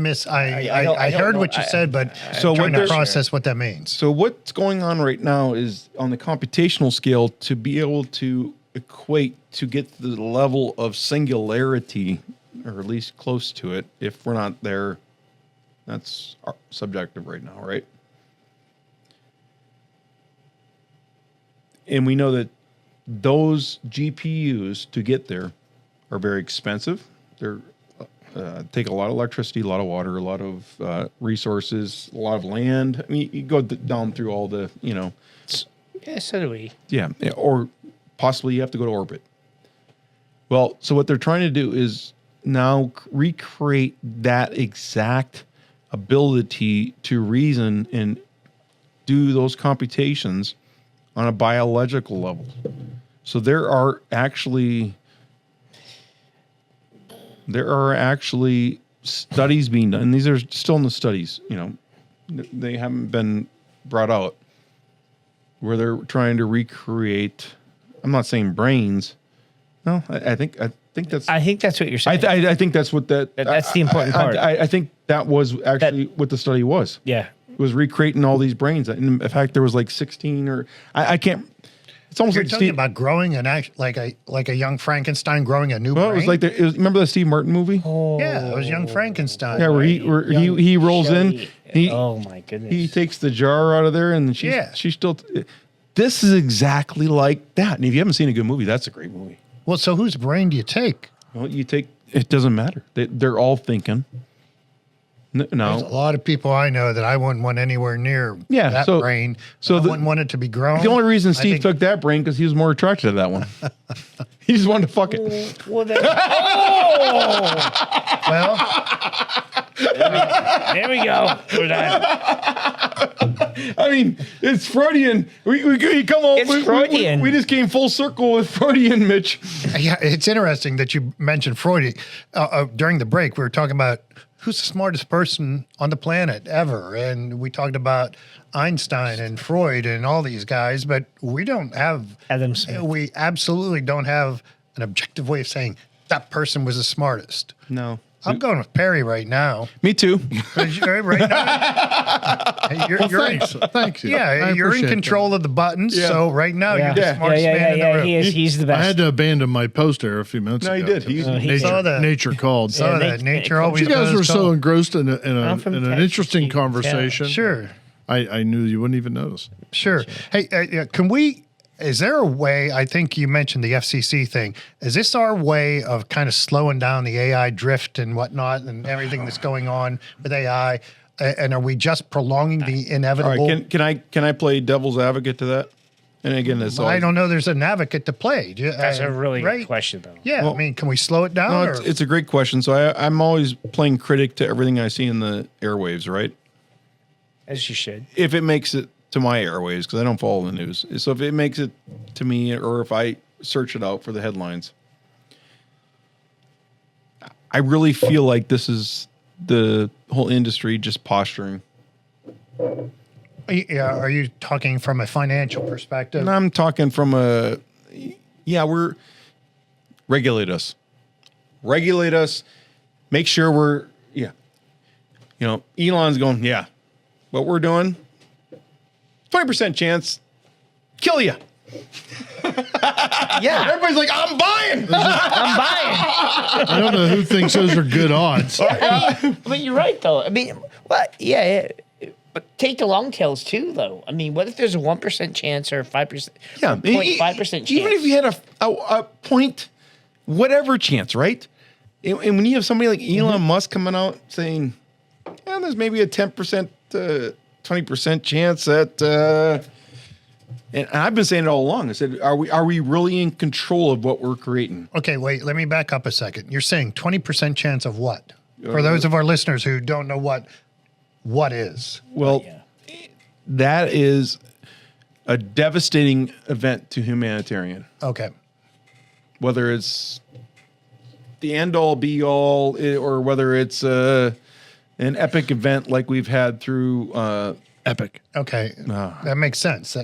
don't heard know. what you said, but So I'm trying what to they're- process what that means. So what's going on right now is on the computational scale, to be able to equate to get the level of singularity, or at least close to it. If we're not there, that's subjective right now, right? And we know that those GPUs to get there are very expensive. They're take a lot of electricity, a lot of water, a lot of resources, a lot of land. I mean, you go down through all the, Yeah, so do we. yeah, or possibly you have to go to orbit. Well, so what they're trying to do is now recreate that exact ability to reason and do those computations on a biological level. So there are actually studies being done, and these are still in the studies, they haven't been brought out, where they're trying to recreate, I'm not saying brains. No, I think that's. I think that's what you're saying. I think that's what That's the important part. I think that was actually what the study was. Yeah. It was recreating all these brains. In fact, there was like 16 or I can't. It's almost You're like talking about growing like a young Frankenstein growing a new brain. It was like remember the Steve Martin movie? Yeah, it was young Frankenstein. Yeah, where he rolls in. Oh my goodness. He takes the jar out of there, and she's still. This is exactly like that. And if you haven't seen a good movie, that's a great movie. Well, so whose brain do you take? Well, you take. It doesn't matter. They're all thinking. There's a No. lot of people I know that I wouldn't want anywhere near Yeah, that so- brain. so I the- wouldn't want it to be grown. The only reason I Steve think- took that brain because he was more attracted to that one. He just wanted to fuck it. Well, then, Well, there we go. We're done. I mean, it's Freudian. We come on. It's Freudian. We just came full circle with Freudian, Mitch. yeah, it's interesting that you mentioned Freud. During the break, we were talking about who's the smartest person on the planet ever? And we talked about Einstein and Freud and all these guys, but we don't have Adam Smith. We absolutely don't have an objective way of saying that person was the smartest. No. I'm going with Perry right now. Me too. 'Cause right now, Thanks. yeah, I you're in appreciate control of the buttons. Yeah. So right now, Yeah. you're the Yeah, smartest man in the room. He's the that. I best. had to abandon my post there a few minutes No, ago. you did. He Nature, saw that. nature called. Saw Yeah, that. Nature it- always you guys goes were so tall. engrossed in I'm from an Texas. interesting Yeah. conversation. Sure. I knew you wouldn't even notice. Sure. Hey, can we? Is there a way? I think you mentioned the FCC thing. Is this our way of kind of slowing down the AI drift and whatnot and everything that's going on with AI? And are we just prolonging the All inevitable? right, can I play devil's advocate to that? And again, that's I don't know. There's an advocate to play. That's a really right? good question, though. Yeah. Well- I mean, can we slow it down? No, or- it's a great question. So I'm always playing critic to everything I see in the airwaves, right? As you should. If it makes it to my airwaves, because I don't follow the news. So if it makes it to me, or if I search it out for the headlines, I really feel like this is the whole industry just posturing. Yeah. Are you talking from a financial perspective? And I'm talking from we're regulate us, make sure we're, Elon's going, what we're doing, 20% chance, kill you. Yeah. Everybody's like, I'm buying. I'm buying. I don't know who thinks those are good odds. But you're right, though. I mean, what? Yeah. But take the long tails too, though. I mean, what if there's a 1% chance or 5%? Yeah, 0.5% chance. Even if you had a point, whatever chance, right? And when you have somebody like Elon Musk coming out saying, there's maybe a 10% to 20% chance that, and I've been saying it all along. I said, are we really in control of what we're creating? Okay, wait, let me back up a second. You're saying 20% chance of what? For those of our listeners who don't know what is. Well, that is a devastating event to humanitarian. Okay. Whether it's the end all be all, or whether it's an epic event like we've had through Epic. Okay. That makes sense.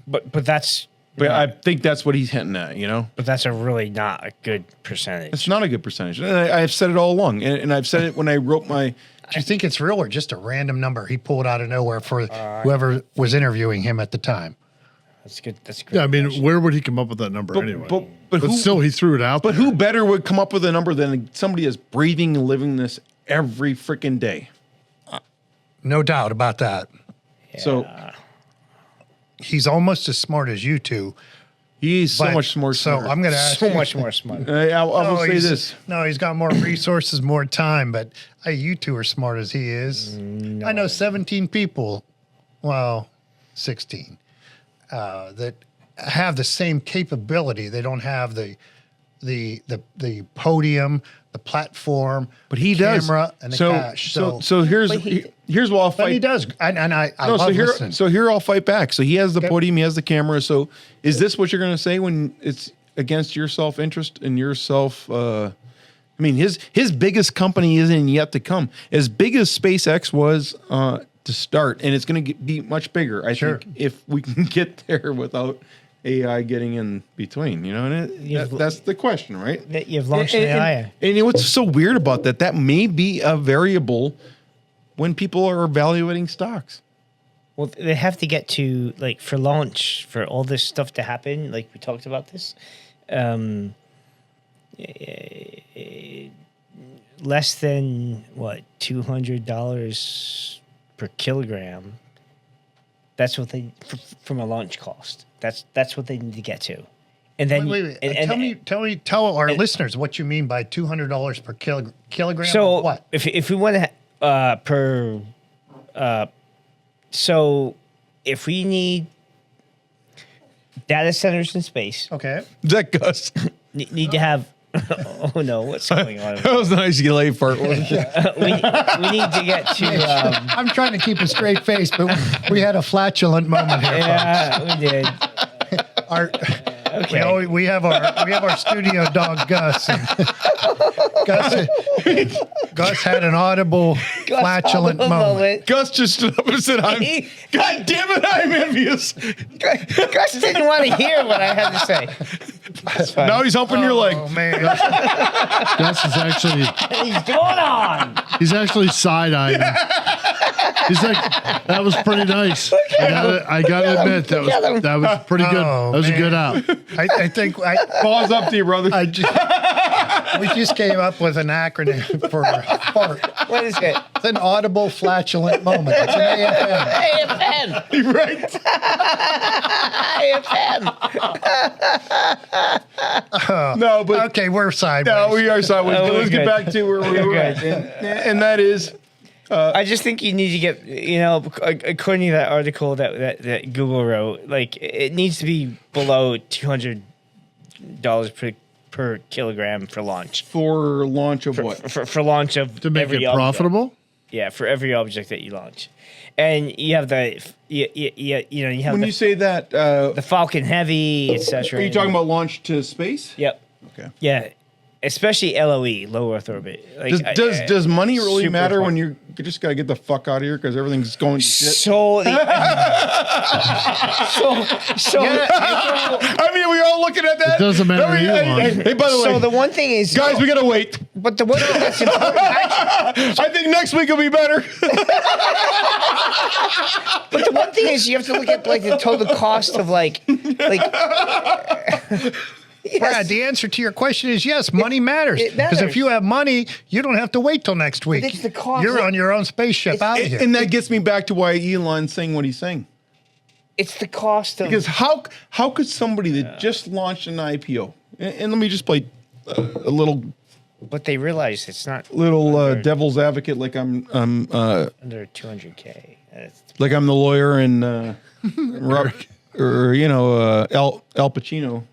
But that's But I think that's what he's hinting at, but that's a really not a good percentage. It's not a good percentage. And I've said it all along. And I've said it when I wrote my. Do you think it's real or just a random number he pulled out of nowhere for whoever was interviewing him at the time? That's good. That's a great. Yeah, I mean, question. where would he come up with that number anyway? But who, still, he threw it out But there. who better would come up with a number than somebody that's breathing and living this every freaking day? No doubt about that. So He's almost as smart as you two. he's so but- much more So smart. I'm going to ask so you- much more smart. I will say he's- this. No, he's got more resources, more time, but you two are smart as he is. I know 17 people, well, 16, that have the same capability. They don't have the podium, the platform, But he the does. camera, and the cash. So here's here's what I'll but he fight. does, and I No, love so listening. here I'll fight back. So he has the Okay. podium, he has the camera. So is this what you're going to say when it's against your self interest and your self? I mean, his biggest company isn't yet to come. As big as SpaceX was to start, and it's going to be much bigger. I Sure. think if we can get there without AI getting in between, and that's the question, right? That you've launched an AI. And you know what's so weird about that? That may be a variable when people are evaluating stocks. Well, they have to get to like for launch for all this stuff to happen. Like we talked about this, less than what $200 per kilogram. That's what they from a launch cost. That's what they need to get to, and then wait. and- Tell our listeners what you mean by $200 per kilogram. So of what? if we want to so if we need data centers in space, Okay. Is that Gus? need to have. Oh no, what's going on? That was a nice delay part, wasn't it? we need to get to. I'm trying to keep a straight face, but we had a flatulent moment here. Yeah, we did. Our, Okay. We have our studio dog Gus. And Gus had an audible flatulent moment. Gus just stood up and said, God damn it, I'm envious. Gus didn't want to hear what I had to say. That's fine. Now he's humping your leg. Oh man. Gus is actually He's going on. he's actually side-eyeing. He's like, that was pretty nice. I gotta admit that was pretty good. Oh, That was a man. good out. I think Balls up to you, brother. we just came up with an acronym for fart. What is it? It's an audible flatulent moment. It's an AFM. AFM. Right. AFM. No, but Okay, we're sideways. no, we are sideways. Oh, But we're let's get good. back to where we were at. And that is, I just think you need to get, according to that article that Google wrote, like it needs to be below $200 per kilogram for launch. for launch of what? For launch of To make every it object. profitable? Yeah, for every object that you launch, and you have the you have When the, you say that, the Falcon Heavy, etc. are you talking about launch to space? Yep. Okay. Yeah, especially LOE, low Earth orbit. Like, Does money really super matter when important. you just gotta get the fuck out of here because everything's going to shit? So, so I mean, we all looking at that. It doesn't matter I mean, who you want. hey, by the way, so the one thing is, guys, we gotta wait. but the one thing that's important, I think next week will be better. but the one thing is, you have to look at like the total cost of like. Brad, the answer to your question is yes, money matters. it Because matters. if you have money, you don't have to wait till next week. it's the cost. You're on your own spaceship out of here. And that gets me back to why Elon's saying what he's saying. It's the cost of Because how could somebody that just launched an IPO and let me just play a little but they realize it's not devil's advocate like I'm under 200K. like I'm the lawyer and Al Pacino.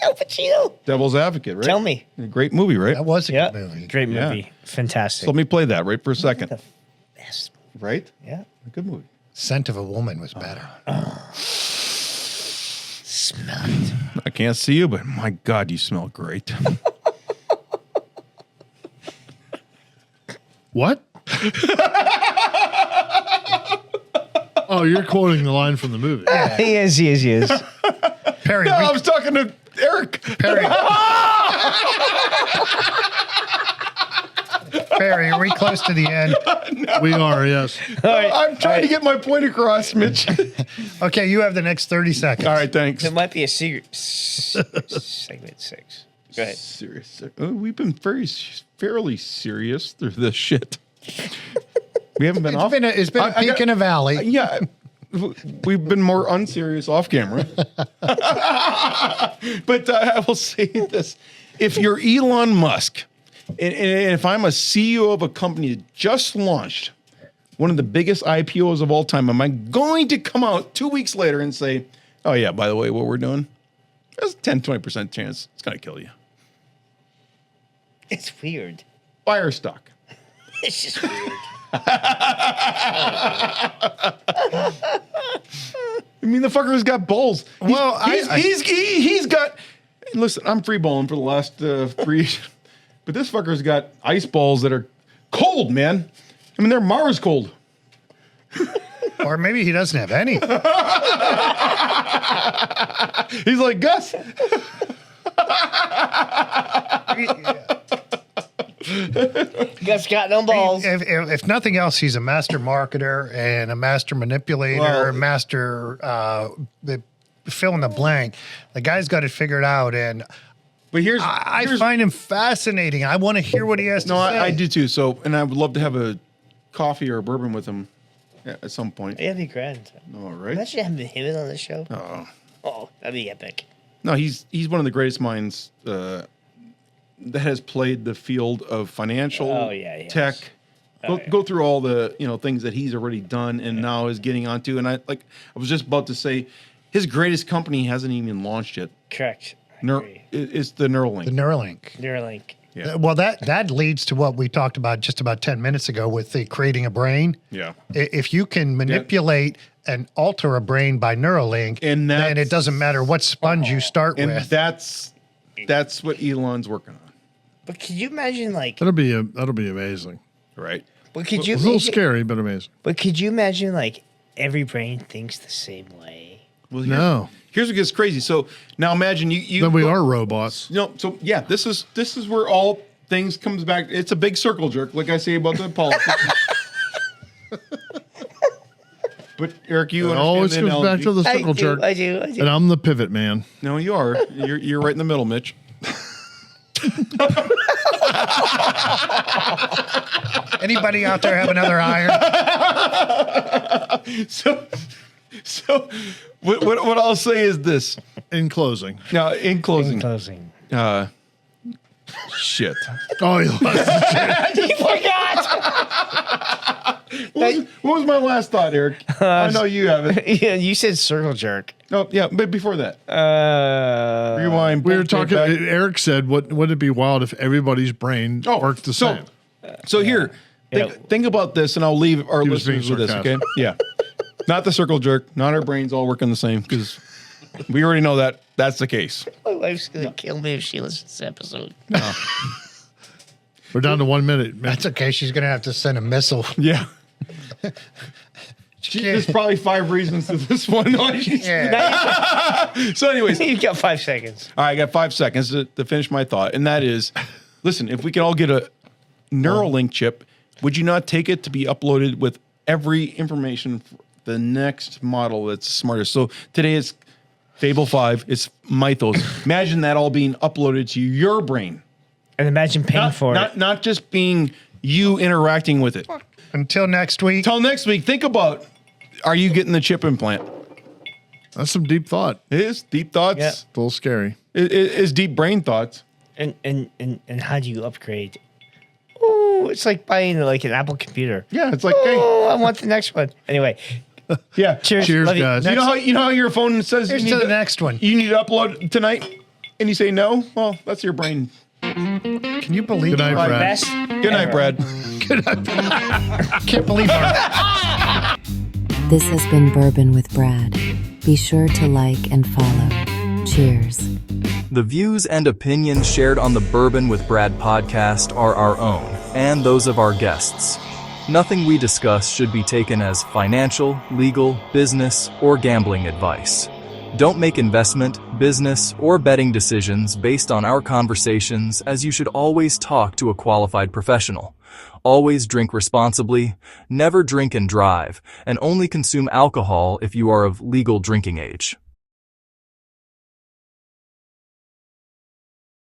Al Pacino. Devil's Advocate, right? Tell me. A great movie, right? That was a Yeah, good movie. great Yeah. movie, fantastic. So let me play that right for a second. Best. Right? Yeah. A good movie. Scent of a Woman was better. Smell it. I can't see you, but my God, you smell great. What? Oh, you're quoting the line from the movie. He is. Perry, No, I was talking to Eric. Perry, are we close to the end? We are, yes. I'm trying to get my point across, Mitch. Okay, you have the next 30 seconds. All right, thanks. There might be a secret segment 6. Go ahead. Serious. We've been fairly serious through this shit. We haven't been off. It's been a peak in a valley. Yeah. We've been more unserious off camera. But I will say this. If you're Elon Musk, and if I'm a CEO of a company that just launched one of the biggest IPOs of all time, am I going to come out 2 weeks later and say, oh, yeah, by the way, what we're doing, there's a 10, 20% chance it's going to kill you. It's weird. Buy our stock. It's just weird. I mean, the fucker's got balls. Well, He's got. Listen, I'm free balling for the last 3, but this fucker's got ice balls that are cold, man. I mean, they're Mars cold. Or maybe he doesn't have any. He's like Gus. Gus got no balls. If nothing else, he's a master marketer and a master manipulator, Well- master fill in the blank. The guy's got it figured out, and But I find him fascinating. I want to hear what he has to say. I do too. So, and I would love to have a coffee or a bourbon with him at some point. That'd be grand. All right. Imagine having him on the show. Oh. Oh, that'd be epic. No, he's one of the greatest minds that has played the field of financial tech. Go through all the things that he's already done and now is getting onto. And I was just about to say, his greatest company hasn't even launched yet. Correct. It's the Neuralink. The Neuralink. Neuralink. Yeah. Well, that leads to what we talked about just about 10 minutes ago with the creating a brain. Yeah. If you can manipulate and alter a brain by Neuralink, And then it doesn't matter what sponge you start And with. that's what Elon's working on, But could you imagine like? That'll be amazing. right? But could you? It's a little imagine- scary, but amazing. But could you imagine like every brain thinks the same way? Well, No, Here's what gets crazy. So now imagine you then we are robots. So yeah, this is where all things comes back. It's a big circle jerk, like I say about the politics. But Eric, you It understand always the comes back analogy. to the circle jerk. I do. And I'm the pivot man. No, you are. You're right in the middle, Mitch. Anybody out there have another iron? So what I'll say is this. In closing. Now, in closing, Closing. shit. Oh, you lost. You forgot. What was my last thought, Eric? I know you have it. Yeah, you said circle jerk. Oh, yeah, but before that, rewind. We were pull tape talking. back. Eric said, "Wouldn't it be wild if everybody's brain worked the same?" So here, think about this, and I'll leave our He was being listeners with this. Okay, sarcastic. yeah, not the circle jerk, not our brains all working the same, because we already know that that's the case. My wife's gonna kill me if she listens to this episode. We're down to 1 minute. That's okay. She's going to have to send a missile. Yeah. There's probably 5 reasons to this one. Yeah. So, anyways, You got 5 seconds. all right, I got 5 seconds to finish my thought, and that is, listen, if we can all get a Neuralink chip, would you not take it to be uploaded with every information for the next model that's smarter? So today it's Fable 5, it's Mythos. Imagine that all being uploaded to your brain. And imagine paying for it. Not just being you interacting with it. Until next week. Till next week, think about, are you getting the chip implant? That's some deep thought. It is deep thoughts. Yeah. It's a little scary. It is deep brain thoughts. And how do you upgrade? Oh, it's like buying like an Apple computer. Yeah, it's like, Oh, I want the next one. Anyway, yeah. cheers. Cheers, Love you. guys. You know how your phone says Here's to the next one. you need to upload tonight, and you say no? Well, that's your brain. Can you believe Good night, our- Brad. Best. Good night, Brad. Can't believe our This has been Bourbon with Brad. Be sure to like and follow. Cheers. The views and opinions shared on the Bourbon with Brad podcast are our own and those of our guests. Nothing we discuss should be taken as financial, legal, business, or gambling advice. Don't make investment, business, or betting decisions based on our conversations, as you should always talk to a qualified professional. Always drink responsibly, never drink and drive, and only consume alcohol if you are of legal drinking age.